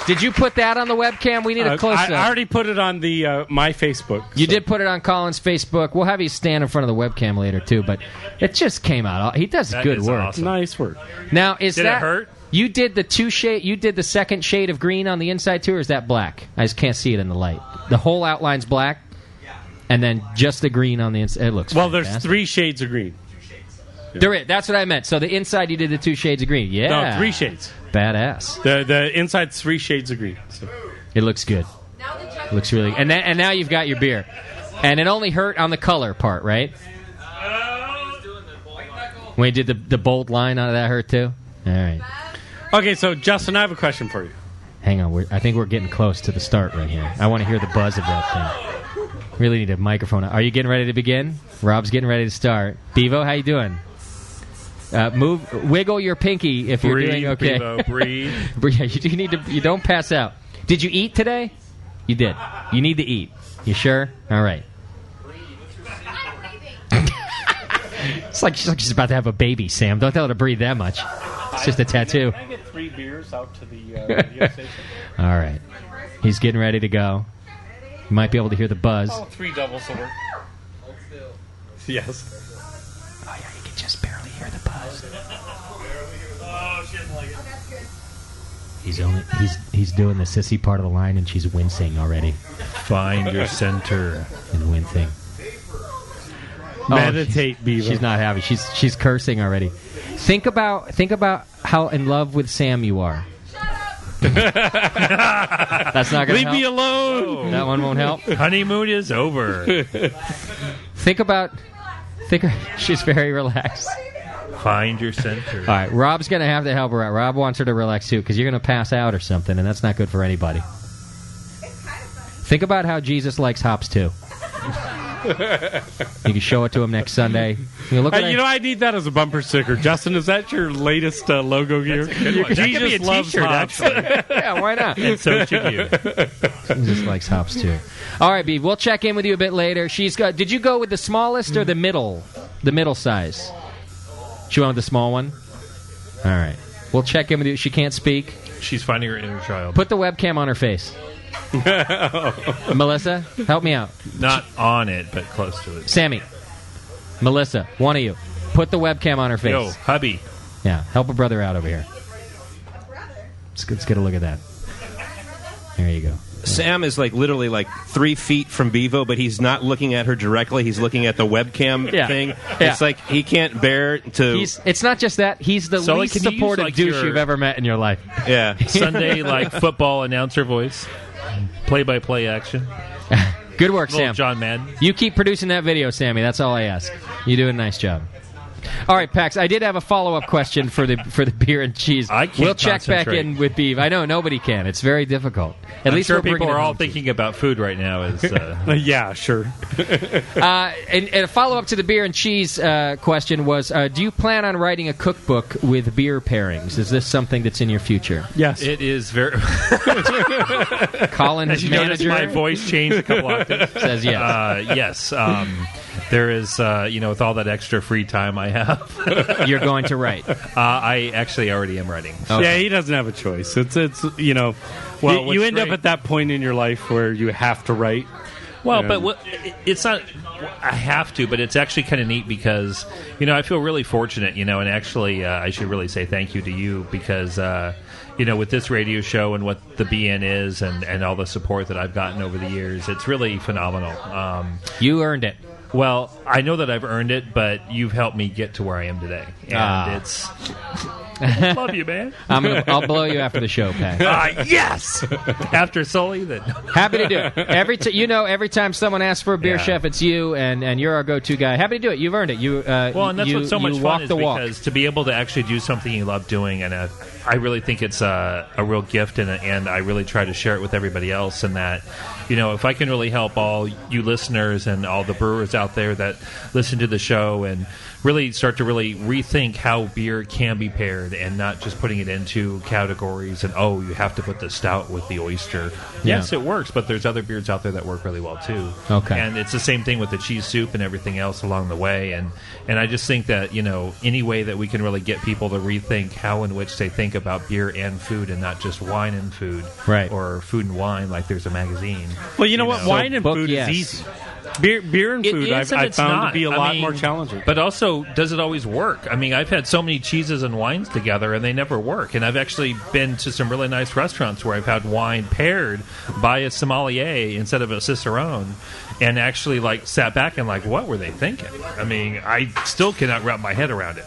Did you put that on the webcam? We need a close up. I already put it on the my Facebook. You did put it on Colin's Facebook. We'll have you stand in front of the webcam later too. But it just came out. He does That good is work. awesome. Nice work. Now Did that it hurt? You did the You did the second shade of green on the inside too, or is that black? I just can't see it in the light. The whole outline's black, and then just the green on the inside. It looks There's fantastic. 3 shades of green. That's what I meant. So the inside you did the 2 shades of green. Yeah, No, 3 shades. Badass. The inside's 3 shades of green. So. It looks good. It looks really good. And now you've got your beer. And it only hurt on the color part, right? When you did the bold line out of that hurt too? All right. Okay, so Justin, I have a question for you. Hang on. I think we're getting close to the start right here. I want to hear the buzz of that thing. Really need a microphone. Are you getting ready to begin? Rob's getting ready to start. Bevo, how you doing? Wiggle your pinky if you're doing okay. Bevo, breathe. Yeah, you need to. You don't pass out. Did you eat today? You did. You need to eat. You sure? All right. It's like she's about to have a baby, Sam. Don't tell her to breathe that much. It's just a tattoo. Can I get 3 beers out to the radio station? All right. He's getting ready to go. You might be able to hear the buzz. Oh, 3 doubles will work. Yes. Oh, yeah, you can just barely hear the buzz. Oh, she doesn't like it. He's doing the sissy part of the line, and she's wincing already. Find your center. And wincing. Meditate, Beaver. She's not happy. She's cursing already. Think about how in love with Sam you are. That's not going to help. Leave me alone. That one won't help. Honeymoon is over. She's very relaxed. Find your center. All right, Rob's going to have to help her out. Rob wants her to relax too, because you're going to pass out or something, and that's not good for anybody. Think about how Jesus likes hops too. You can show it to him next Sunday. I need that as a bumper sticker. Justin, is that your latest logo gear? That could be a t-shirt, actually. Yeah, why not? And so should you. Jesus likes hops too. All right, Beeb, we'll check in with you a bit later. Did you go with the smallest or the middle size? She went with the small one? All right. We'll check in with you. She can't speak. She's finding her inner child. Put the webcam on her face. Melissa, help me out. Not on it, but close to it. Sammy, Melissa, one of you. Put the webcam on her face. Yo, hubby. Yeah, help a brother out over here. Let's get a look at that. There you go. Sam is literally 3 feet from Bevo, but he's not looking at her directly. He's looking at the webcam thing. Yeah. It's like he can't bear to... It's not just that. He's the least supportive douche you've ever met in your life. Yeah. Sunday, football announcer voice. Play-by-play action. Good work, Sam. John Madden. You keep producing that video, Sammy. That's all I ask. You do a nice job. All right, Pax, I did have a follow-up question for the beer and cheese. We'll check back in with Beav. I know, nobody can. It's very difficult. At least sure we're people bringing are it all home to you. thinking about food right now. Yeah, sure. And a follow-up to the beer and cheese question was, do you plan on writing a cookbook with beer pairings? Is this something that's in your future? Yes. It is very... Colin, as his you notice, manager, my voice changed a couple octaves. says yes. Yes. There is, with all that extra free time I have. You're going to write. I actually already am writing. Okay. Yeah, he doesn't have a choice. It's you end up at that point in your life where you have to write. Well, but it's not. I have to, but it's actually kind of neat because I feel really fortunate, and actually I should really say thank you to you because with this radio show and what the BN is and all the support that I've gotten over the years, it's really phenomenal. You earned it. Well, I know that I've earned it, but you've helped me get to where I am today, and it's. Love you, man. I'll blow you after the show, Pat. Yes. After Sully, then happy to do it. Every time someone asks for a beer, chef, it's you, and you're our go-to guy. Happy to do it. You've earned it. And that's what's so much fun is because to be able to actually do something you love doing, and I really think it's a real gift, and I really try to share it with everybody else. And that, if I can really help all you listeners and all the brewers out there that listen to the show and really start to really rethink how beer can be paired and not just putting it into categories and you have to put the stout with the oyster. Yeah. Yes, it works, but there's other beers out there that work really well too. Okay. And it's the same thing with the cheese soup and everything else along the way. And I just think that any way that we can really get people to rethink how in which they think about beer and food and not just wine and food, right? Or food and wine like there's a magazine. Well, you know what, wine and food is easy. Beer and food I've found to be a lot more challenging. But also, does it always work? I mean, I've had so many cheeses and wines together, and they never work. And I've actually been to some really nice restaurants where I've had wine paired by a sommelier instead of a cicerone, and actually sat back and what were they thinking? I mean, I still cannot wrap my head around it.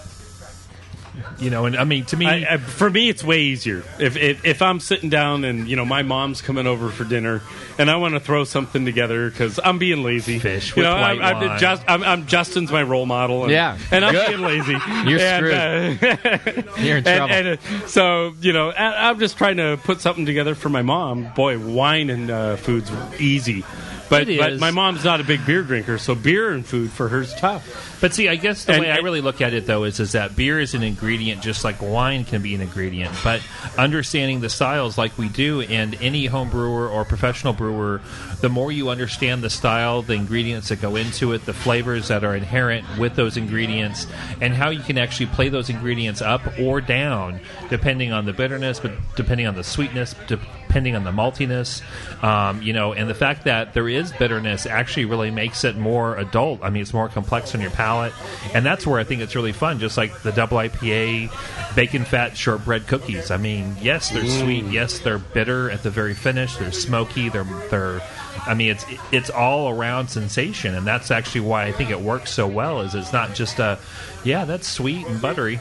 And I mean, to me, for me, it's way easier. If I'm sitting down and my mom's coming over for dinner, and I want to throw something together because I'm being lazy. Fish with white wine. I'm Justin's my role model. And, and I'm being lazy. You're screwed. You're in trouble. So I'm just trying to put something together for my mom. Boy, wine and food's easy. But my mom's not a big beer drinker, so beer and food for her is tough. But see, I guess the way I really look at it, though, is that beer is an ingredient just like wine can be an ingredient. But understanding the styles like we do, and any home brewer or professional brewer, the more you understand the style, the ingredients that go into it, the flavors that are inherent with those ingredients, and how you can actually play those ingredients up or down, depending on the bitterness, but depending on the sweetness, depending on the maltiness, and the fact that there is bitterness actually really makes it more adult. I mean, it's more complex on your palate, and that's where I think it's really fun, just like the double IPA bacon fat shortbread cookies. I mean, yes, they're sweet, yes, they're bitter at the very finish, they're smoky, they're I mean, it's all around sensation, and that's actually why I think it works so well. Is it's not just that's sweet and buttery,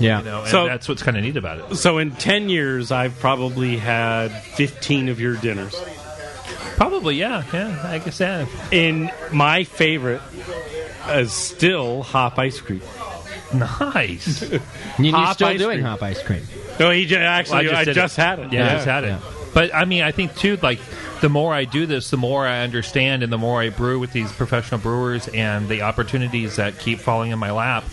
and that's what's kind of neat about it. So in 10 years, I've probably had 15 of your dinners. Probably, yeah, I guess that. And my favorite is still hop ice cream. Nice. You're still doing hop ice cream? No, I just had it. Yeah, I just had it. But I mean, I think too, the more I do this, the more I understand, and the more I brew with these professional brewers, and the opportunities that keep falling in my lap,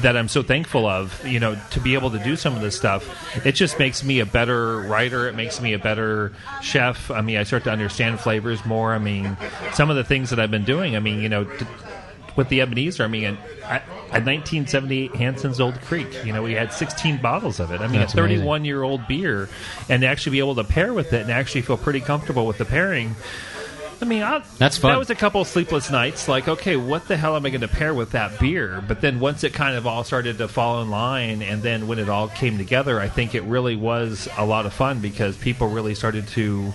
that I'm so thankful of, to be able to do some of this stuff. It just makes me a better writer. It makes me a better chef. I mean, I start to understand flavors more. I mean, some of the things that I've been doing, I mean, with the Ebenezer, I mean, a 1978 Hanson's Old Creek, we had 16 bottles of it. I mean, That's a 31-year-old beer, and to actually be able to pair with it and actually feel pretty comfortable with the pairing. I mean, that's fun. That was a couple of sleepless nights. Okay, what the hell am I going to pair with that beer? But then once it kind of all started to fall in line, and then when it all came together, I think it really was a lot of fun because people really started to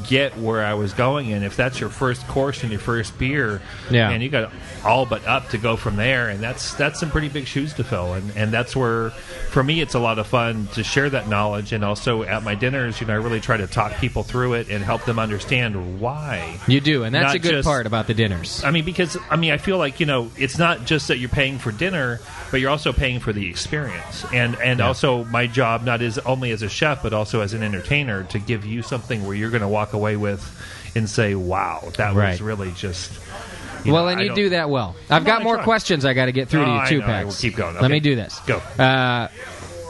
get where I was going. And if that's your first course and your first beer, and you got all but up to go from there, and that's some pretty big shoes to fill. And that's where, for me, it's a lot of fun to share that knowledge. And also at my dinners, I really try to talk people through it and help them understand why. You do, and that's a good part about the dinners. I mean, because I feel like it's not just that you're paying for dinner, but you're also paying for the experience. And also my job, not as only as a chef, but also as an entertainer, to give you something where you're going to walk away with and say, "Wow, that was really just." And you do that well. I've got more questions I got to get through to you too, Pax. We'll keep going. Let me do this. Go.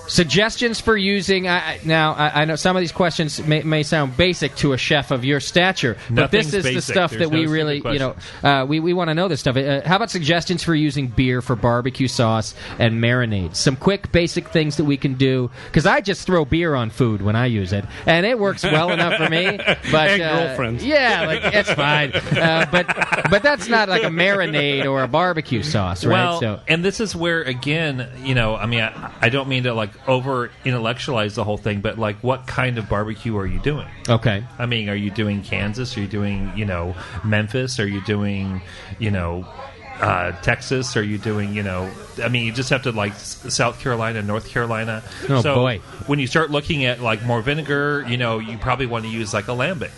Suggestions for using. I know some of these questions may sound basic to a chef of your stature, but Nothing's this is the basic. stuff There's that we no really, stupid we want to know this stuff. How about suggestions for using beer for barbecue sauce and marinades? Some quick, basic things that we can do, because I just throw beer on food when I use it, and it works well enough for me. But and girlfriends. yeah, like it's fine. But that's not like a marinade or a barbecue sauce, right? Well, and this is where, again, I don't mean to over intellectualize the whole thing, but what kind of barbecue are you doing? Okay. I mean, are you doing Kansas? Are you doing, Memphis? Are you doing, Texas? Are you doing, you just have to South Carolina, North Carolina. Oh, so boy. When you start looking at more vinegar, you probably want to use a lambic.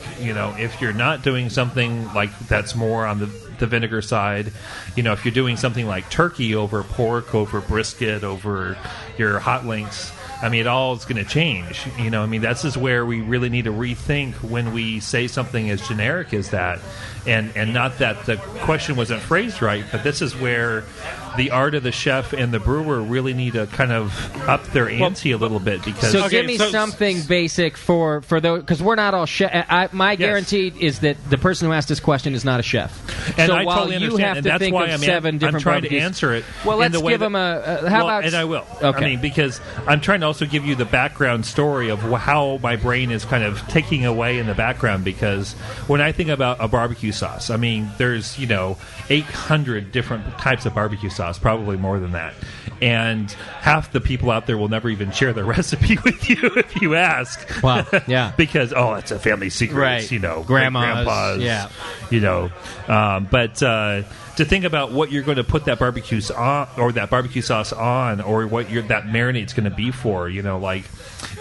If you're not doing something that's more on the vinegar side, if you're doing something like turkey over pork, over brisket, over your hot links, it all is going to change. This is where we really need to rethink when we say something as generic as that. And not that the question wasn't phrased right, but this is where the art of the chef and the brewer really need to kind of up their ante a little bit. Because give me something basic for those, because we're not all chef. My guarantee is that the person who asked this question is not a chef. And so I while totally you understand, have and to that's think why of seven different I'm trying barbecues. to answer it. Well, let's in the way give them how about? And I will. Okay. Because I'm trying to also give you the background story of how my brain is kind of taking away in the background. Because when I think about a barbecue sauce, there's 800 different types of barbecue sauce, probably more than that, and half the people out there will never even share their recipe with you if you ask. Wow, yeah, because it's a family secret, right? Grandpa's, yeah, but to think about what you're going to put that barbecue on, or that barbecue sauce on, or what that marinade's going to be for,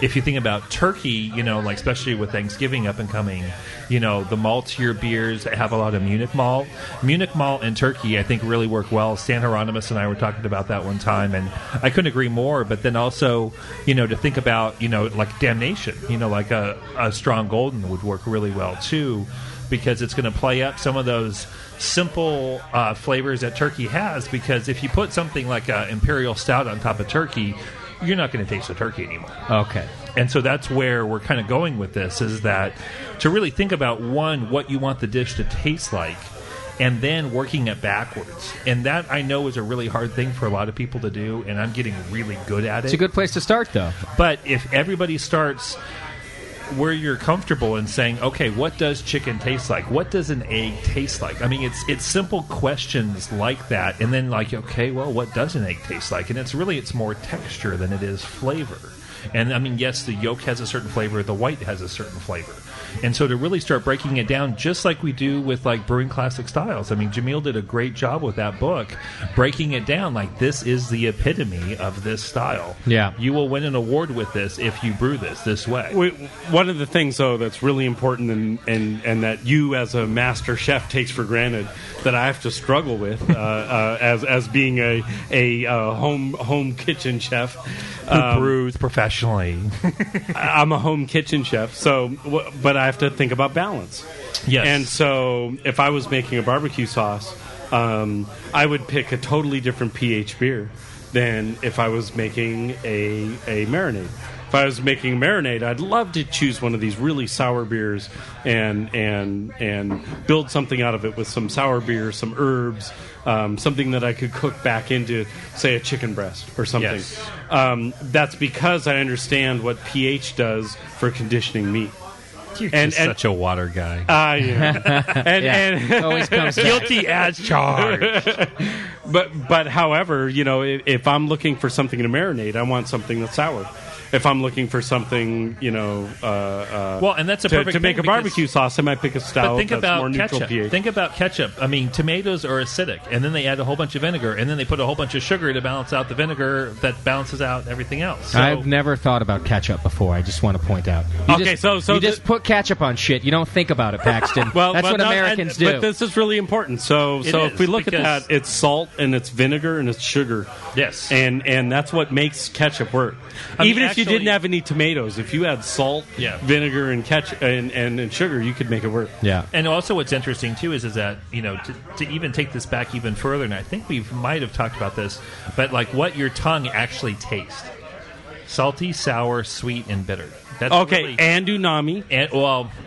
if you think about turkey, especially with Thanksgiving up and coming, the maltier beers have a lot of Munich malt. Munich malt and turkey, I think, really work well. Stan Hieronymus and I were talking about that one time, and I couldn't agree more. But then also, to think about, Damnation, a strong golden would work really well too, because it's going to play up some of those simple flavors that turkey has. Because if you put something like an imperial stout on top of turkey, you're not going to taste the turkey anymore. Okay. And so that's where we're kind of going with this, is that to really think about, one, what you want the dish to taste like, and then working it backwards. And that, I know, is a really hard thing for a lot of people to do, and I'm getting really good at it. It's a good place to start, though. But if everybody starts where you're comfortable in saying, okay, what does chicken taste like? What does an egg taste like? It's simple questions like that, and then okay, well, what does an egg taste like? And it's more texture than it is flavor. And yes, the yolk has a certain flavor, the white has a certain flavor. And so to really start breaking it down, just like we do with brewing classic styles. Jamil did a great job with that book, breaking it down this is the epitome of this style. Yeah. You will win an award with this if you brew this way. One of the things, though, that's really important and that you as a master chef takes for granted, that I have to struggle with as being a home kitchen chef. Who brews professionally. I'm a home kitchen chef, but I have to think about balance. Yes. And so if I was making a barbecue sauce, I would pick a totally different pH beer than if I was making a marinade. If I was making a marinade, I'd love to choose one of these really sour beers and build something out of it with some sour beer, some herbs, something that I could cook back into, say, a chicken breast or something. Yes. That's because I understand what pH does for conditioning meat. You're such a water guy. Yeah. and always comes guilty as charged. But however, if I'm looking for something to marinate, I want something that's sour. If I'm looking for something, and that's a perfect to make thing, a barbecue sauce, I might pick a stout think that's about more neutral ketchup. pH. Think about ketchup. Tomatoes are acidic, and then they add a whole bunch of vinegar, and then they put a whole bunch of sugar to balance out the vinegar that balances out everything else. So, I've never thought about ketchup before. I just want to point out. You just put ketchup on shit. You don't think about it, Paxton. That's what Americans do. But this is really important. So if we look at that, it's salt and it's vinegar and it's sugar. Yes, and that's what makes ketchup work. Even if you didn't have any tomatoes, if you had salt, vinegar, and ketchup and sugar, you could make it work. Yeah. And also, what's interesting too is that to even take this back even further, and I think we might have talked about this, but what your tongue actually tastes. Salty, sour, sweet, and bitter. That's okay, really, and umami,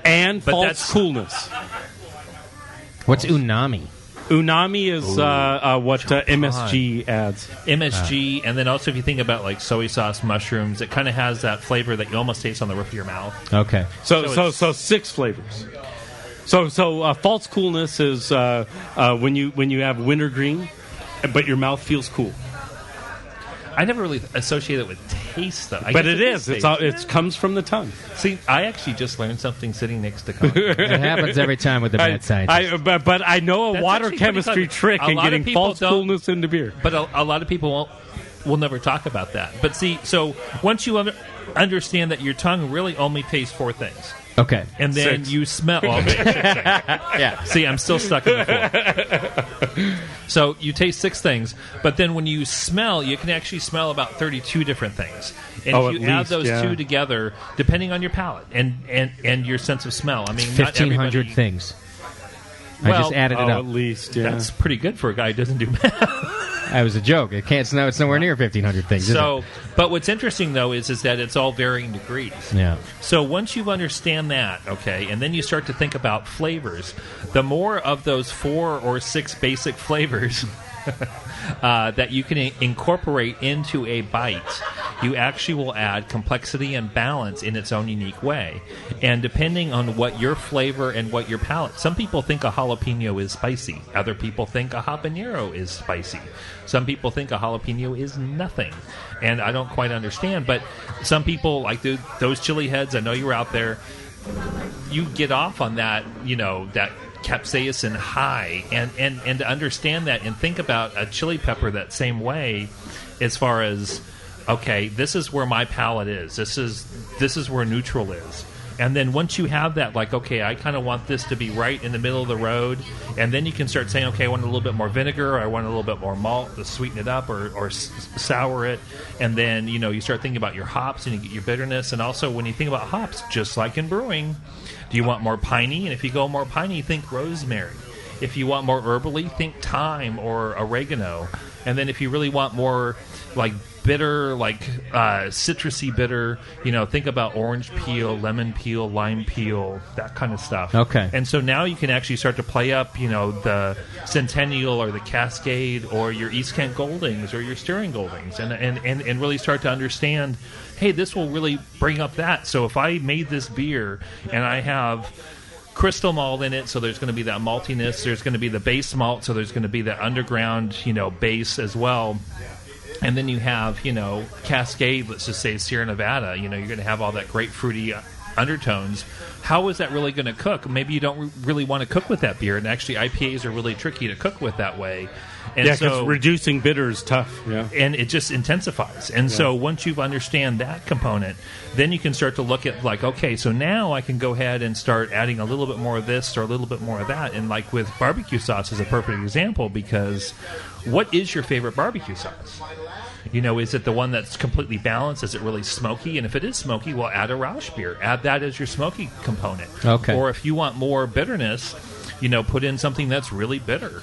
and but false that's coolness. What's unami? Unami is what MSG adds. MSG, and then also if you think about like soy sauce, mushrooms, it kind of has that flavor that you almost taste on the roof of your mouth. Okay. So 6 flavors. So false coolness is when you have wintergreen, but your mouth feels cool. I never really associate it with taste, though. But it is. It comes from the tongue. See, I actually just learned something sitting next to Connie. It happens every time with the bad scientist. But I know a water chemistry trick in getting false coolness into beer. But a lot of people will never talk about that. But see, so once you understand that your tongue really only tastes 4 things. Okay. And then 6. you smell. Oh, okay, 6. Yeah. See, I'm still stuck in the 4. So you taste 6 things, but then when you smell, you can actually smell about 32 different things. And if you add those 2 together, depending on your palate and your sense of smell, I mean, 1,500 things. I just added it up. At least, yeah. That's pretty good for a guy who doesn't do math. That was a joke. It can't snow. It's nowhere near 1,500 things. So, but what's interesting though is that it's all varying degrees. Yeah. So once you understand that, okay, and then you start to think about flavors, the more of those 4 or 6 basic flavors that you can incorporate into a bite, you actually will add complexity and balance in its own unique way. And depending on what your flavor and what your palate, some people think a jalapeno is spicy. Other people think a habanero is spicy. Some people think a jalapeno is nothing. And I don't quite understand. But some people, like those chili heads, I know you're out there, you get off on that, that capsaicin high, and to understand that and think about a chili pepper that same way, as far as, okay, this is where my palate is, this is where neutral is. And then once you have that, like, okay, I kind of want this to be right in the middle of the road, and then you can start saying, okay, I want a little bit more vinegar, or I want a little bit more malt to sweeten it up or sour it. And then, you start thinking about your hops and you get your bitterness. And also when you think about hops, just like in brewing, do you want more piney? And if you go more piney, think rosemary. If you want more herbally, think thyme or oregano. And then if you really want more like bitter, like citrusy bitter, think about orange peel, lemon peel, lime peel, that kind of stuff. Okay. And so now you can actually start to play up, the Centennial or the Cascade or your East Kent Goldings or your Stirring Goldings and really start to understand, hey, this will really bring up that. So if I made this beer and I have crystal malt in it, so there's going to be that maltiness, there's going to be the base malt, so there's going to be that underground, base as well. And then you have, Cascade, let's just say Sierra Nevada, you're going to have all that great fruity undertones. How is that really going to cook? Maybe you don't really want to cook with that beer, and actually IPAs are really tricky to cook with that way. And because reducing bitter is tough. Yeah. And it just intensifies. And so once you understand that component, then you can start to look at, like, okay, so now I can go ahead and start adding a little bit more of this or a little bit more of that. And like with barbecue sauce is a perfect example, because what is your favorite barbecue sauce? Is it the one that's completely balanced? Is it really smoky? And if it is smoky, well, add a Rausch beer. Add that as your smoky component. Okay. Or if you want more bitterness, put in something that's really bitter,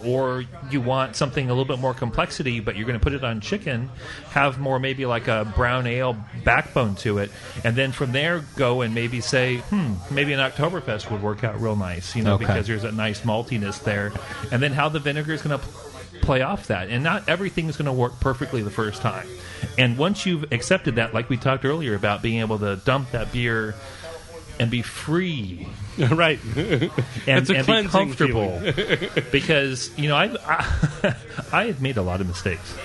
or you want something a little bit more complexity, but you're going to put it on chicken, have more maybe like a brown ale backbone to it, and then from there go and maybe say, maybe an Oktoberfest would work out real nice, because there's a nice maltiness there, and then how the vinegar is going to play off that. And not everything is going to work perfectly the first time. And once you've accepted that, like we talked earlier about being able to dump that beer and be free, right, and be comfortable, because I have made a lot of mistakes.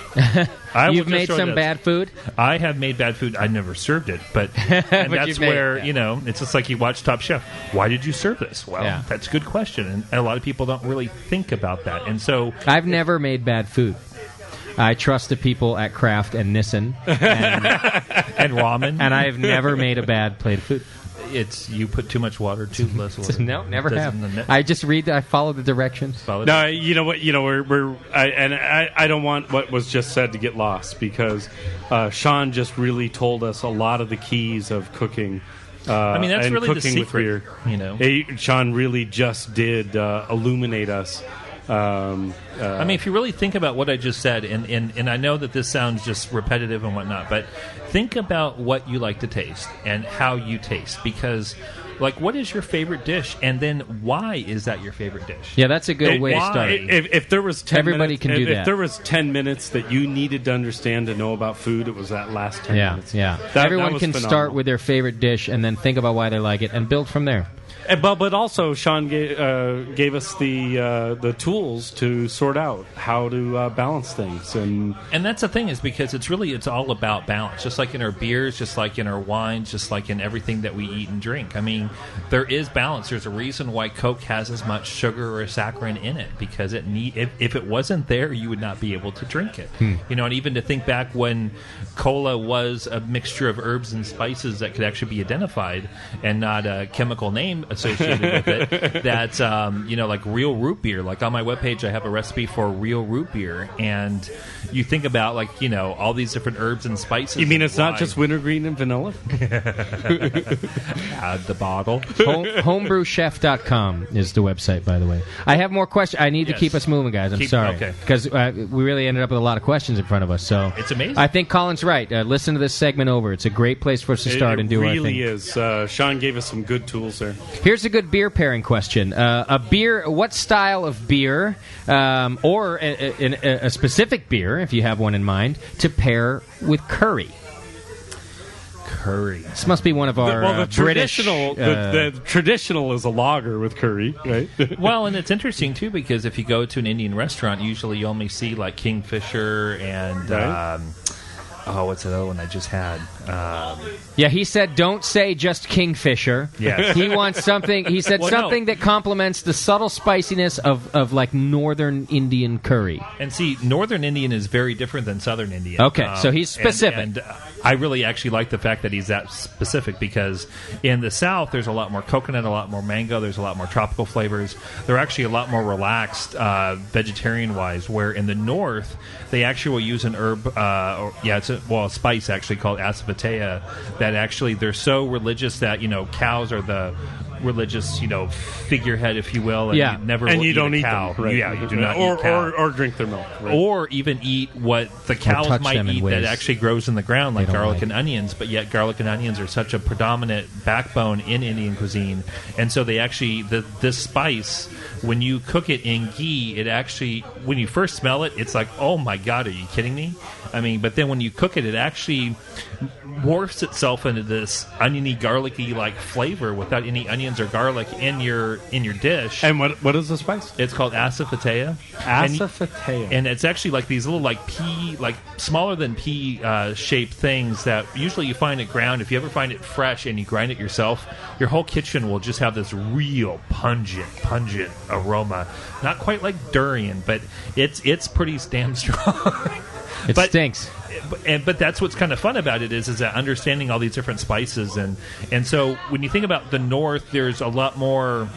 You've made some bad food. I have made bad food. I never served it, but and that's where it's just like you watch Top Chef. Why did you serve this? Well, that's a good question, and a lot of people don't really think about that. And so I've never made bad food. I trust the people at Kraft and Nissan and ramen, and I have never made a bad plate of food. It's you put too much water, too less water. No, never have. I just read. I follow the directions. No, you know what? I don't want what was just said to get lost, because Sean just really told us a lot of the keys of cooking. That's and really cooking the secret, with beer. Sean really just did illuminate us I mean, if you really think about what I just said, and I know that this sounds just repetitive and whatnot, but think about what you like to taste and how you taste. Because, like, what is your favorite dish? And then why is that your favorite dish? Yeah, that's a good way to start. If there was 10 Everybody minutes, can do that. If there was 10 minutes that you needed to understand to know about food, it was that last 10 minutes. Yeah. That Everyone was can phenomenal. start with their favorite dish and then think about why they like it and build from there. But also, Sean gave us the tools to sort out how to balance things, and that's the thing, is because it's all about balance. Just like in our beers, just like in our wines, just like in everything that we eat and drink. I mean, there is balance. There's a reason why Coke has as much sugar or saccharin in it, because if it wasn't there, you would not be able to drink it. You know, and even to think back when cola was a mixture of herbs and spices that could actually be identified and not a chemical name associated with it. That's like real root beer. Like on my webpage, I have a recipe for real root beer, and you think about all these different herbs and spices. You mean it's not just wintergreen and vanilla? Add the bottle. Homebrewchef.com is the website, by the way. I have more questions. I need to keep us moving, guys. I'm sorry. Okay. Because we really ended up with a lot of questions in front of us. So it's amazing. I think Colin's right. Listen to this segment over. It's a great place for us to start and do our thing. It really is. Sean gave us some good tools there. Here's a good beer pairing question. What style of beer, or a specific beer, if you have one in mind, to pair with curry? Curry. This must be one of our the British... traditional. The traditional is a lager with curry, right? Well, and it's interesting too, because if you go to an Indian restaurant, usually you only see like Kingfisher and what's that other one I just had? Yeah, he said don't say just Kingfisher. Yes. He wants something. He said something that complements the subtle spiciness of like northern Indian curry. And see, northern Indian is very different than southern Indian. Okay, so he's specific. And I really actually like the fact that he's that specific, because in the South there's a lot more coconut, a lot more mango, there's a lot more tropical flavors. They're actually a lot more relaxed vegetarian-wise, where in the North they actually will use an herb, it's a spice actually called asafoetida, that actually they're so religious that, cows are the religious, figurehead, if you will, and you never and will you eat don't a eat cow. them, right? Yeah, you do not eat cow. or drink their milk, right? Or even eat what the cows touch might them in eat ways that actually grows in the ground, like they don't garlic like. and onions. But yet, garlic and onions are such a predominant backbone in Indian cuisine, and so they actually this spice, when you cook it in ghee, it actually, when you first smell it, it's like, oh my god, are you kidding me? I mean, but then when you cook it, it actually morphs itself into this oniony, garlicky like flavor without any onions or garlic in your dish. And what is the spice? It's called asafoetida. Asafoetida. And it's actually like these little like pea, like smaller than pea shaped things that usually you find at ground. If you ever find it fresh and you grind it yourself, your whole kitchen will just have this real pungent aroma. Not quite like durian, but it's pretty damn strong. It stinks. But that's what's kind of fun about it is that understanding all these different spices, and so when you think about the North, there's a lot more.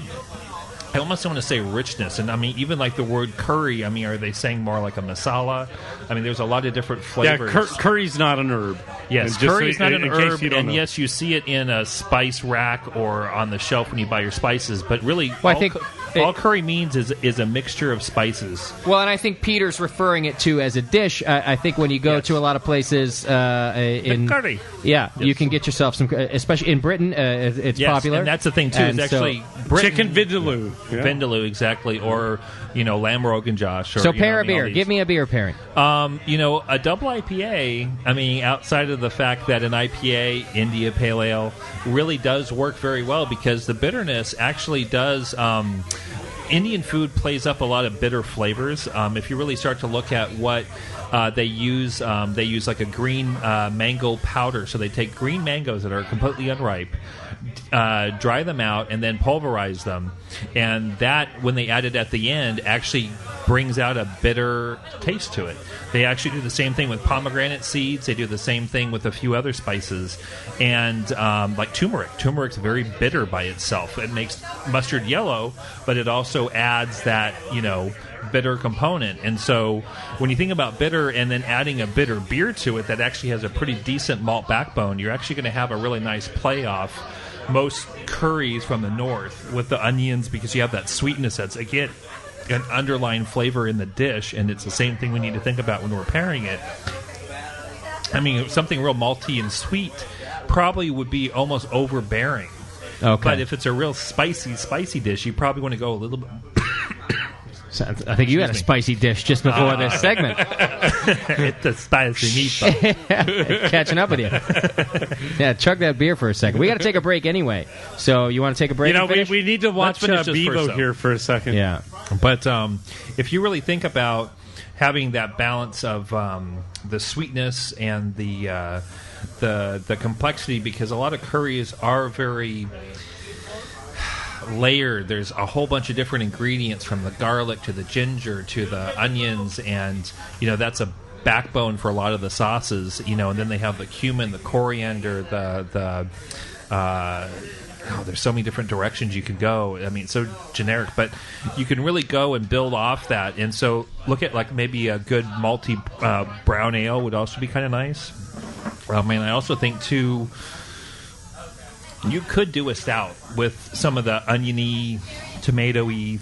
I almost don't want to say richness, and I mean even like the word curry. I mean, are they saying more like a masala? I mean, there's a lot of different flavors. Yeah, curry's not an herb. Yes, curry is not an herb, and yes, you see it in a spice rack or on the shelf when you buy your spices. But really, I think all curry means is a mixture of spices. Well, and I think Peter's referring it to as a dish. I think when you go to a lot of places in curry, you can get yourself some, especially in Britain. It's popular, and that's the thing too. And it's actually chicken vindaloo, vindaloo exactly, or lamb rogan josh. Or, so pair a beer. Give me a beer pairing. A double IPA. I mean, outside of the fact that an IPA, India Pale Ale, really does work very well because the bitterness actually does. Indian food plays up a lot of bitter flavors. If you really start to look at what they use like a green mango powder. So they take green mangoes that are completely unripe, dry them out, and then pulverize them. And that, when they add it at the end, actually brings out a bitter taste to it. They actually do the same thing with pomegranate seeds. They do the same thing with a few other spices. And like turmeric. Turmeric's very bitter by itself. It makes mustard yellow, but it also adds that, bitter component. And so when you think about bitter and then adding a bitter beer to it that actually has a pretty decent malt backbone, you're actually going to have a really nice play off most curries from the North with the onions, because you have that sweetness that's, again, an underlying flavor in the dish, and it's the same thing we need to think about when we're pairing it. I mean, something real malty and sweet probably would be almost overbearing. Okay. But if it's a real spicy dish, you probably want to go a little bit... I think you had a spicy dish just before this segment. It's a spicy meatball. Catching up with you. Yeah, chug that beer for a second. We got to take a break anyway. So you want to take a break? We need to watch Bevo here for a second. Yeah. But if you really think about having that balance of the sweetness and the complexity, because a lot of curries are very layered. There's a whole bunch of different ingredients, from the garlic to the ginger to the onions, and that's a backbone for a lot of the sauces. And then they have the cumin, the coriander, there's so many different directions you can go. I mean, it's so generic, but you can really go and build off that. And so look at like maybe a good malty brown ale would also be kind of nice. I also think too, you could do a stout with some of the oniony, tomatoey,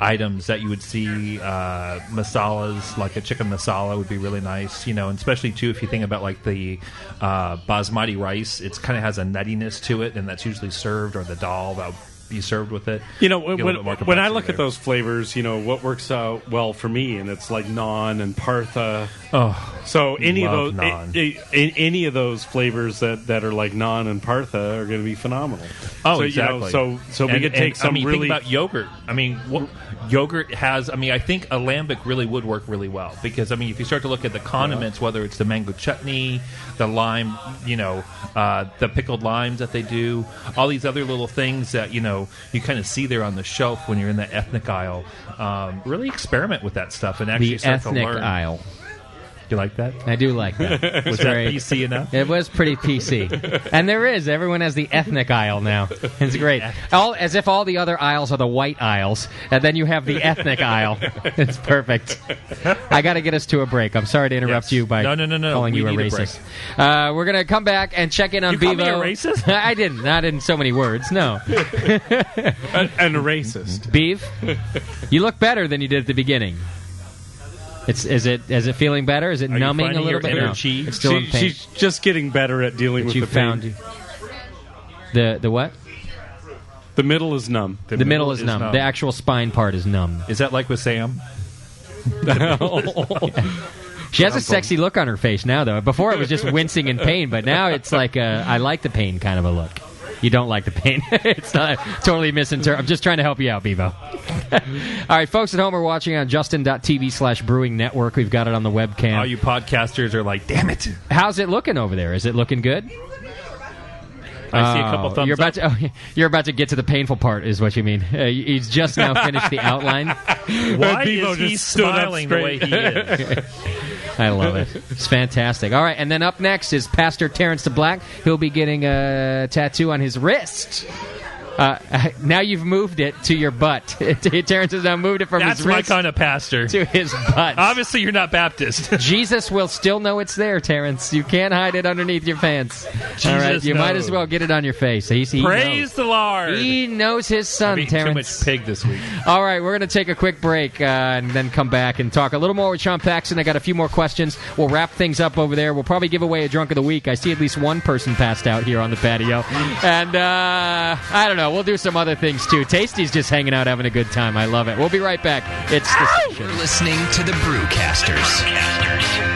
items that you would see. Masalas, like a chicken masala, would be really nice. And especially too if you think about like the basmati rice, it kind of has a nuttiness to it, and that's usually served, or the dal that be served with it. When I look at those flavors, what works out well for me, and it's like naan and partha. Oh, so any of those, naan. any of those flavors that are like naan and partha are going to be phenomenal. Oh, so, exactly. So we could take some really. Think about yogurt. Yogurt has. I think alambic really would work really well, because if you start to look at the condiments, whether it's the mango chutney, the lime, the pickled limes that they do, all these other little things that you kind of see there on the shelf when you're in the ethnic aisle. Really experiment with that stuff and actually start to learn. The ethnic aisle. You like that? I do like that. Was that PC enough? It was pretty PC. And there is. Everyone has the ethnic aisle now. It's great. As if all the other aisles are the white aisles, and then you have the ethnic aisle. It's perfect. I got to get us to a break. I'm sorry to interrupt you by calling you a racist. We're going to come back and check in on you Bevo. You called me a racist? I didn't. Not in so many words, no. And a racist. Beav, you look better than you did at the beginning. Is it feeling better? Is it numbing a little bit? No, it's still in pain. She's just getting better at dealing with the pain. The what? The middle is numb. The middle is numb. The actual spine part is numb. Is that like with Sam? She has a sexy look on her face now, though. Before it was just wincing in pain, but now it's like I like the pain kind of a look. You don't like the pain. It's not totally misinterpreted. I'm just trying to help you out, Bevo. All right, folks at home are watching on justin.tv/brewing network. We've got it on the webcam. All you podcasters are like, damn it. How's it looking over there? Is it looking good? I see a couple thumbs up. You're about to get to the painful part, is what you mean. He's just now finished the outline. Why is he smiling the way he is? I love it. It's fantastic. All right, and then up next is Pastor Terrence DeBlack. He'll be getting a tattoo on his wrist. Now you've moved it to your butt. Terrence has now moved it from his wrist. That's my kind of pastor. To his butt. Obviously, you're not Baptist. Jesus will still know it's there, Terrence. You can't hide it underneath your pants. All right, you might as well get it on your face. He Praise the Lord. He knows his son, Terrence. Too much pig this week. All right, we're going to take a quick break and then come back and talk a little more with Sean Paxton. I got a few more questions. We'll wrap things up over there. We'll probably give away a Drunk of the Week. I see at least one person passed out here on the patio. And I don't know. We'll do some other things, too. Tasty's just hanging out, having a good time. I love it. We'll be right back. It's the station. You're listening to the Brewcasters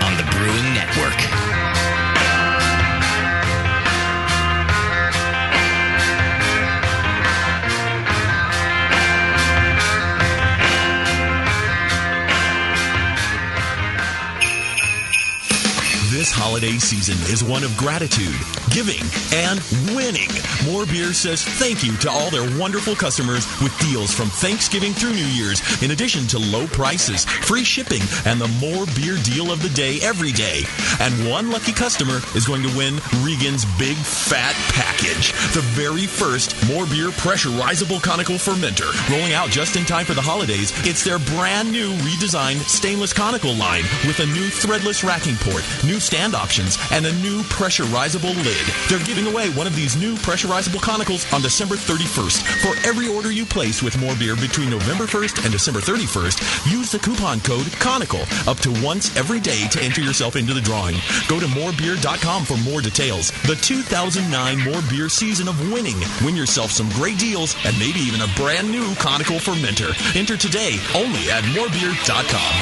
on the Brewing Network. This holiday season is one of gratitude, giving, and winning. More Beer says thank you to all their wonderful customers with deals from Thanksgiving through New Year's, in addition to low prices, free shipping, and the More Beer deal of the day every day. And one lucky customer is going to win Regan's Big Fat Pack package. The very first More Beer pressurizable conical fermenter. Rolling out just in time for the holidays, it's their brand new redesigned stainless conical line with a new threadless racking port, new stand options, and a new pressurizable lid. They're giving away one of these new pressurizable conicals on December 31st. For every order you place with More Beer between November 1st and December 31st, use the coupon code CONICAL up to once every day to enter yourself into the drawing. Go to morebeer.com for more details. The 2009 More Beer season of winning. Win yourself some great deals and maybe even a brand new conical fermenter. Enter today only at morebeer.com.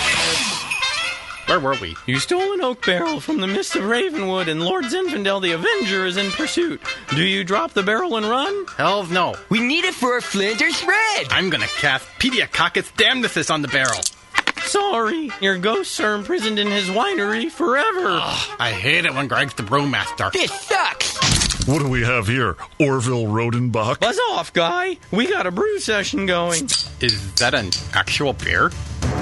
Where were we? You stole an oak barrel from the Mist of Ravenwood, and Lord Zinfandel the Avenger is in pursuit. Do you drop the barrel and run? Hell no. We need it for a Flinders Red. I'm gonna cast Pediococcus damnithus on the barrel. Sorry, your ghosts are imprisoned in his winery forever. I hate it when Greg's the brewmaster. This sucks. What do we have here? Orville Rodenbach? Buzz off, guy. We got a brew session going. Is that an actual beer?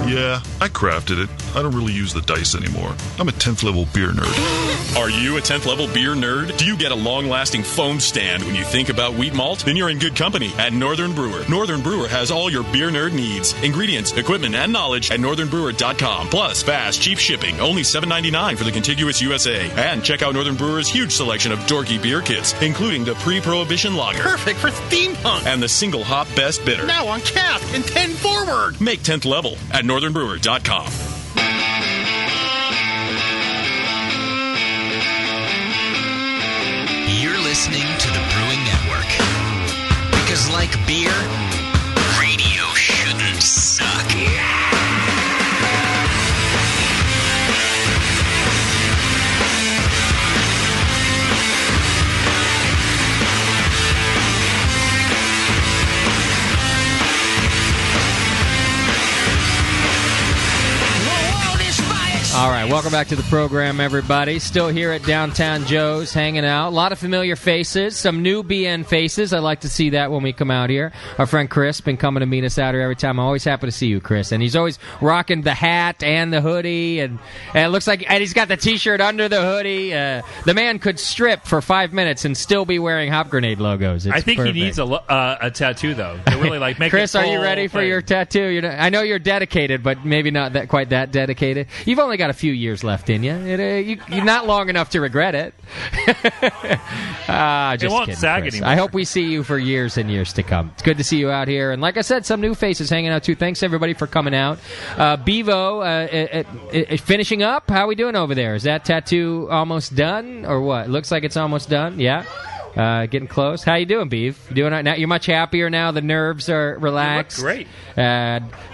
Yeah, I crafted it. I don't really use the dice anymore. I'm a 10th level beer nerd. Are you a 10th level beer nerd? Do you get a long-lasting foam stand when you think about wheat malt? Then you're in good company at Northern Brewer. Northern Brewer has all your beer nerd needs. Ingredients, equipment, and knowledge at northernbrewer.com. Plus, fast, cheap shipping, only $7.99 for the contiguous USA. And check out Northern Brewer's huge selection of dorky beer kits, including the pre-prohibition lager. Perfect for steampunk. And the single hop best bitter. Now on cask and 10 forward. Make 10th level at northernbrewer.com. You're listening to the Brewing Network. Because like beer, radio shouldn't suck. All right, welcome back to the program, everybody. Still here at Downtown Joe's, hanging out. A lot of familiar faces, some new BN faces. I like to see that when we come out here. Our friend Chris been coming to meet us out here every time. I'm always happy to see you, Chris. And he's always rocking the hat and the hoodie, and it looks like, and he's got the T-shirt under the hoodie. The man could strip for 5 minutes and still be wearing Hop Grenade logos. It's I think perfect. he needs a tattoo, though. To really like make Chris, it are you ready for your tattoo? I know you're dedicated, but maybe not quite that dedicated. You've only got a few years left in you. You're not long enough to regret it. Just it won't kidding, sag Chris. anymore. I hope we see you for years and years to come. It's good to see you out here. And like I said, some new faces hanging out too. Thanks, everybody, for coming out. Bevo, finishing up. How are we doing over there? Is that tattoo almost done or what? Looks like it's almost done. Yeah? Getting close. How you doing, Beeve? You doing right now? You're much happier now. The nerves are relaxed. You look great.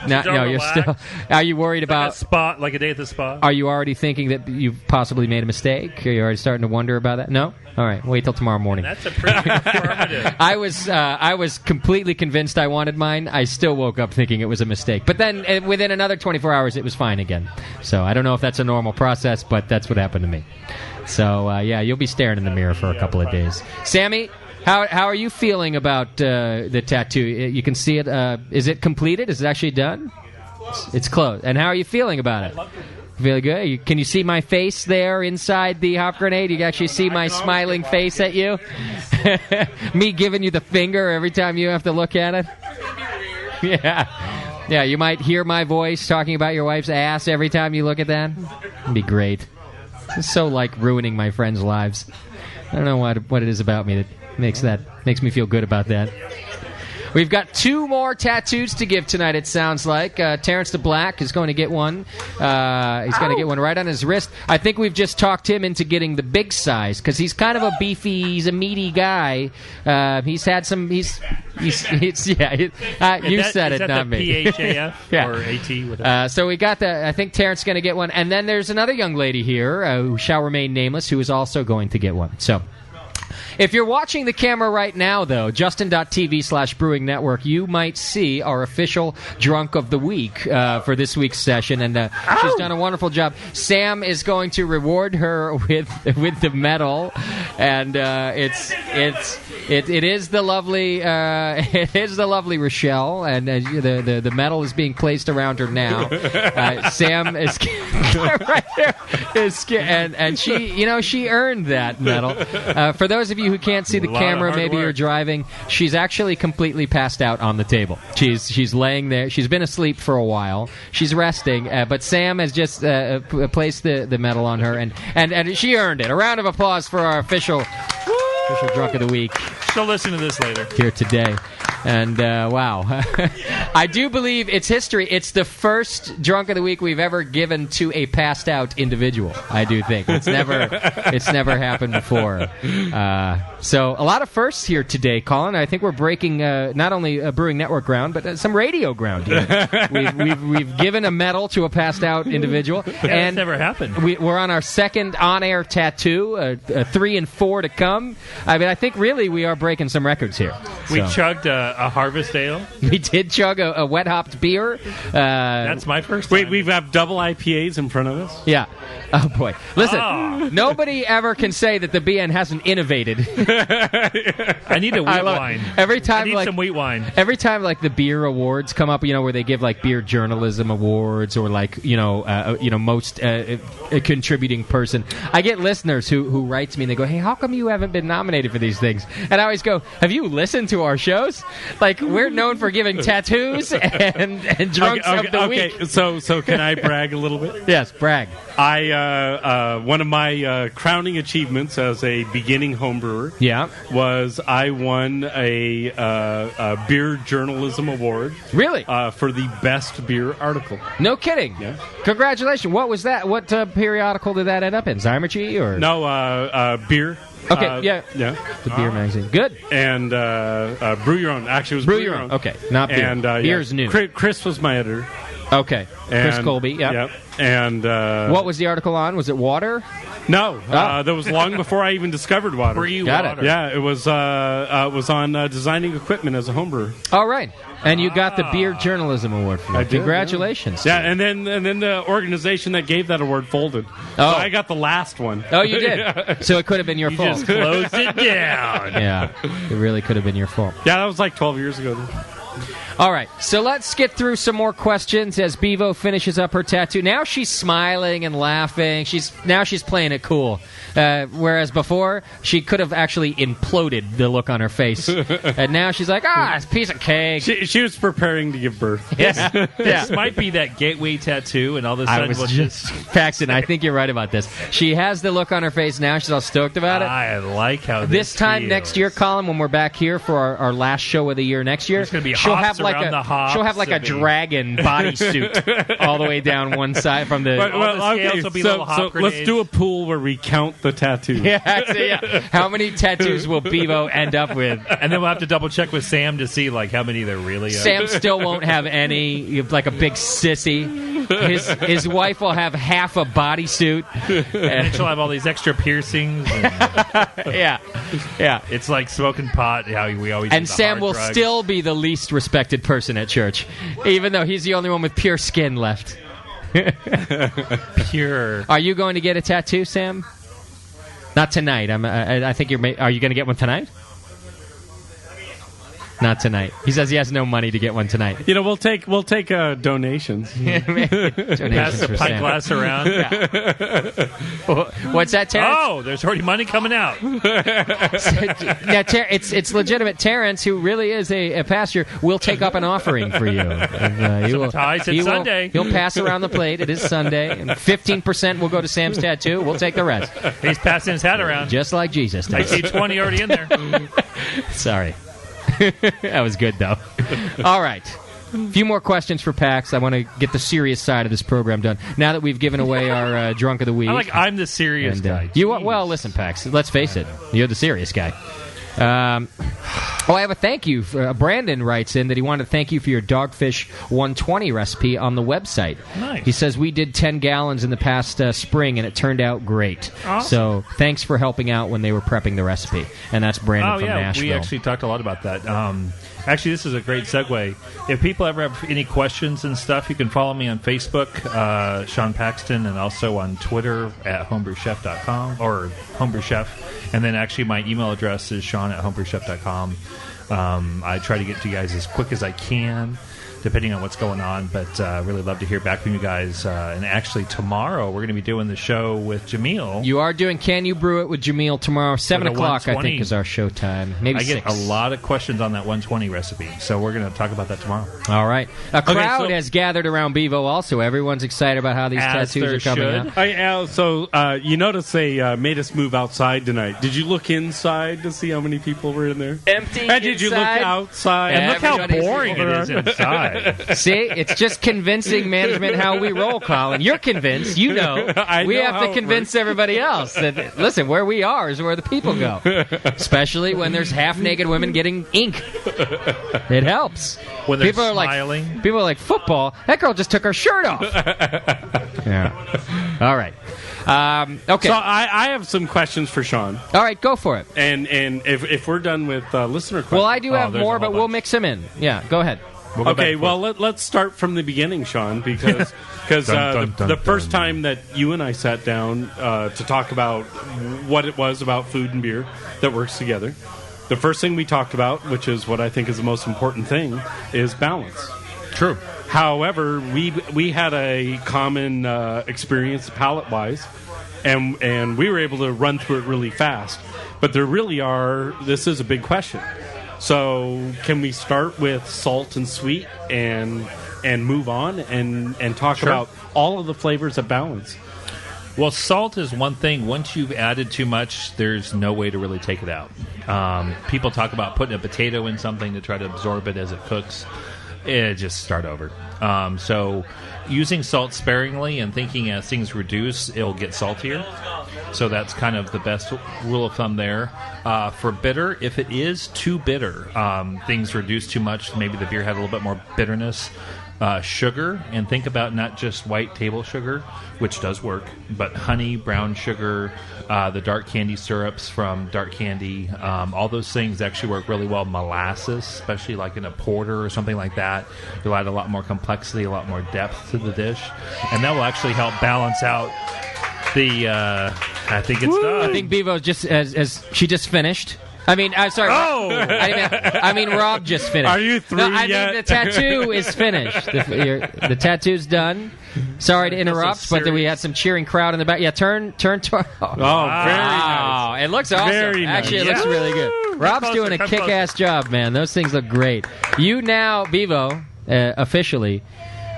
You're still. Are you worried about like a day at the spa? Are you already thinking that you've possibly made a mistake? Are you already starting to wonder about that? No. All right. Wait till tomorrow morning. That's a pretty affirmative. I was completely convinced I wanted mine. I still woke up thinking it was a mistake. But then within another 24 hours, it was fine again. So I don't know if that's a normal process, but that's what happened to me. So, you'll be staring in the mirror for a couple of days. Sammy, how are you feeling about the tattoo? You can see it. Is it completed? Is it actually done? It's close. And how are you feeling about it? Feeling good? Can you see my face there inside the Hop Grenade? You can actually see my smiling face at you? Me giving you the finger every time you have to look at it? Yeah. Yeah, you might hear my voice talking about your wife's ass every time you look at that. It'd be great. It's so like ruining my friends' lives. I don't know what it is about me that makes me feel good about that. We've got 2 more tattoos to give tonight, it sounds like. Terrence the Black is going to get one. He's going to get one right on his wrist. I think we've just talked him into getting the big size, because he's kind of a beefy, he's a meaty guy. He's had some, you said it, not me. PHAF Yeah. or AT? Whatever. So we got I think Terrence is going to get one. And then there's another young lady here who shall remain nameless, who is also going to get one. So if you're watching the camera right now, though, justin.tv/Brewing Network, you might see our official Drunk of the Week for this week's session, and she's done a wonderful job. Sam is going to reward her with the medal, and it is the lovely Rochelle, and the medal is being placed around her now. Sam is right there is and she earned that medal. For those of you who can't see the camera, maybe you're driving. She's actually completely passed out on the table. She's laying there. She's been asleep for a while. She's resting, but Sam has just placed the medal on her, and she earned it. A round of applause for our official drunk of the week. She'll listen to this later. Here today. And, wow. I do believe it's history. It's the first drunk of the week we've ever given to a passed out individual, I do think. It's never happened before. So a lot of firsts here today, Colin. I think we're breaking not only a Brewing Network ground, but some radio ground here. We've given a medal to a passed out individual. And never happened. We're on our second on-air tattoo, 3 and 4 to come. I mean, I think really we are breaking some records here. We chugged a Harvest Ale. We did chug a wet hopped beer. That's my first time. Wait, we have double IPAs in front of us? Yeah. Oh, boy. Listen, nobody ever can say that the BN hasn't innovated. I need a wheat wine. Every time, I need some wheat wine. Every time, the beer awards come up, where they give, beer journalism awards or, most contributing person, I get listeners who writes me and they go, hey, how come you haven't been nominated for these things? And I always go, have you listened to our shows? We're known for giving tattoos and drunks of the week. Okay, so can I brag a little bit? Yes, brag. One of my crowning achievements as a beginning homebrewer was I won a beer journalism award. Really? For the best beer article. No kidding. Yeah. Congratulations. What was that? What periodical did that end up in? Zymergy or? No, beer. Okay, yeah. The beer magazine. Good. And Brew Your Own. Actually, it was Brew Your Own. Okay, not beer. And, beer's new. Chris was my editor. Okay. Chris Colby, Yep. And what was the article on? Was it water? No, that was long before I even discovered water. Were you Got water? it. Yeah, it was on designing equipment as a homebrewer. All right. And you got the Beer Journalism Award for that. I did, Congratulations. Yeah, and then the organization that gave that award folded. So I got the last one. Oh, you did? So it could have been your fault. Just closed it down. Yeah, it really could have been your fault. Yeah, that was 12 years ago. All right, so let's get through some more questions as Bevo finishes up her tattoo. Now she's smiling and laughing. She's playing it cool. Whereas before, she could have actually imploded the look on her face. And now she's like, it's a piece of cake. She was preparing to give birth. Yeah. This might be that gateway tattoo, and all of a sudden we'll just... Paxton, I think you're right about this. She has the look on her face now. She's all stoked about it. I like how this time feels. next year, Colin, when we're back here for our last show of the year next year, she'll have like a dragon bodysuit all the way down one side from the... So let's do a pool where we count the tattoos. Yeah. How many tattoos will Bevo end up with? And then we'll have to double check with Sam to see how many there really are. Sam still won't have any, like a big sissy. His wife will have half a bodysuit. And she'll have all these extra piercings. Yeah. It's like smoking pot, how we always And Sam will drugs. still be the least respected person at church, even though he's the only one with pure skin left. Pure. Are you going to get a tattoo, Sam? Not tonight. I think you're. Are you going to get one tonight? Not tonight. He says he has no money to get one tonight. We'll take donations. Donations Pass for a pint Sam. glass around. What's that, Terrence? Oh, there's already money coming out. Yeah, it's legitimate. Terrence, who really is a pastor, will take up an offering for you. And, Sunday. He'll pass around the plate. It is Sunday, and 15% will go to Sam's tattoo. We'll take the rest. He's passing his hat around. Just like Jesus does. I see 20 already in there. Sorry. That was good, though. All right. A few more questions for Pax. I want to get the serious side of this program done. Now that we've given away our Drunk of the Week. I'm the serious guy. Well, listen, Pax. Let's face it. You're the serious guy. I have a thank you. Brandon writes in that he wanted to thank you for your Dogfish 120 recipe on the website. Nice. He says, we did 10 gallons in the past spring, and it turned out great. Awesome. So thanks for helping out when they were prepping the recipe. And that's Brandon from Nashville. We actually talked a lot about that. Actually, this is a great segue. If people ever have any questions and stuff, you can follow me on Facebook, Sean Paxton, and also on Twitter at homebrewchef.com or homebrewchef. And then actually my email address is sean@homebrewchef.com. I try to get to you guys as quick as I can. depending on what's going on. But really love to hear back from you guys. And actually, tomorrow we're going to be doing the show with Jameel. You are doing Can You Brew It with Jameel tomorrow. 7 o'clock, I think, is our show time. Maybe I 6. get a lot of questions on that 120 recipe, so we're going to talk about that tomorrow. All right. A crowd has gathered around Bevo also. Everyone's excited about how these tattoos are coming out. You notice they made us move outside tonight. Did you look inside to see how many people were in there? Empty And did you look outside? And look how boring it is inside. See, it's just convincing management how we roll, Colin. You're convinced. You know. We have to convince everybody else that, listen, where we are is where the people go. Especially when there's half-naked women getting ink. It helps. When they're people smiling. People are like, football? That girl just took her shirt off. Yeah. All right. Okay. So I have some questions for Sean. All right, go for it. And if we're done with listener questions. Well, I do have more, but we'll mix them in. Yeah, go ahead. Okay, well, let's start from the beginning, Sean, because the first time that you and I sat down to talk about what it was about food and beer that works together, the first thing we talked about, which is what I think is the most important thing, is balance. True. However, we had a common experience palate-wise, and we were able to run through it really fast. But this is a big question. So can we start with salt and sweet and move on and talk about all of the flavors of balance? Well, salt is one thing. Once you've added too much, there's no way to really take it out. People talk about putting a potato in something to try to absorb it as it cooks. Just start over. So using salt sparingly and thinking as things reduce, it'll get saltier. So that's kind of the best rule of thumb there. For bitter, if it is too bitter, things reduce too much, maybe the beer had a little bit more bitterness. Sugar, and think about not just white table sugar, which does work, but honey, brown sugar, the dark candy syrups from dark candy, all those things actually work really well. Molasses, especially like in a porter or something like that, you'll add a lot more complexity, a lot more depth to the dish, and that will actually help balance out the I think it's done. I think Bevo just as she just finished. I mean, I'm sorry. Oh! I mean, Rob just finished. Are you through I yet? mean, the tattoo is finished. The tattoo's done. Sorry to interrupt, but then we had some cheering crowd in the back. Yeah, turn. Very nice. It looks awesome. Very nice. Actually, it looks really good. Rob's doing a kick-ass job, man. Those things look great. You now, Bevo, officially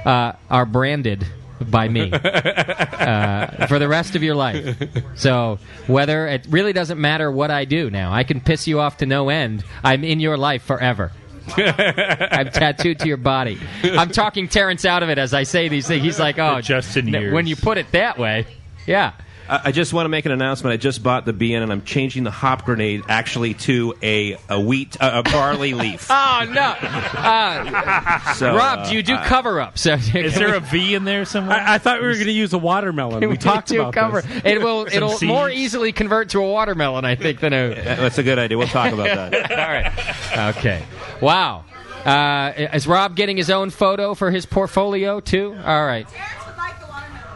are branded by me for the rest of your life. So whether it really doesn't matter what I do now, I can piss you off to no end. I'm in your life forever. I'm tattooed to your body. I'm talking Terrence out of it as I say these things. He's like, oh, just in years. When you put it that way, yeah. I just want to make an announcement. I just bought the BN, and I'm changing the hop grenade actually to a barley leaf. Oh, no. So, Rob, do you do cover-ups? Is there a V in there somewhere? I thought we were going to use a watermelon. We talked about this. It'll more easily convert to a watermelon, I think, than a... That's a good idea. We'll talk about that. All right. Okay. Wow. Is Rob getting his own photo for his portfolio, too? All right.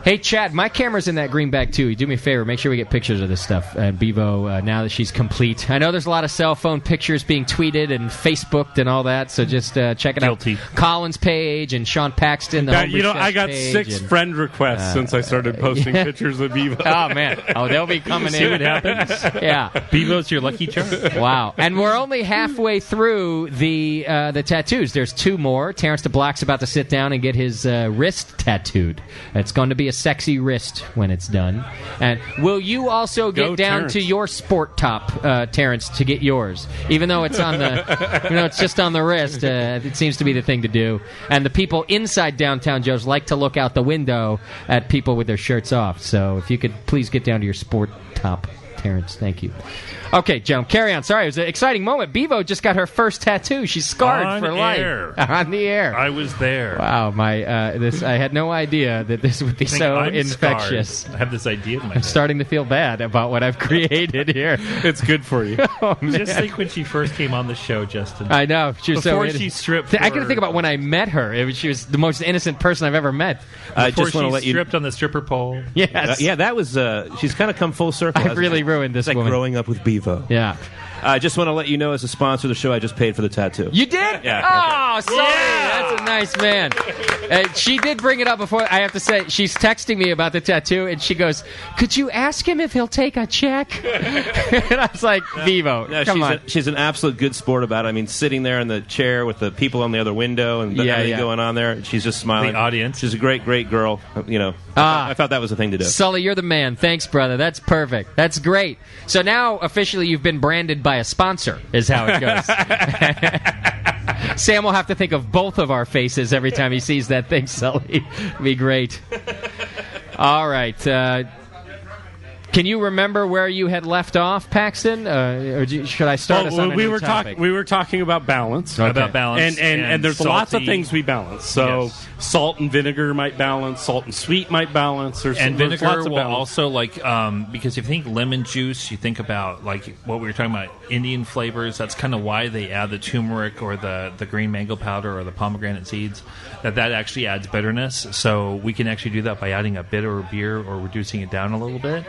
Hey, Chad, my camera's in that green bag, too. You do me a favor. Make sure we get pictures of this stuff. And Bevo, now that she's complete. I know there's a lot of cell phone pictures being tweeted and Facebooked and all that, so just check it out. Colin's page and Sean Paxton, the Homebrew Chef's I got page 6 friend requests since I started posting pictures of Bevo. Oh, man. Oh, they'll be coming See in. what happens? Yeah. Bevo's your lucky charm. Wow. And we're only halfway through the tattoos. There's 2 more. Terrence DeBlack's about to sit down and get his wrist tattooed. It's going to be a sexy wrist when it's done. And will you also get down to your sport top, Terrence, to get yours? Even though it's on the, it's just on the wrist. It seems to be the thing to do. And the people inside Downtown Joe's like to look out the window at people with their shirts off. So if you could please get down to your sport top, Terrence. Thank you. Okay, Joan, carry on. Sorry, it was an exciting moment. Bevo just got her first tattoo. She's scarred for life. On the air. I was there. Wow, I had no idea that this would be so infectious. Scarred. I have this idea in my head. I'm starting to feel bad about what I've created here. It's good for you. Just think when she first came on the show, Justin. I know. She was Before she stripped. I couldn't think about when I met her. She was the most innocent person I've ever met. I just want to let you stripped on the stripper pole. Yes. Yeah, that was. She's kind of come full circle. I've really ruined this woman. Like growing up with Bevo. Yeah. I just want to let you know, as a sponsor of the show, I just paid for the tattoo. You did? Yeah. Oh, Sully, that's a nice man. She did bring it up before. I have to say, she's texting me about the tattoo, and she goes, "Could you ask him if he'll take a check?" And I was like, "Vivo, No, come on." she's an absolute good sport about it. I mean, sitting there in the chair with the people on the other window and everything going on there, she's just smiling. The audience. She's a great, great girl. You know, I thought that was the thing to do. Sully, you're the man. Thanks, brother. That's perfect. That's great. So now, officially, you've been branded by a sponsor, is how it goes. Sam will have to think of both of our faces every time he sees that thing, Sully. It'd be great. All right. Can you remember where you had left off, Paxton? Or should I start us on a new topic? We were talking about balance. Okay. About balance. And there's salty. lots of things we balance. So salt and vinegar might balance. Salt and sweet might balance. There's Vinegar lots of will balance. also, like, because if you think lemon juice, you think about, like, what we were talking about, Indian flavors. That's kind of why they add the turmeric or the green mango powder or the pomegranate seeds. That actually adds bitterness. So we can actually do that by adding a bitter beer or reducing it down a little bit.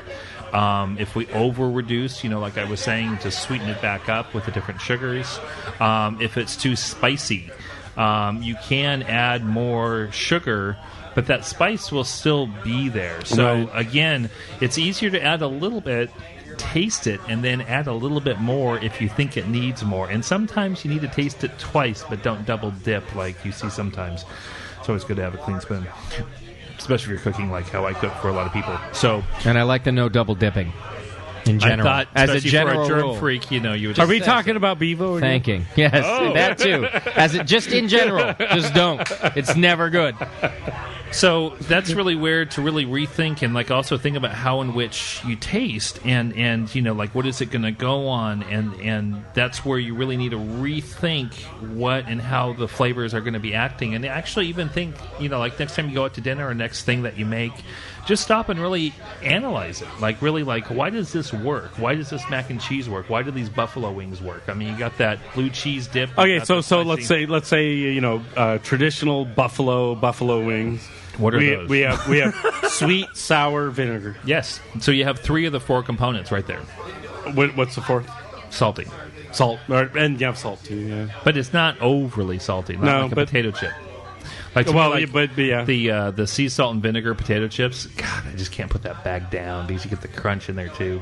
If we over-reduce, like I was saying, to sweeten it back up with the different sugars. If it's too spicy, you can add more sugar, but that spice will still be there. So, again, it's easier to add a little bit, taste it, and then add a little bit more if you think it needs more. And sometimes you need to taste it twice, but don't double dip like you see sometimes. It's always good to have a clean spoon. Especially if you're cooking like how I cook for a lot of people. And I like the no double dipping in general. I thought, as a especially general for a germ rule. freak, you would. Are we talking about Bevo? Thanking. Yes, that too. Just in general, just don't. It's never good. So that's really weird to really rethink and also think about how in which you taste and what is it going to go on and that's where you really need to rethink what and how the flavors are going to be acting and actually even think next time you go out to dinner or next thing that you make, just stop and really analyze it. Why does this work? Why does this mac and cheese work? Why do these buffalo wings work? I mean, you got that blue cheese dip. Okay, so let's say traditional buffalo wings. What are those? We have sweet, sour, vinegar. Yes. So you have 3 of the 4 components right there. What's the 4th? Salty. Salt. And you have salt too, yeah. But it's not overly salty. Not like a potato chip. The sea salt and vinegar potato chips, God, I just can't put that bag down because you get the crunch in there too.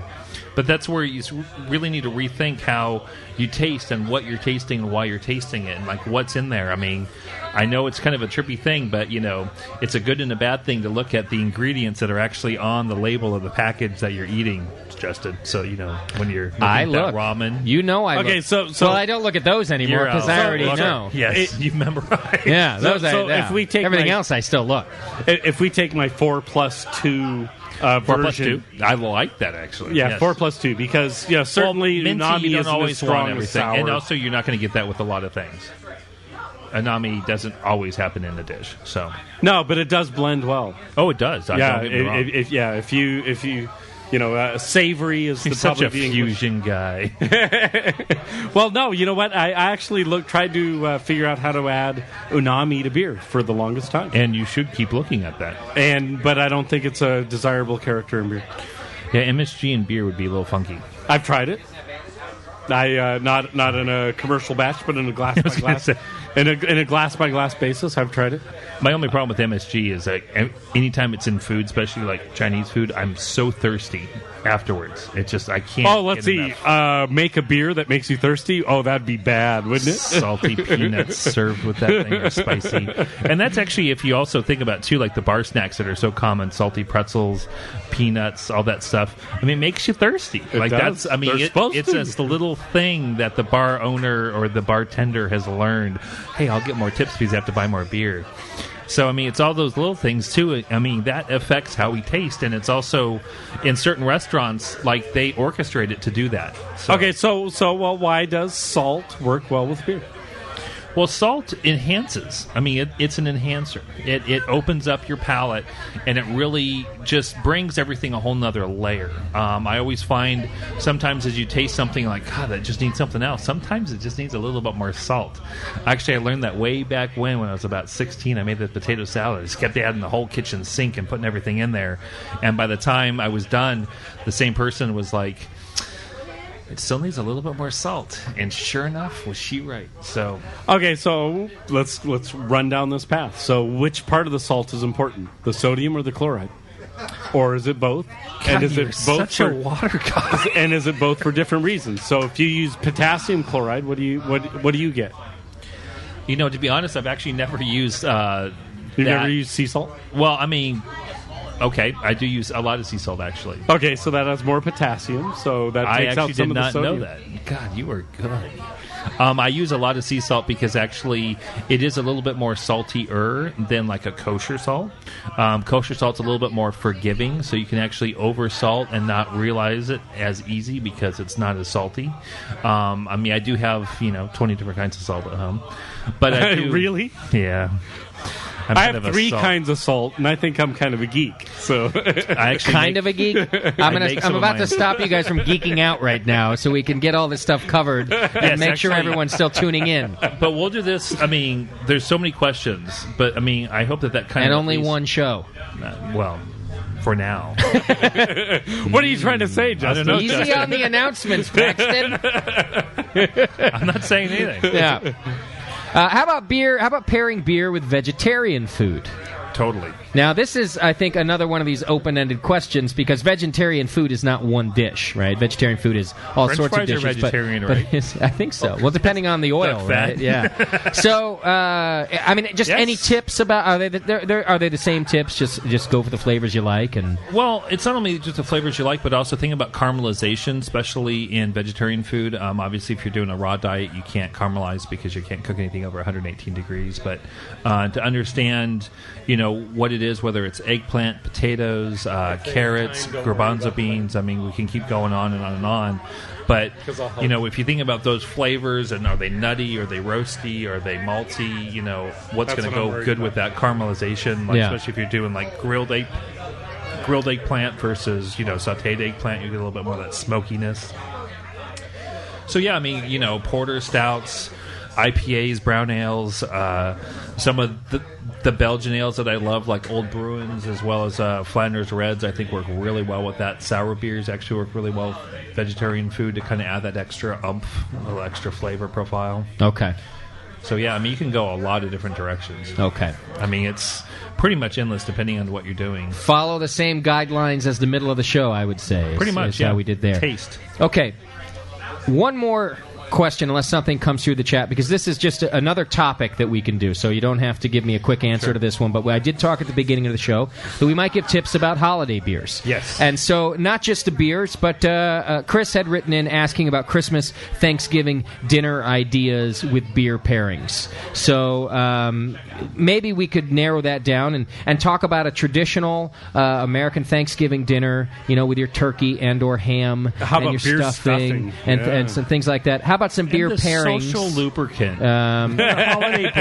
But that's where you really need to rethink how you taste and what you're tasting and why you're tasting it and what's in there. I mean, I know it's kind of a trippy thing, but it's a good and a bad thing to look at the ingredients that are actually on the label of the package that you're eating, Justin. So when you're looking at that ramen, look. So I don't look at those anymore because I already know. Yes, you memorize. Yeah, those. If we take everything else, I still look. If we take my 4+2 version, 4+2. I like that actually. Yeah, yes. 4+2 because certainly minty, unami you don't isn't always as strong want everything, as sour. and also you're not going to get that with a lot of things. Unami doesn't always happen in the dish, so no, but it does blend well. Oh, it does. Don't get me wrong. If you savory is He's such a fusion guy. Well, no, you know what? I actually tried to figure out how to add unami to beer for the longest time, and you should keep looking at that. But I don't think it's a desirable character in beer. Yeah, MSG in beer would be a little funky. I've tried it. Not in a commercial batch, but in a glass by glass. In a glass by glass basis, I've tried it. My only problem with MSG is anytime it's in food, especially like Chinese food, I'm so thirsty afterwards. It's just I can't. Oh, let's see. Make a beer that makes you thirsty. Oh, that'd be bad, wouldn't it? Salty peanuts served with that thing are spicy, and that's actually if you also think about too, like the bar snacks that are so common: salty pretzels, peanuts, all that stuff. I mean, it makes you thirsty. It's just the little thing that the bar owner or the bartender has learned. Hey, I'll get more tips because I have to buy more beer. So, I mean, it's all those little things, too. I mean, that affects how we taste. And it's also, in certain restaurants, like, they orchestrate it to do that. So. Okay, so why does salt work well with beer? Well, salt enhances. I mean, it's an enhancer. It opens up your palate, and it really just brings everything a whole nother layer. I always find sometimes as you taste something like, God, that just needs something else. Sometimes it just needs a little bit more salt. Actually, I learned that way back when I was about 16. I made the potato salad. I just kept adding the whole kitchen sink and putting everything in there. And by the time I was done, the same person was like, it still needs a little bit more salt. And sure enough, was she right? So okay, so let's run down this path. So which part of the salt is important? The sodium or the chloride? Or is it both? God, and is it both such a water guy? And is it both for different reasons? So if you use potassium chloride, what do you get? You know, to be honest, I've actually never used. You've never used sea salt? Well, I mean, okay, I do use a lot of sea salt actually. Okay, so that has more potassium, so that takes out some of the sodium. I actually did not know that. God, you were good. I use a lot of sea salt because actually it is a little bit more saltier than like a kosher salt. Kosher salt's a little bit more forgiving, so you can actually over salt and not realize it as easy because it's not as salty. I mean, I do have 20 different kinds of salt at home, but I do, really? Yeah. I have 3 kinds of salt, and I think I'm kind of a geek. So I actually kind of a geek. I'm about to stop you guys from geeking out right now, so we can get all this stuff covered and make sure everyone's still tuning in. But we'll do this. I mean, there's so many questions, but I mean, I hope that kind and of only one show. Well, for now. What are you trying to say, Justin? I don't know. Easy on the announcements, Paxton. I'm not saying anything. Yeah. How about beer? How about pairing beer with vegetarian food? Totally. Now, this is, I think, another one of these open-ended questions because vegetarian food is not one dish, right? Vegetarian food is all French sorts of fries dishes. are vegetarian, but right? I think so. Well, depending on the oil, right? Yeah. So, I mean, just any tips about are they the same tips? Just go for the flavors you like, and well, it's not only just the flavors you like, but also think about caramelization, especially in vegetarian food. Obviously, if you're doing a raw diet, you can't caramelize because you can't cook anything over 118 degrees. But to understand, what it is, whether it's eggplant, potatoes, carrots, garbanzo beans. I mean, we can keep going on and on and on. But, if you think about those flavors, and are they nutty, are they roasty, are they malty, what's going to go good with that caramelization, especially if you're doing like grilled eggplant versus, sauteed eggplant, you get a little bit more of that smokiness. So, yeah, I mean, porter, stouts, IPAs, brown ales, some of the Belgian ales that I love, like Old Bruins, as well as Flanders Reds, I think work really well with that. Sour beers actually work really well with vegetarian food to kind of add that extra oomph, a little extra flavor profile. Okay. So, yeah, I mean, you can go a lot of different directions. Okay. I mean, it's pretty much endless depending on what you're doing. Follow the same guidelines as the middle of the show, I would say. Pretty much, is how we did there. Taste. Okay. One more question, unless something comes through the chat, because this is just another topic that we can do, so you don't have to give me a quick answer to this one, but I did talk at the beginning of the show that we might give tips about holiday beers. Yes. And so, not just the beers, but Chris had written in asking about Christmas, Thanksgiving dinner ideas with beer pairings. So, maybe we could narrow that down and talk about a traditional American Thanksgiving dinner, with your turkey and or ham and your beer stuffing and some things like that. How about some beer pairings? Social lubricant. Holiday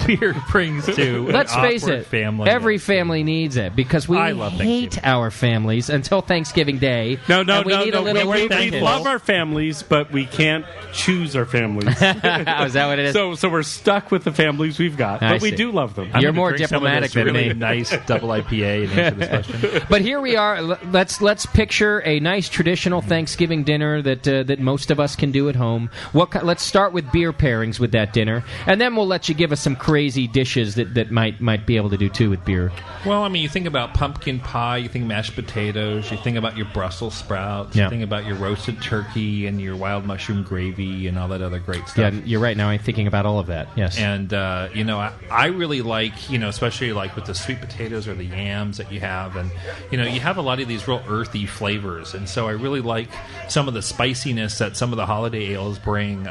beer brings to let's face it, family. every family needs it because we hate our families until Thanksgiving Day. No. We love our families, but we can't choose our families. Is that what it is? So we're stuck with the families we've got, but we do love them. You're more diplomatic than really me. Nice double IPA and answer this question. But here we are. Let's picture a nice traditional Thanksgiving dinner that most of us can do at home. Let's start with beer pairings with that dinner, and then we'll let you give us some crazy dishes that might be able to do too with beer. Well, I mean, you think about pumpkin pie, you think mashed potatoes, you think about your Brussels sprouts, you think about your roasted turkey and your wild mushroom gravy and all that other great stuff. Yeah, you're right. Now I'm thinking about all of that. Yes, and I really like especially like with the sweet potatoes or the yams that you have, and you have a lot of these real earthy flavors, and so I really like some of the spiciness that some of the holiday ales bring.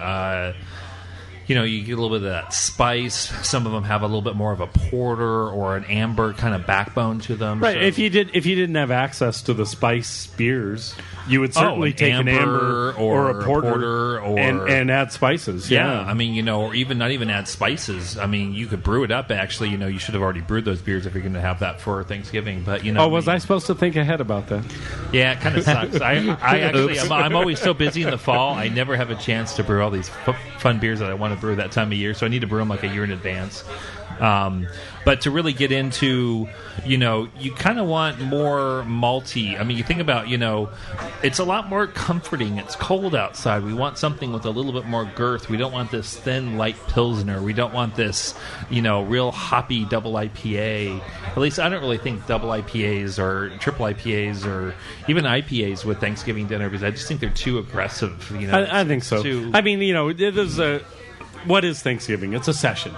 You get a little bit of that spice. Some of them have a little bit more of a porter or an amber kind of backbone to them. Right. So. If you didn't have access to the spice beers, you would certainly take an amber or a porter and add spices. Yeah. I mean, or even not even add spices. I mean, you could brew it up. Actually, you should have already brewed those beers if you're going to have that for Thanksgiving. But was I supposed to think ahead about that? Yeah, it kind of sucks. I actually, I'm always so busy in the fall. I never have a chance to brew all these fun beers that I want to to brew that time of year, so I need to brew them like a year in advance. But to really get into, you kind of want more malty. I mean, you think about, it's a lot more comforting. It's cold outside. We want something with a little bit more girth. We don't want this thin, light Pilsner. We don't want this, real hoppy double IPA. At least I don't really think double IPAs or triple IPAs or even IPAs with Thanksgiving dinner, because I just think they're too aggressive. I think so. I mean, it is what is Thanksgiving? It's a session.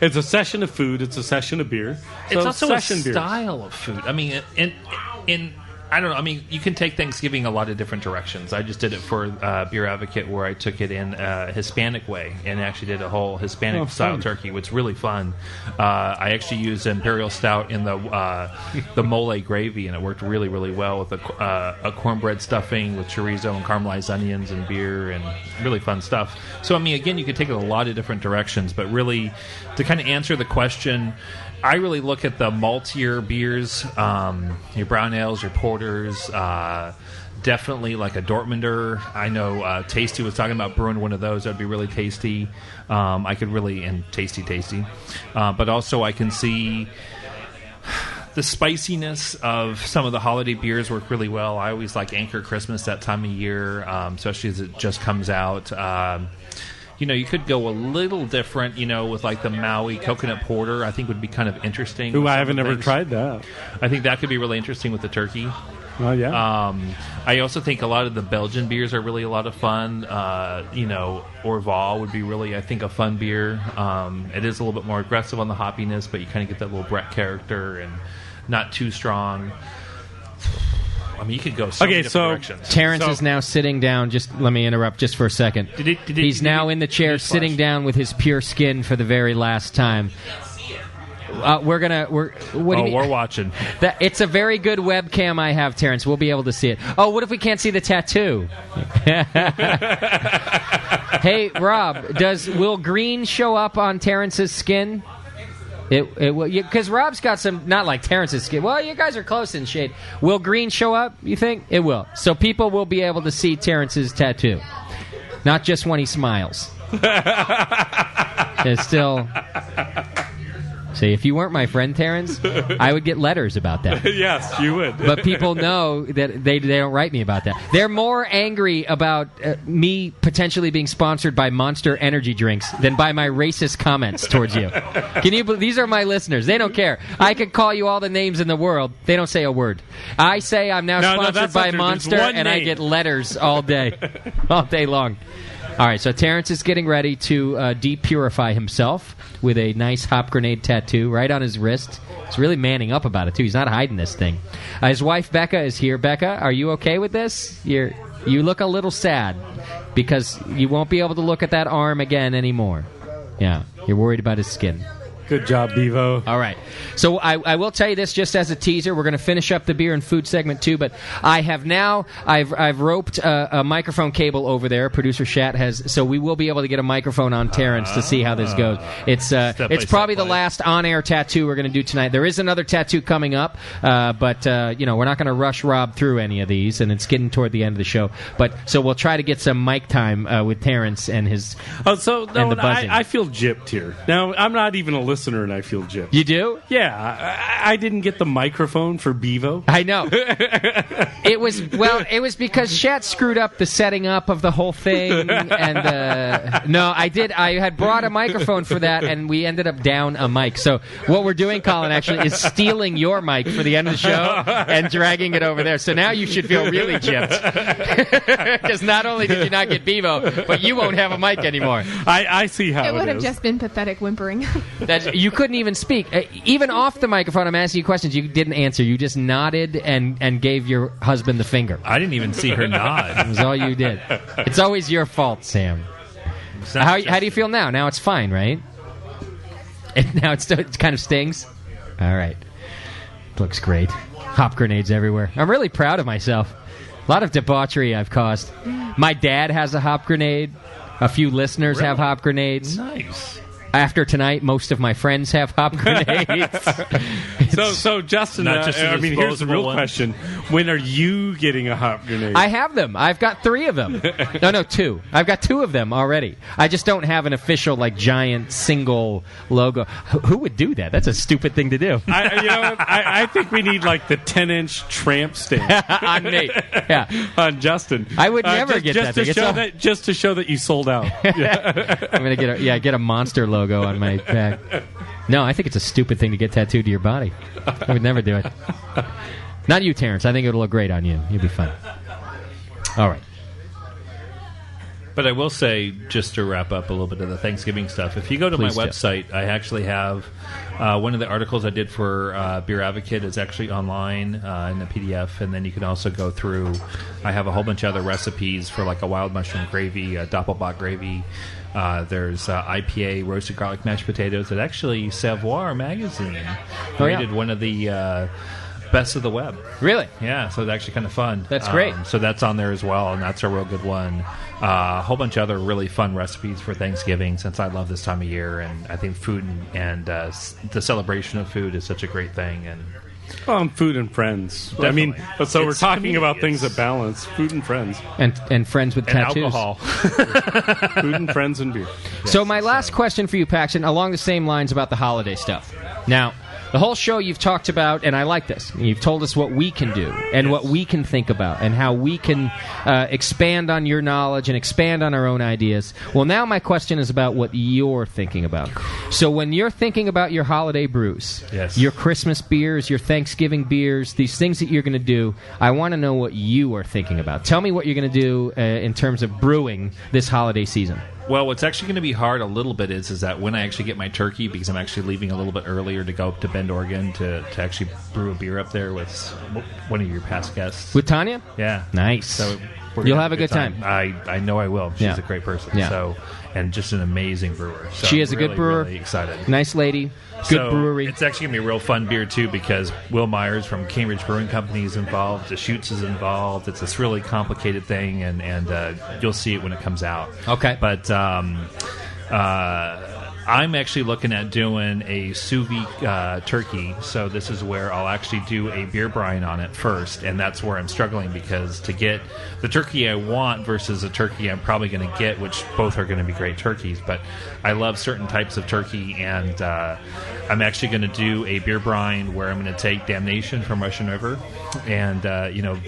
It's a session of food. It's a session of beer. It's also a beers. style of food. I mean, in I don't know. I mean, you can take Thanksgiving a lot of different directions. I just did it for Beer Advocate, where I took it in a Hispanic way and actually did a whole Hispanic style turkey, which is really fun. I actually used Imperial Stout in the mole gravy, and it worked really, really well with a cornbread stuffing with chorizo and caramelized onions and beer, and really fun stuff. So, I mean, again, you could take it a lot of different directions, but really, to kind of answer the question, I really look at the maltier beers, your brown ales, your porters, definitely like a Dortmunder. I know Tasty was talking about brewing one of those. That would be really tasty. I could really, and tasty. But also I can see the spiciness of some of the holiday beers work really well. I always like Anchor Christmas that time of year, especially as it just comes out. You could go a little different, with like the Maui coconut porter. I think would be kind of interesting. Ooh, I haven't ever tried that. I think that could be really interesting with the turkey. Oh, yeah. I also think a lot of the Belgian beers are really a lot of fun. Orval would be really, I think, a fun beer. It is a little bit more aggressive on the hoppiness, but you kind of get that little Brett character and not too strong. I mean, you could go so many different directions. Terrence is now sitting down. Just let me interrupt just for a second. He's now in the chair sitting down with his pure skin for the very last time. We're watching. It's a very good webcam I have, Terrence. We'll be able to see it. Oh, what if we can't see the tattoo? Hey, Rob, will green show up on Terrence's skin? It will, because Rob's got some, not like Terrence's skin. Well, you guys are close in shade. Will green show up, you think? It will. So people will be able to see Terrence's tattoo. Not just when he smiles. It's still... See, if you weren't my friend, Terrence, I would get letters about that. Yes, you would. But people know that they don't write me about that. They're more angry about me potentially being sponsored by Monster energy drinks than by my racist comments towards you. Can you believe? These are my listeners. They don't care. I could call you all the names in the world. They don't say a word. I say I'm now sponsored by Monster, and I get letters all day long. All right, so Terrence is getting ready to de-purify himself with a nice hop grenade tattoo right on his wrist. He's really manning up about it, too. He's not hiding this thing. His wife, Becca, is here. Becca, are you okay with this? You look a little sad because you won't be able to look at that arm again anymore. Yeah, you're worried about his skin. Good job, Bevo. All right. So I will tell you this just as a teaser. We're going to finish up the beer and food segment too, but I've roped a microphone cable over there. Producer Shat has, so we will be able to get a microphone on Terrence to see how this goes. It's probably the last on-air tattoo we're going to do tonight. There is another tattoo coming up, but we're not going to rush Rob through any of these, and it's getting toward the end of the show. But so we'll try to get some mic time with Terrence and his. Oh, so no, and the buzzing. I feel gypped here. Now I'm not even a listener, and I feel gypped. You do? Yeah, I didn't get the microphone for Bevo. I know. It was because Shat screwed up the setting up of the whole thing, and no, I did. I had brought a microphone for that, and we ended up down a mic. So what we're doing, Colin, actually, is stealing your mic for the end of the show and dragging it over there. So now you should feel really gypped, because not only did you not get Bevo, but you won't have a mic anymore. I see how it would have just been pathetic whimpering. You couldn't even speak. Even off the microphone, I'm asking you questions. You didn't answer. You just nodded and gave your husband the finger. I didn't even see her nod. It was all you did. It's always your fault, Sam. How do you feel now? Now it's fine, right? Now it kind of stings? All right. Looks great. Hop grenades everywhere. I'm really proud of myself. A lot of debauchery I've caused. My dad has a hop grenade. A few listeners have hop grenades. Nice. After tonight, most of my friends have hop grenades. So Justin, Not just a here's the real disposable one. question: when are you getting a hop grenade? I have them. I've got 3 of them. No, 2. I've got 2 of them already. I just don't have an official, like, giant single logo. Who would do that? That's a stupid thing to do. I think we need like the 10-inch tramp stamp on me. Yeah, on Justin. I would never get that thing. Just to show that you sold out. I'm gonna get a monster logo on my back. No, I think it's a stupid thing to get tattooed to your body. I would never do it. Not you, Terrence. I think it'll look great on you. You'll be fine. All right. But I will say, just to wrap up a little bit of the Thanksgiving stuff, if you go to Please my do. website, I actually have one of the articles I did for Beer Advocate is actually online in a PDF, and then you can also go through. I have a whole bunch of other recipes for like a wild mushroom gravy, a doppelbock gravy. There's IPA roasted garlic mashed potatoes that actually Savoir magazine rated one of the best of the web. Really? Yeah, so it's actually kind of fun. That's great. So that's on there as well, and that's a real good one. A whole bunch of other really fun recipes for Thanksgiving, since I love this time of year, and I think food and the celebration of food is such a great thing. And food and friends. Definitely. I mean, so we're It's talking community. about things that balance food and friends, And friends with and tattoos. alcohol. food and friends and beer. So my last question for you, Paxton, along the same lines about the holiday stuff. Now, the whole show you've talked about, and I like this, you've told us what we can do and what we can think about and how we can expand on your knowledge and expand on our own ideas. Well, now my question is about what you're thinking about. So when you're thinking about your holiday brews, your Christmas beers, your Thanksgiving beers, these things that you're going to do, I want to know what you are thinking about. Tell me what you're going to do in terms of brewing this holiday season. Well, what's actually going to be hard a little bit is that when I actually get my turkey, because I'm actually leaving a little bit earlier to go up to Bend, Oregon to actually brew a beer up there with one of your past guests. With Tanya? Yeah. Nice. So You'll have a good time. I know I will. She's a great person. Yeah. So, and just an amazing brewer. So She is I'm a good brewer. Really excited. Nice lady. Good So brewery. It's actually going to be a real fun beer, too, because Will Myers from Cambridge Brewing Company is involved. Deschutes is involved. It's this really complicated thing, and you'll see it when it comes out. Okay. But I'm actually looking at doing a sous vide turkey, so this is where I'll actually do a beer brine on it first, and that's where I'm struggling, because to get the turkey I want versus a turkey I'm probably going to get, which both are going to be great turkeys, but I love certain types of turkey, and I'm actually going to do a beer brine where I'm going to take Damnation from Russian River, and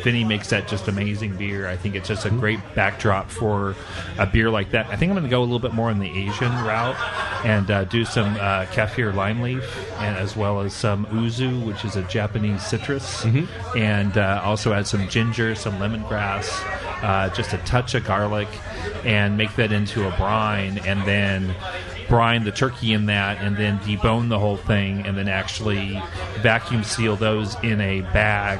Vinny makes that just amazing beer. I think it's just a great backdrop for a beer like that. I think I'm going to go a little bit more on the Asian route and do some kaffir lime leaf, and as well as some uzu, which is a Japanese citrus, and also add some ginger, some lemongrass, just a touch of garlic, and make that into a brine, and then brine the turkey in that, and then debone the whole thing, and then actually vacuum seal those in a bag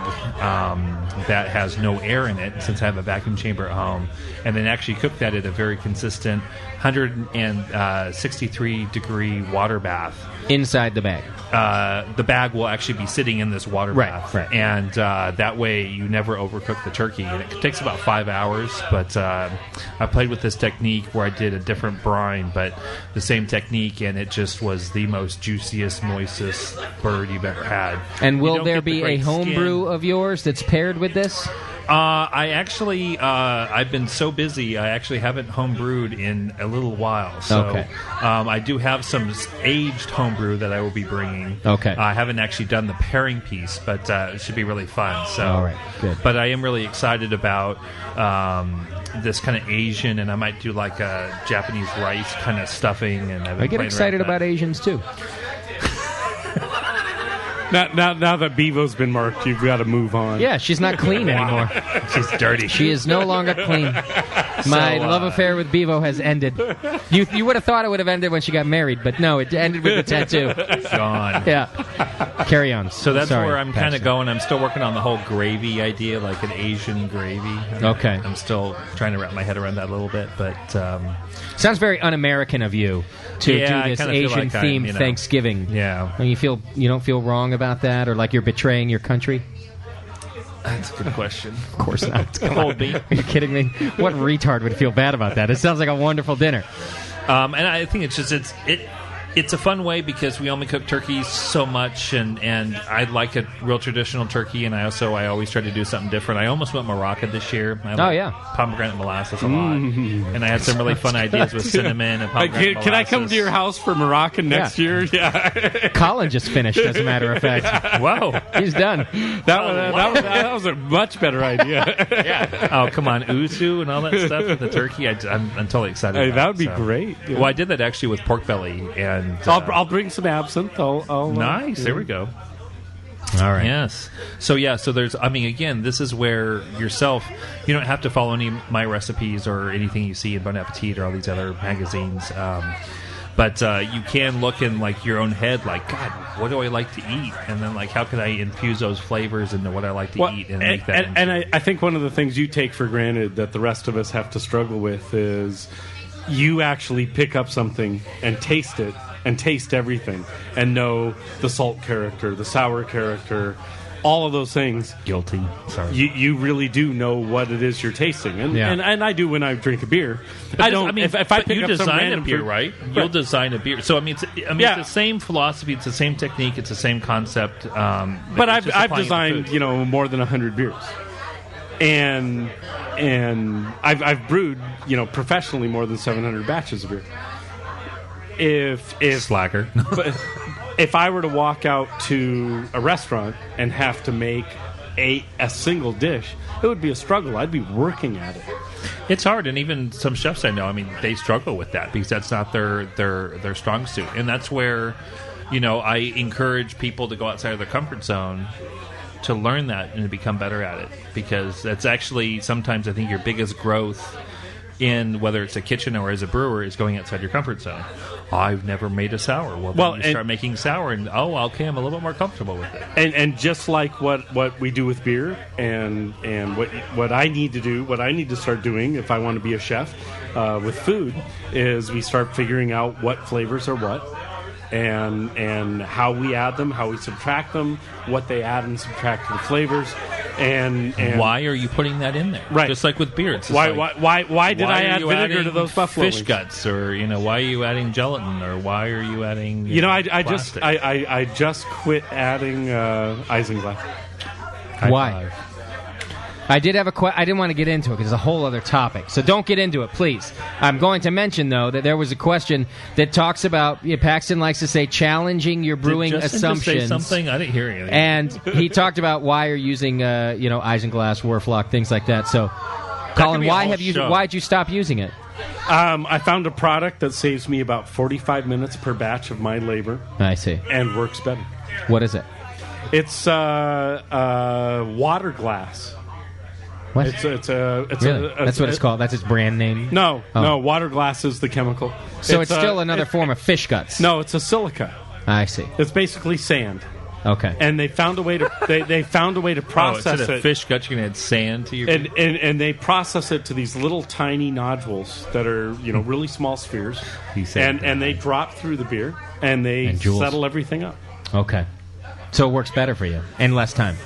that has no air in it, since I have a vacuum chamber at home, and then actually cook that at a very consistent 163 degree water bath. Inside the bag. The bag will actually be sitting in this water bath. Right. And that way you never overcook the turkey. And it takes about 5 hours, but I played with this technique where I did a different brine, but the same technique, and it just was the most juiciest, moistest bird you've ever had. And will You don't there get the be a great homebrew of yours that's paired with this? I actually, I've been so busy, I actually haven't homebrewed in a little while. So Okay. I do have some aged homebrew that I will be bringing. Okay. I haven't actually done the pairing piece, but it should be really fun. So, All right, good. But I am really excited about this kind of Asian, and I might do like a Japanese rice kind of stuffing. And I've been I get playing excited around with about Asians, too. Now that Bevo's been marked, you've got to move on. Yeah, she's not clean anymore. She's dirty. She is no longer clean. My love affair with Bevo has ended. You would have thought it would have ended when she got married, but no, it ended with the tattoo. Gone. Yeah. Carry on. So that's Sorry, where I'm kind of Paxton. going. I'm still working on the whole gravy idea, like an Asian gravy. Okay. I'm still trying to wrap my head around that a little bit, but Sounds very un-American of you to Yeah, I do this kinda feel like Asian-themed Thanksgiving. Yeah. And you don't feel wrong about that, or like you're betraying your country? That's a good question. Of course not. Come Cold on. bean. Are you kidding me? What retard would feel bad about that? It sounds like a wonderful dinner. And I think it's just it's a fun way because we only cook turkeys so much, and I like a real traditional turkey, and I always try to do something different. I almost went Moroccan this year. I like pomegranate molasses a lot, and I had some really fun ideas with cinnamon and pomegranate molasses. Can I come to your house for Moroccan next year? Yeah. Colin just finished, as a matter of fact. Whoa, he's done. That was a much better idea. Yeah. Oh, come on, uzu and all that stuff with the turkey. I'm totally excited. Hey, about that would be it, great. Yeah. Well, I did that actually with pork belly, and I'll bring some absinthe. Nice. Yeah. There we go. All right. Yes. So there's. I mean, again, this is where yourself. You don't have to follow any of my recipes or anything you see in Bon Appetit or all these other magazines. But you can look in like your own head, like, God, what do I like to eat? And then like, how can I infuse those flavors into what I like to eat and make that? And I think one of the things you take for granted that the rest of us have to struggle with is you actually pick up something and taste it and taste everything and know the salt character, the sour character, all of those things. Guilty. Sorry. You really do know what it is you're tasting, and I do when I drink a beer. But I don't. If I pick you up design some random a beer, fruit, right? You'll design a beer. So it's the same philosophy, it's the same technique, it's the same concept. But I've designed more than 100 beers, and I've brewed professionally more than 700 batches of beer. If slacker. But if I were to walk out to a restaurant and have to make a single dish, it would be a struggle. I'd be working at it. It's hard, and even some chefs I know, I mean, they struggle with that because that's not their strong suit, and that's where I encourage people to go outside of their comfort zone to learn that and to become better at it, because that's actually sometimes I think your biggest growth in whether it's a kitchen or as a brewer is going outside your comfort zone. I've never made a sour. Well, you start making sour, and okay, I'm a little bit more comfortable with it. And just like what we do with beer, and what I need to do, what I need to start doing if I want to be a chef with food, is we start figuring out what flavors are what, and how we add them, how we subtract them, what they add and subtract to the flavors. And why are you putting that in there? Right, just like with beer. It's why did I add vinegar to those buffalo fish wings? guts, or why are you adding gelatin, or why are you adding? I just quit adding isinglass. Why? I did have I didn't want to get into it because it's a whole other topic. So don't get into it, please. I'm going to mention, though, that there was a question that talks about, Paxton likes to say, challenging your brewing assumptions. Did Justin just say something? I didn't hear anything. And he talked about why you're using, isinglass, Warflock, things like that. So, Colin, why'd you stop using it? I found a product that saves me about 45 minutes per batch of my labor. I see. And works better. What is it? It's water glass. What? Really? That's what it's called. That's its brand name. No, water glass is the chemical. So it's still another form of fish guts. No, it's a silica. I see. It's basically sand. Okay. And they found a way to they found a way to process instead of it. Fish guts, you can add sand to your. And they process it to these little tiny nodules that are really small spheres. And they drop through the beer and they settle everything up. Okay. So it works better for you in less time.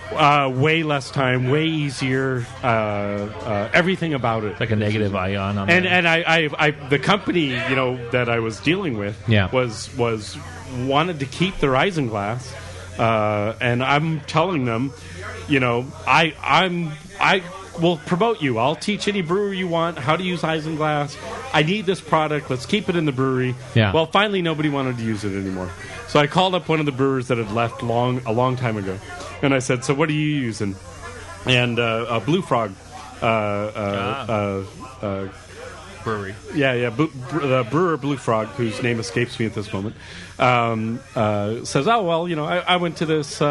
Way less time, way easier. Everything about it, like a negative ion on. And I the company that I was dealing with was wanted to keep their isinglass, and I'm telling them, I will promote you. I'll teach any brewer you want how to use isinglass. I need this product. Let's keep it in the brewery. Yeah. Well, finally, nobody wanted to use it anymore. So I called up one of the brewers that had left a long time ago, and I said, "So what are you using?" And a Blue Frog brewery. Yeah. The brewer Blue Frog, whose name escapes me at this moment, says, "Oh well, I went to this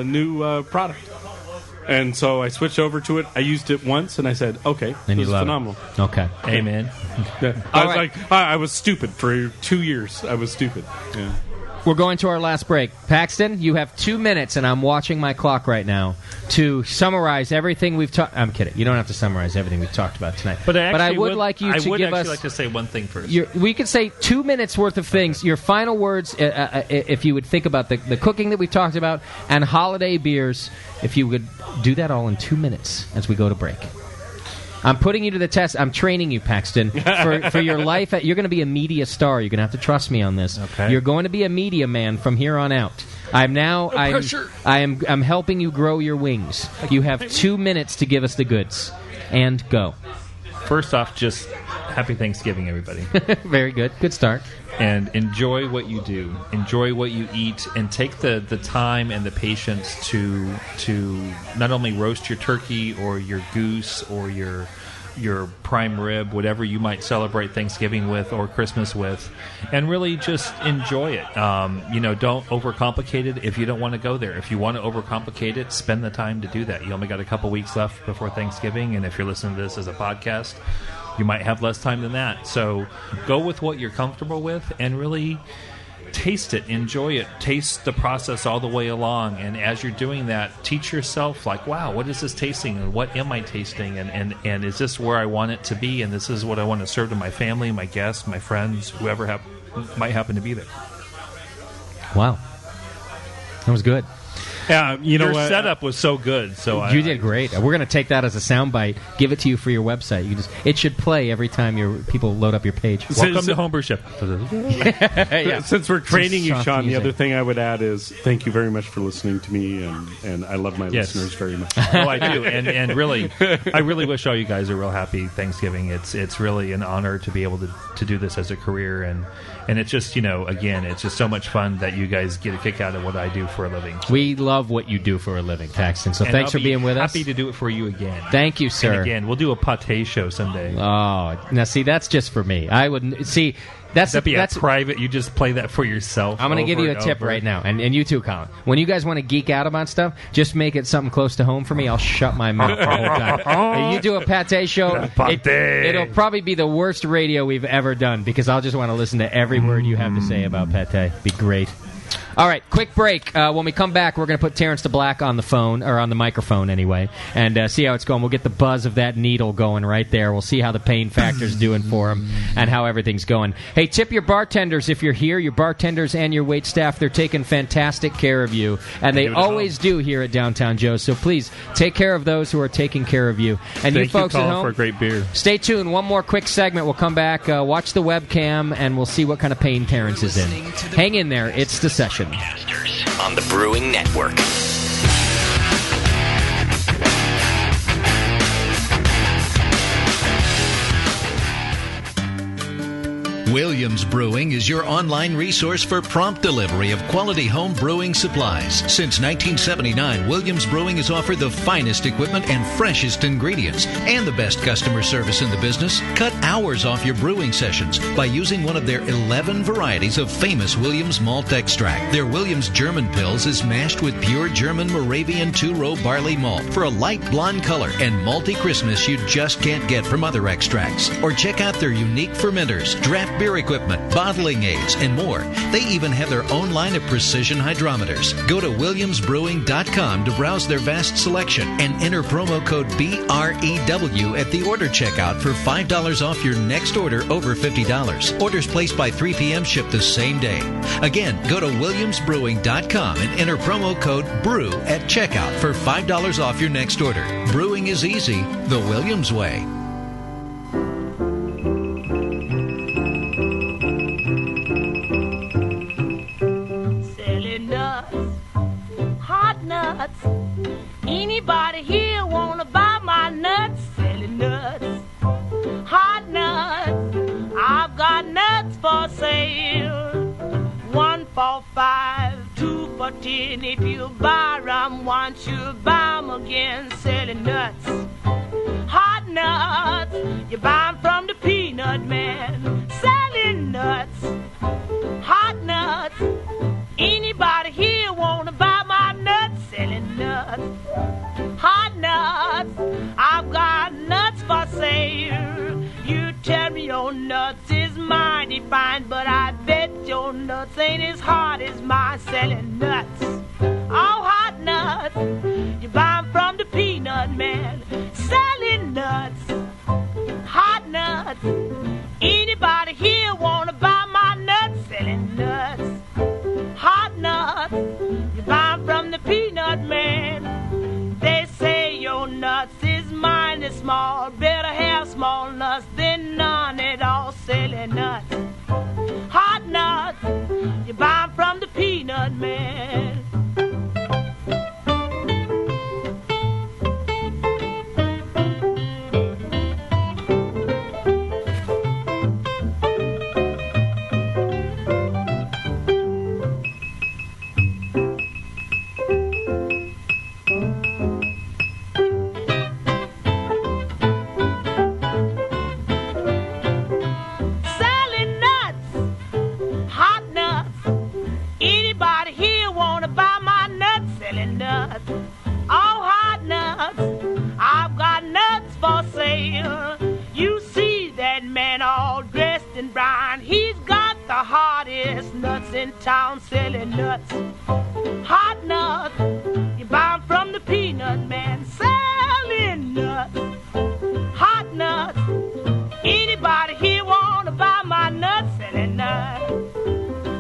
new product." And so I switched over to it. I used it once, and I said, "Okay, this is phenomenal." Okay, amen. I was stupid for 2 years. I was stupid. Yeah. We're going to our last break. Paxton, you have 2 minutes, and I'm watching my clock right now, to summarize everything we've talked. I'm kidding. You don't have to summarize everything we've talked about tonight. But I would like you to give us. like to say one thing first. We could say 2 minutes worth of things. Your final words, if you would think about the cooking that we've talked about and holiday beers. If you would do that all in 2 minutes as we go to break. I'm putting you to the test. I'm training you, Paxton, for your life. You're going to be a media star. You're going to have to trust me on this. Okay. You're going to be a media man from here on out. I'm helping you grow your wings. You have 2 minutes to give us the goods. And go. First off, just happy Thanksgiving, everybody. Very good. Good start. And enjoy what you do. Enjoy what you eat, and take the time and the patience to not only roast your turkey or your goose or your prime rib, whatever you might celebrate Thanksgiving with or Christmas with, and really just enjoy it. Don't overcomplicate it if you don't want to go there. If you want to overcomplicate it, spend the time to do that. You only got a couple weeks left before Thanksgiving, and if you're listening to this as a podcast, you might have less time than that. So go with what you're comfortable with and really taste it, enjoy it, taste the process all the way along. And as you're doing that, teach yourself, like, wow, what is this tasting, and what am I tasting, and is this where I want it to be, and this is what I want to serve to my family, my guests, my friends, whoever might happen to be there. Wow, that was good. Yeah, your setup was so good. So you did great. We're going to take that as a soundbite, give it to you for your website. It should play every time your people load up your page. Welcome to Homebrew Chef. Yeah. Since we're training you, Sean, the other thing I would add is thank you very much for listening to me, and I love my listeners very much. Oh, I do, and really, I really wish all you guys a real happy Thanksgiving. It's really an honor to be able to do this as a career, and it's just, again, it's just so much fun that you guys get a kick out of what I do for a living. We love what you do for a living, Paxton. So thanks for being with us. Happy to do it for you again. Thank you, sir. And again, we'll do a pâté show someday. Oh, now see, that's just for me. I wouldn't see. That'd be private. You just play that for yourself. I'm going to give you a tip right now, and you too, Colin. When you guys want to geek out about stuff, just make it something close to home for me. I'll shut my mouth the whole time. You do a pâté show, it'll probably be the worst radio we've ever done, because I'll just want to listen to every word you have to say about pâté. Be great. All right, quick break. When we come back, we're going to put Terrence DeBlack on the phone, or on the microphone anyway, and see how it's going. We'll get the buzz of that needle going right there. We'll see how the pain factor's doing for him and how everything's going. Hey, tip your bartenders if you're here. Your bartenders and your wait staff, they're taking fantastic care of you, and they always do here at Downtown Joe's. So please, take care of those who are taking care of you. And Thank you folks Colin, at home, for a great beer. Stay tuned. One more quick segment. We'll come back, watch the webcam, and we'll see what kind of pain Terrence is in. Hang in there. It's the session. On the Brewing Network. Williams Brewing is your online resource for prompt delivery of quality home brewing supplies. Since 1979, Williams Brewing has offered the finest equipment and freshest ingredients and the best customer service in the business. Cut hours off your brewing sessions by using one of their 11 varieties of famous Williams malt extract. Their Williams German Pils is mashed with pure German Moravian 2-row barley malt for a light blonde color and malty crispness you just can't get from other extracts. Or check out their unique fermenters, draft beer equipment, bottling aids, and more. They even have their own line of precision hydrometers. Go to williamsbrewing.com to browse their vast selection and enter promo code BREW at the order checkout for $5 off your next order over $50. Orders placed by 3 p.m. ship the same day. Again, go to williamsbrewing.com and enter promo code BREW at checkout for $5 off your next order. Brewing is easy the Williams way. Anybody here wanna buy my nuts? Selling nuts, hot nuts. I've got nuts for sale. 1 for $5, 2 for $10. If you buy them once, you buy them again. Selling nuts, hot nuts. You buy them from the peanut man. Selling nuts, hot nuts. Anybody here wanna buy my nuts? Selling nuts, hot nuts. I've got nuts for sale. You tell me your nuts is mighty fine, but I bet your nuts ain't as hard as mine. Selling nuts, oh hot nuts. You buy them from the peanut man. Selling nuts, hot nuts. Anybody here wanna buy my nuts? Selling nuts, hot nuts. You buy them from the peanut man. They say your nuts is mighty small. Better peanut man. Selling nuts, hot nuts. Anybody here wanna buy my nuts? Selling nuts, all hot nuts. I've got nuts for sale. You see that man all dressed in brown. He's got the hottest nuts in town. Selling nuts, hot nuts. You buy 'em from the peanut man. Selling nuts, hot nuts. Anybody here wanna buy my nuts? Selling nuts,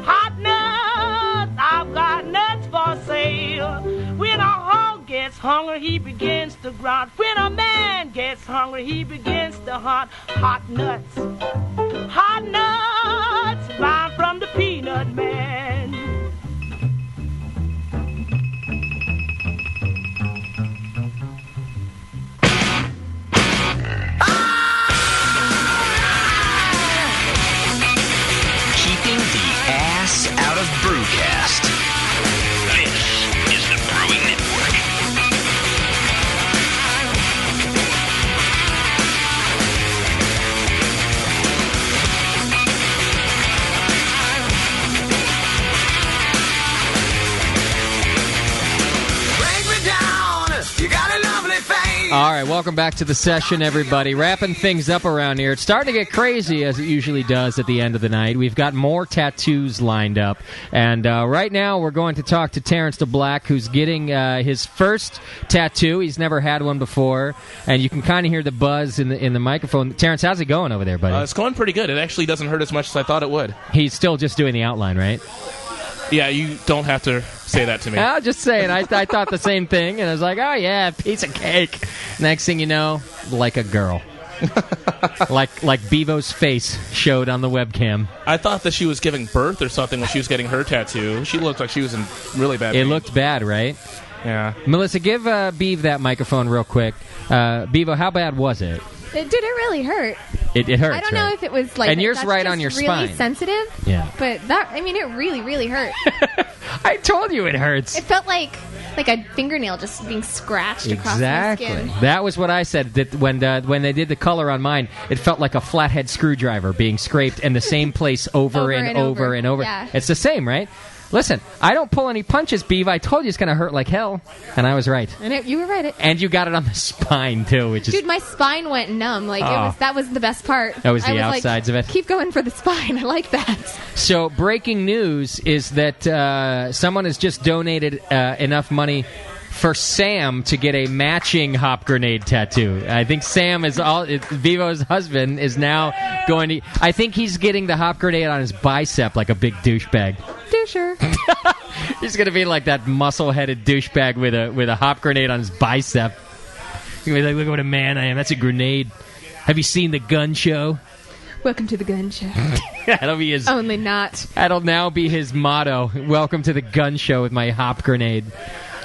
hot nuts. I've got nuts for sale. When a hog gets hungry, he begins to grunt. When a man gets hungry, he begins to hunt. Hot nuts, hot nuts. Buy 'em from the peanut man. Keeping the ass out of Brewcast. This is the Brewing Network. All right, welcome back to the session, everybody. Wrapping things up around here. It's starting to get crazy, as it usually does at the end of the night. We've got more tattoos lined up. And right now, we're going to talk to Terrence DeBlack, who's getting his first tattoo. He's never had one before. And you can kind of hear the buzz in the microphone. Terrence, how's it going over there, buddy? It's going pretty good. It actually doesn't hurt as much as I thought it would. He's still just doing the outline, right? Yeah, you don't have to say that to me. I'm just saying. I thought the same thing, and I was like, oh, yeah, piece of cake. Next thing you know, like a girl. like Bevo's face showed on the webcam. I thought that she was giving birth or something when she was getting her tattoo. She looked like she was in really bad pain. It looked bad, right? Yeah. Melissa, give Bev that microphone real quick. Bevo, how bad was it? It really hurt. It hurts, I don't know right? if it was like... And yours that's right just on your really spine. sensitive. Yeah. But it really, really hurt. I told you it hurts. It felt like a fingernail just being scratched across my skin. That was what I said. That when they did the color on mine, it felt like a flathead screwdriver being scraped in the same place over and over and over. Yeah. It's the same, right? Listen, I don't pull any punches, Beav. I told you it's going to hurt like hell, and I was right. And you were right. And you got it on the spine too, which is Dude, my spine went numb. That was the best part. That was the I outsides of it. Keep going for the spine. I like that. So, breaking news is that someone has just donated enough money for Sam to get a matching hop grenade tattoo. I think Sam Vivo's husband is now going to... I think he's getting the hop grenade on his bicep like a big douchebag. Doucher. He's going to be like that muscle-headed douchebag with a hop grenade on his bicep. He's going to be like, look what a man I am. That's a grenade. Have you seen The Gun Show? Welcome to the gun show. That'll be his... Only not. That'll now be his motto. Welcome to the gun show with my hop grenade.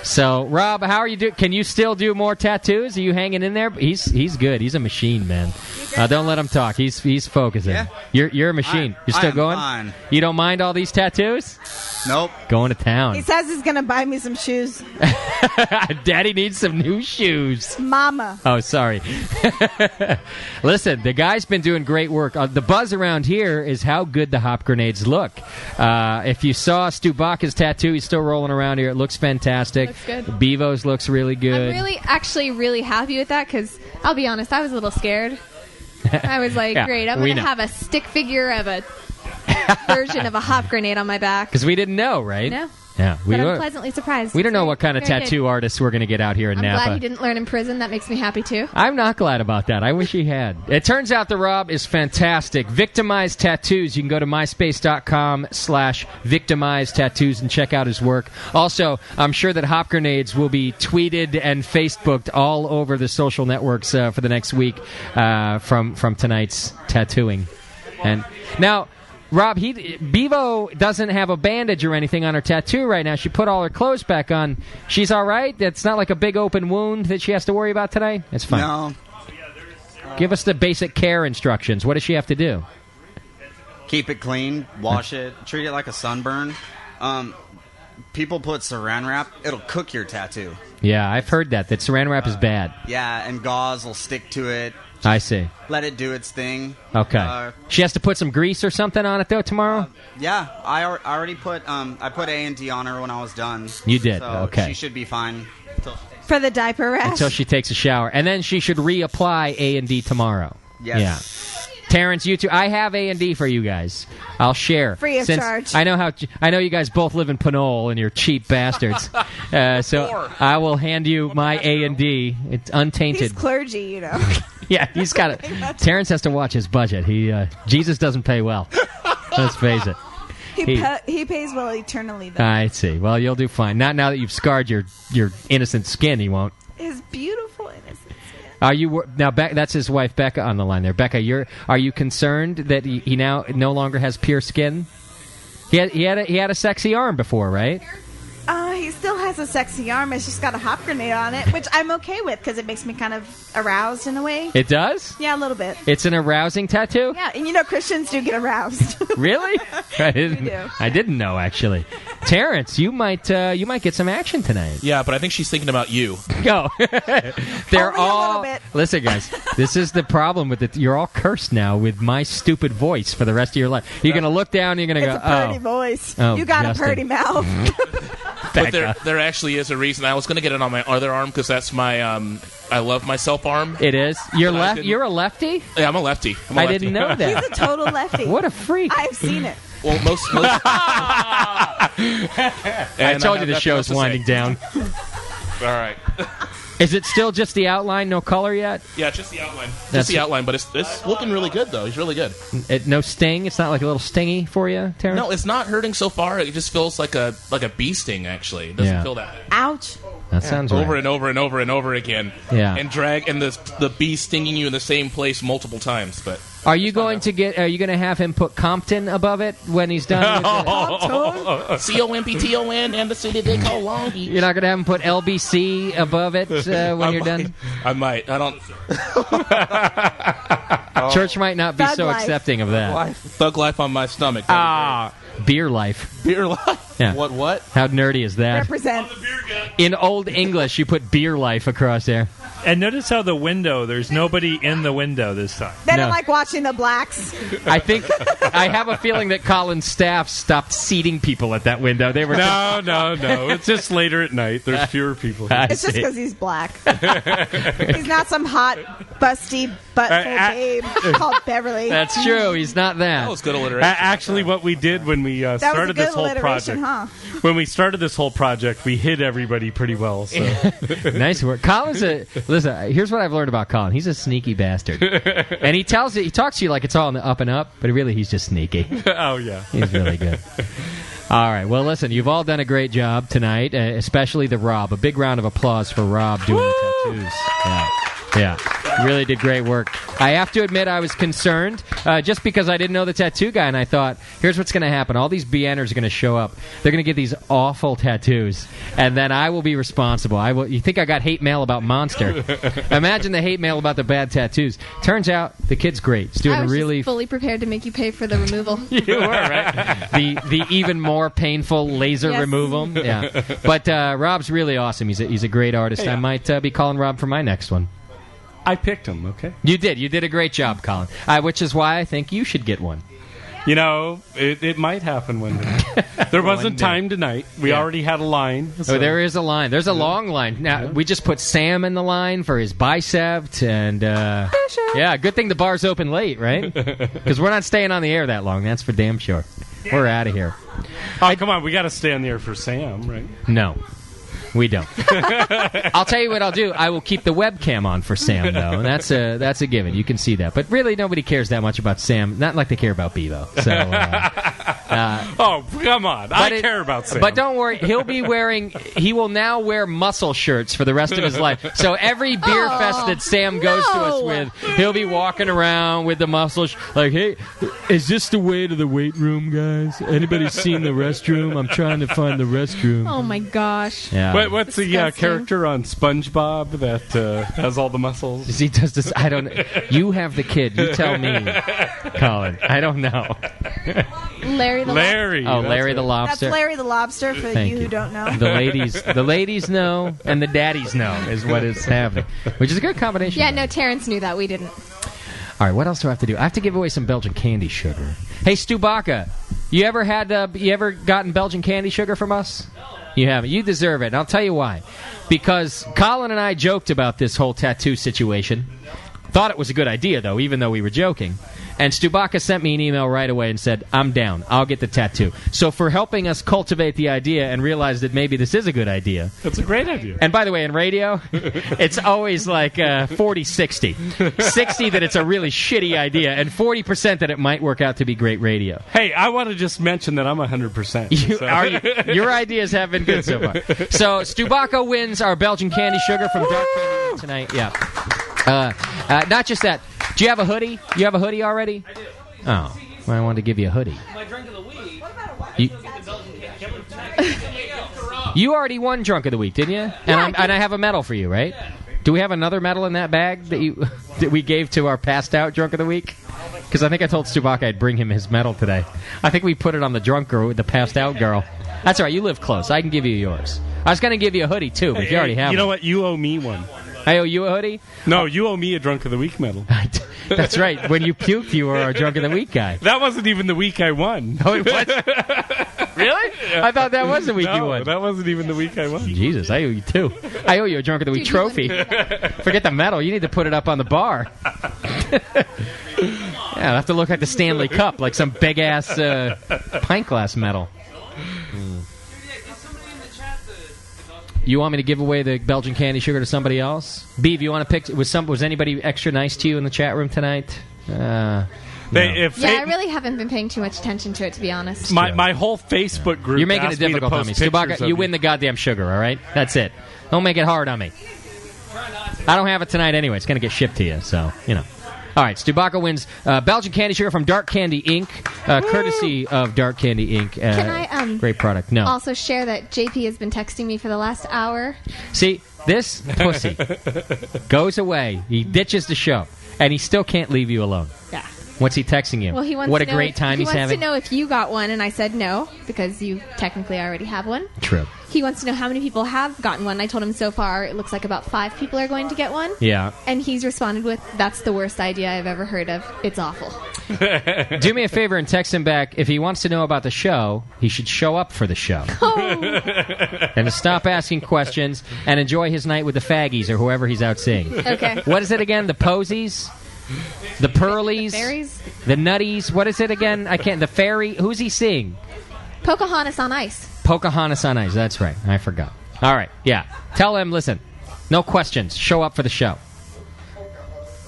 So, Rob, how are you doing? Can you still do more tattoos? Are you hanging in there? He's good. He's a machine, man. Don't let him talk. He's focusing. Yeah. You're a machine. You're still going? Fine. You don't mind all these tattoos? Nope. Going to town. He says he's going to buy me some shoes. Daddy needs some new shoes. Mama. Oh, sorry. Listen, the guy's been doing great work. The buzz around here is how good the hop grenades look. If you saw Stu Baca's tattoo, he's still rolling around here. It looks fantastic. Looks good. Bevo's looks really good. I'm actually really happy with that because, I'll be honest, I was a little scared. I was like, Yeah, great, I'm going to have a stick figure of a version of a hop grenade on my back. Because we didn't know, right? No. Yeah, But I'm pleasantly surprised. We don't know what kind of Very tattoo good. artists we're going to get out here in I'm Napa. glad he didn't learn in prison. That makes me happy, too. I'm not glad about that. I wish he had. It turns out the Rob is fantastic. Victimized Tattoos. You can go to myspace.com/victimized tattoos and check out his work. Also, I'm sure that hop grenades will be tweeted and Facebooked all over the social networks for the next week from tonight's tattooing. And now, Rob, Bevo doesn't have a bandage or anything on her tattoo right now. She put all her clothes back on. She's all right? It's not like a big open wound that she has to worry about tonight? It's fine. No. Give us the basic care instructions. What does she have to do? Keep it clean, wash it, treat it like a sunburn. People put saran wrap, it'll cook your tattoo. Yeah, I've heard that saran wrap is bad. Yeah, and gauze will stick to it. I see. Let it do its thing. Okay. She has to put some grease or something on it, though, tomorrow? Yeah, I already put I put A&D on her when I was done. You did? So Okay. she should be fine. For the diaper rash. Until she takes a shower. And then she should reapply A&D tomorrow. Yes. Yeah. Terrence, you two, I have A&D for you guys. I'll share. Free of charge. I know you guys both live in Pinole and you're cheap bastards. So I will hand you my A&D. It's untainted. He's clergy, you know. Yeah, he's got it. Terrence has to watch his budget. Jesus doesn't pay well. Let's face it. He pays well eternally, though. I see. Well, you'll do fine. Not now that you've scarred your innocent skin, he won't. His beautiful innocence. Are you now? That's his wife, Becca, on the line there. Becca, are you concerned that he now no longer has pure skin? He had a sexy arm before, right? He still has a sexy arm. It's just got a hop grenade on it, which I'm okay with because it makes me kind of aroused in a way. It does? Yeah, a little bit. It's an arousing tattoo? Yeah, and Christians do get aroused. Really? I didn't know, actually. Terrence, you might get some action tonight. Yeah, but I think she's thinking about you. Go. They're Only all. a little bit. Listen, guys, this is the problem with it. You're all cursed now with my stupid voice for the rest of your life. You're going to look down and you're going to go, It's a pretty voice. Oh, You got Justin. a pretty mouth. But there actually is a reason. I was going to get it on my other arm because that's my I love myself arm. It is. You're a lefty? Yeah, I'm a lefty. I didn't know that. He's a total lefty. What a freak. I've seen it. Well, most I told you the show's winding down. All right. Is it still just the outline, no color yet? Yeah, just the outline. Just the outline, but it's looking really good, though. He's really good. No sting? It's not like a little stingy for you, Terrence? No, it's not hurting so far. It just feels like a bee sting, actually. It doesn't feel that bad. Ouch. That sounds right. Over and over and over and over again. Yeah. And the bee stinging you in the same place multiple times, but... Are you going to have him put Compton above it when he's done with COMPTON and the city they call Long Beach. You're not going to have him put LBC above it when you're done? I might. I don't... Church might not be Thug so life. accepting of that. Thug life on my stomach. Beer life. Beer life? Yeah. What? How nerdy is that? Represent. In Old English, you put beer life across there. And notice how the window, there's nobody in the window this time. They don't like watching the blacks. I have a feeling that Colin's staff stopped seating people at that window. They were No. It's just later at night. There's fewer people. It's just because he's black. He's not some hot, busty, buttful babe called Beverly. That's true. He's not that. That was good alliteration. Actually, what we did when we That started was a good this whole alliteration, project, huh? when we started this whole project, we hid everybody pretty well. So. Nice work. Listen, here's what I've learned about Colin. He's a sneaky bastard. And he talks to you like it's all on the up and up, but really he's just sneaky. Oh, yeah. He's really good. All right. Well, listen, you've all done a great job tonight, especially the Rob. A big round of applause for Rob doing the tattoos. Yeah. Really did great work. I have to admit I was concerned just because I didn't know the tattoo guy, and I thought, here's what's going to happen. All these BNers are going to show up. They're going to get these awful tattoos, and then I will be responsible. You think I got hate mail about Monster. Imagine the hate mail about the bad tattoos. Turns out the kid's great. He's doing I was really... just fully prepared to make you pay for the removal. You were, right? The even more painful laser Yes. removal. Yeah. But Rob's really awesome. He's a great artist. Yeah. I might be calling Rob for my next one. I picked him, okay? You did. You did a great job, Colin. Which is why I think you should get one. You know, it might happen one day. There wasn't time tonight. We already had a line. So. Oh, there is a line. There's a long line. Now, we just put Sam in the line for his bicep. And, yeah, good thing the bar's open late, right? Because we're not staying on the air that long. That's for damn sure. We're out of here. Oh, come on. We got to stay on the air for Sam, right? No. We don't. I'll tell you what I'll do. I will keep the webcam on for Sam, though. That's a given. You can see that. But really, nobody cares that much about Sam. Not like they care about Bevo. So Oh, come on. I care about Sam. But don't worry, he will now wear muscle shirts for the rest of his life. So every beer fest that Sam goes to us with, he'll be walking around with the muscles like, hey, is this the way to the weight room, guys? Anybody seen the restroom? I'm trying to find the restroom. Oh, my gosh. Yeah. What's the character on SpongeBob that has all the muscles? He does this. I don't. You have the kid. You tell me, Colin. I don't know. Larry the Larry. Oh, Larry the Lobster. That's Larry the Lobster for Thank you who you. don't know. The ladies know, and the daddies know is what is happening, which is a good combination. Yeah, no, Terrence knew that. We didn't. All right, what else do I have to do? I have to give away some Belgian candy sugar. Hey, Stu Baca, you ever gotten Belgian candy sugar from us? You haven't. You deserve it, and I'll tell you why. Because Colin and I joked about this whole tattoo situation. Thought it was a good idea, though, even though we were joking. And Stubaka sent me an email right away and said, I'm down. I'll get the tattoo. So for helping us cultivate the idea and realize that maybe this is a good idea. That's a great idea. And by the way, in radio, it's always like 40-60. 60 that it's a really shitty idea, and 40% that it might work out to be great radio. Hey, I want to just mention that I'm 100%. Your ideas have been good so far. So Stubaka wins our Belgian candy sugar from Dark Candy tonight. Yeah. Not just that. Do you have a hoodie? You have a hoodie already? I do. Oh, well, I wanted to give you a hoodie. My drink of the week. You already won Drunk of the Week, didn't you? And, and I have a medal for you, right? Do we have another medal in that bag that we gave to our passed out Drunk of the Week? Because I think I told Stubaka I'd bring him his medal today. I think we put it on the drunk girl, the passed out girl. That's all right. You live close. I can give you yours. I was going to give you a hoodie too, but you already have. You know one. what? You owe me one. I owe you a hoodie? No, you owe me a Drunk of the Week medal. That's right. When you puked, you were a Drunk of the Week guy. That wasn't even the week I won. No, it wasn't. Really? I thought that was the week you won. That wasn't even the week I won. Jesus, I owe you two. I owe you a Drunk of the Week trophy. Forget the medal. You need to put it up on the bar. Yeah, it'll have to look like the Stanley Cup, like some big-ass pint glass medal. You want me to give away the Belgian candy sugar to somebody else? Beav, you want to pick? Was anybody extra nice to you in the chat room tonight? No. I really haven't been paying too much attention to it, to be honest. My whole Facebook group. You're making it difficult on me. Stubaka, you win the goddamn sugar, all right? That's it. Don't make it hard on me. I don't have it tonight anyway. It's going to get shipped to you, so, you know. All right, Stubaka wins Belgian candy sugar from Dark Candy Inc., courtesy of Dark Candy Inc. Can I great product. No. Also share that JP has been texting me for the last hour. See, this pussy goes away. He ditches the show, and he still can't leave you alone. Yeah. What's he texting you? Well, he wants what to a know great time he's having. He wants to know if you got one, and I said no, because you technically already have one. True. He wants to know how many people have gotten one. I told him so far it looks like about 5 people are going to get one. Yeah. And he's responded with, that's the worst idea I've ever heard of. It's awful. Do me a favor and text him back. If he wants to know about the show, he should show up for the show. And to stop asking questions and enjoy his night with the faggies or whoever he's out seeing. Okay. What is it again? The posies? The pearlies? The fairies? The nutties? What is it again? I can't. The fairy? Who's he seeing? Pocahontas on Ice. Pocahontas on Ice. That's right. I forgot. All right. Yeah. Tell him, listen, no questions. Show up for the show.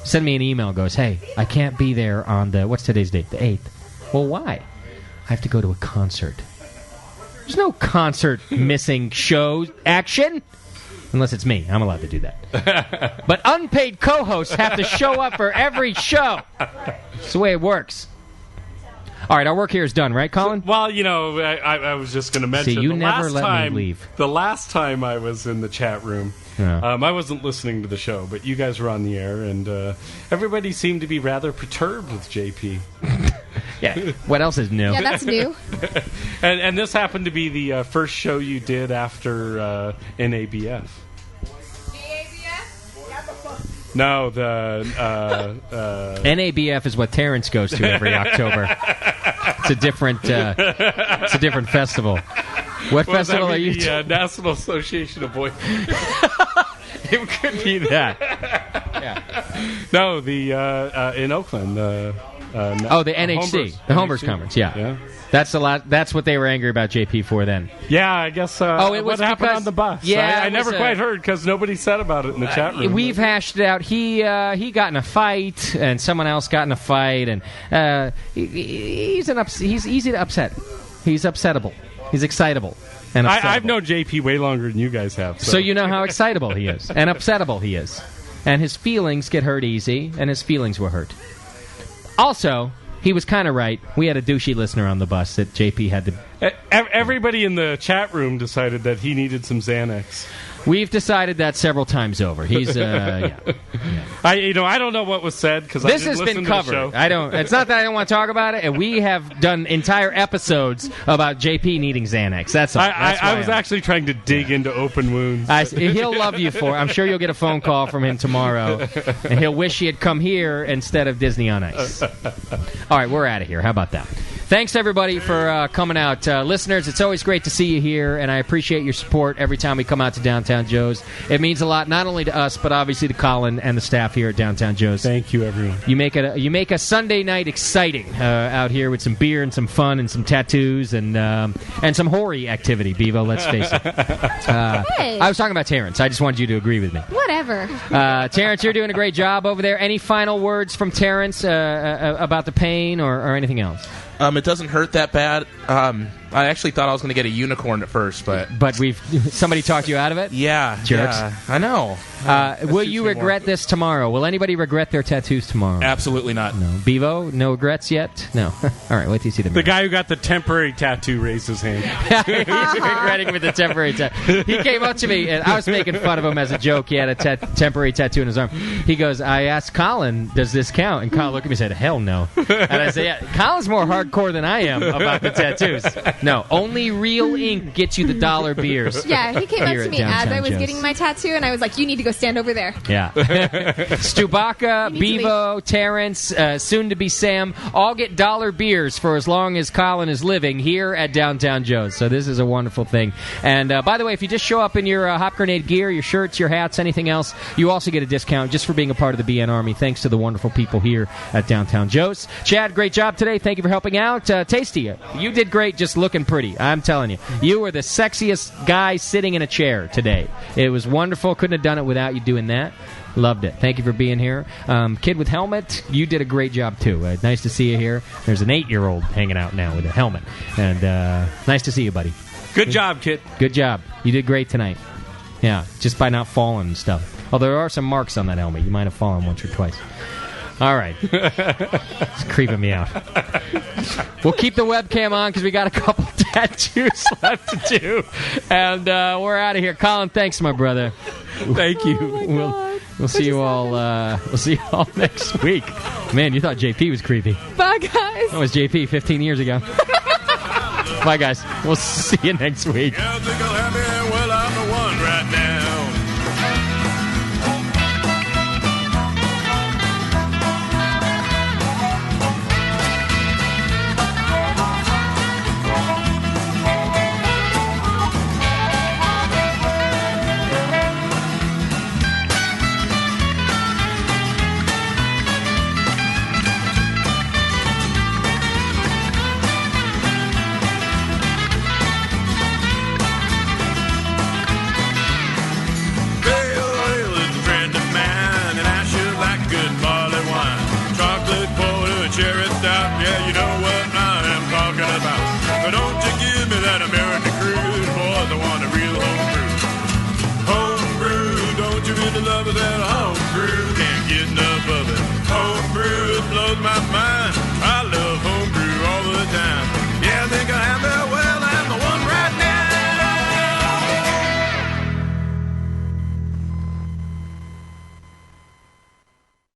Send me an email. Goes, hey, I can't be there on the, what's today's date? The 8th. Well, why? I have to go to a concert. There's no concert missing show action. Unless it's me. I'm allowed to do that. But unpaid co-hosts have to show up for every show. That's the way it works. All right, our work here is done, right, Colin? Well, you know, I was just going to mention. See, you never let me leave. The last time I was in the chat room, I wasn't listening to the show, but you guys were on the air, and everybody seemed to be rather perturbed with JP. Yeah. What else is new? Yeah, that's new. and this happened to be the first show you did after NABF. No, the NABF is what Terrence goes to every October. It's a different festival. What festival are you? The National Association of Boys. It could be that. Yeah. No, the in Oakland. The NHC, the Homers Conference. Yeah. That's a lot. That's what they were angry about JP for then. Yeah, I guess. It was what happened because- on the bus? Yeah, I it never was quite heard because nobody said about it in the chat room. We've hashed it out. He got in a fight, and someone else got in a fight, and he's easy to upset. He's upsettable. He's excitable. And I've known JP way longer than you guys have. So you know how excitable he is and upsettable he is. And his feelings get hurt easy, and his feelings were hurt. Also, he was kind of right. We had a douchey listener on the bus that JP had to... Everybody in the chat room decided that he needed some Xanax. We've decided that several times over. He's, yeah. I don't know what was said because This has been covered. It's not that I don't want to talk about it. And we have done entire episodes about JP needing Xanax. That's all. I was actually trying to dig into open wounds. He'll love you for it. I'm sure you'll get a phone call from him tomorrow, and he'll wish he had come here instead of Disney on Ice. All right, we're out of here. How about that? Thanks, everybody, for coming out. Listeners, it's always great to see you here, and I appreciate your support every time we come out to Downtown Joe's. It means a lot, not only to us, but obviously to Colin and the staff here at Downtown Joe's. Thank you, everyone. You make a Sunday night exciting out here with some beer and some fun and some tattoos and some hoary activity, Bevo, let's face it. Hey. I was talking about Terrence. I just wanted you to agree with me. Whatever. Terrence, you're doing a great job over there. Any final words from Terrence about the pain or anything else? It doesn't hurt that bad. I actually thought I was going to get a unicorn at first, but somebody talked you out of it? Yeah, jerks. Yeah, I know. Will you regret this tomorrow? Will anybody regret their tattoos tomorrow? Absolutely not. No. Bevo, no regrets yet? No. All right, wait till you see the The guy who got the temporary tattoo raised his hand. He's regretting with the temporary tattoo. He came up to me, and I was making fun of him as a joke. He had a temporary tattoo in his arm. He goes, I asked Colin, does this count? And Colin looked at me and said, hell no. And I said, yeah, Colin's more hardcore than I am about the tattoos. No, only real ink gets you the dollar beers. Yeah, he came up here to at me as Downtown I was Joe's. getting my tattoo, and I was like, you need to go stand over there. Yeah. Stubaka, Bevo, Terrence, soon-to-be Sam, all get dollar beers for as long as Colin is living here at Downtown Joe's. So this is a wonderful thing. And by the way, if you just show up in your Hop Grenade gear, your shirts, your hats, anything else, you also get a discount just for being a part of the BN Army, thanks to the wonderful people here at Downtown Joe's. Chad, great job today. Thank you for helping out. Tasty, you did great just looking pretty. I'm telling you. You were the sexiest guy sitting in a chair today. It was wonderful. Couldn't have done it without you doing that. Loved it. Thank you for being here. Kid with helmet, you did a great job, too. Nice to see you here. There's an 8-year-old hanging out now with a helmet. And nice to see you, buddy. Good job, kid. Good job. You did great tonight. Yeah, just by not falling and stuff. Although there are some marks on that helmet. You might have fallen once or twice. All right. It's creeping me out. We'll keep the webcam on because we got a couple tattoos left to do. And we're out of here. Colin, thanks, my brother. Thank you. We'll see you all. We'll see you all next week. Man, you thought JP was creepy. Bye, guys. That was JP 15 years ago. Bye, guys. We'll see you next week. Yeah,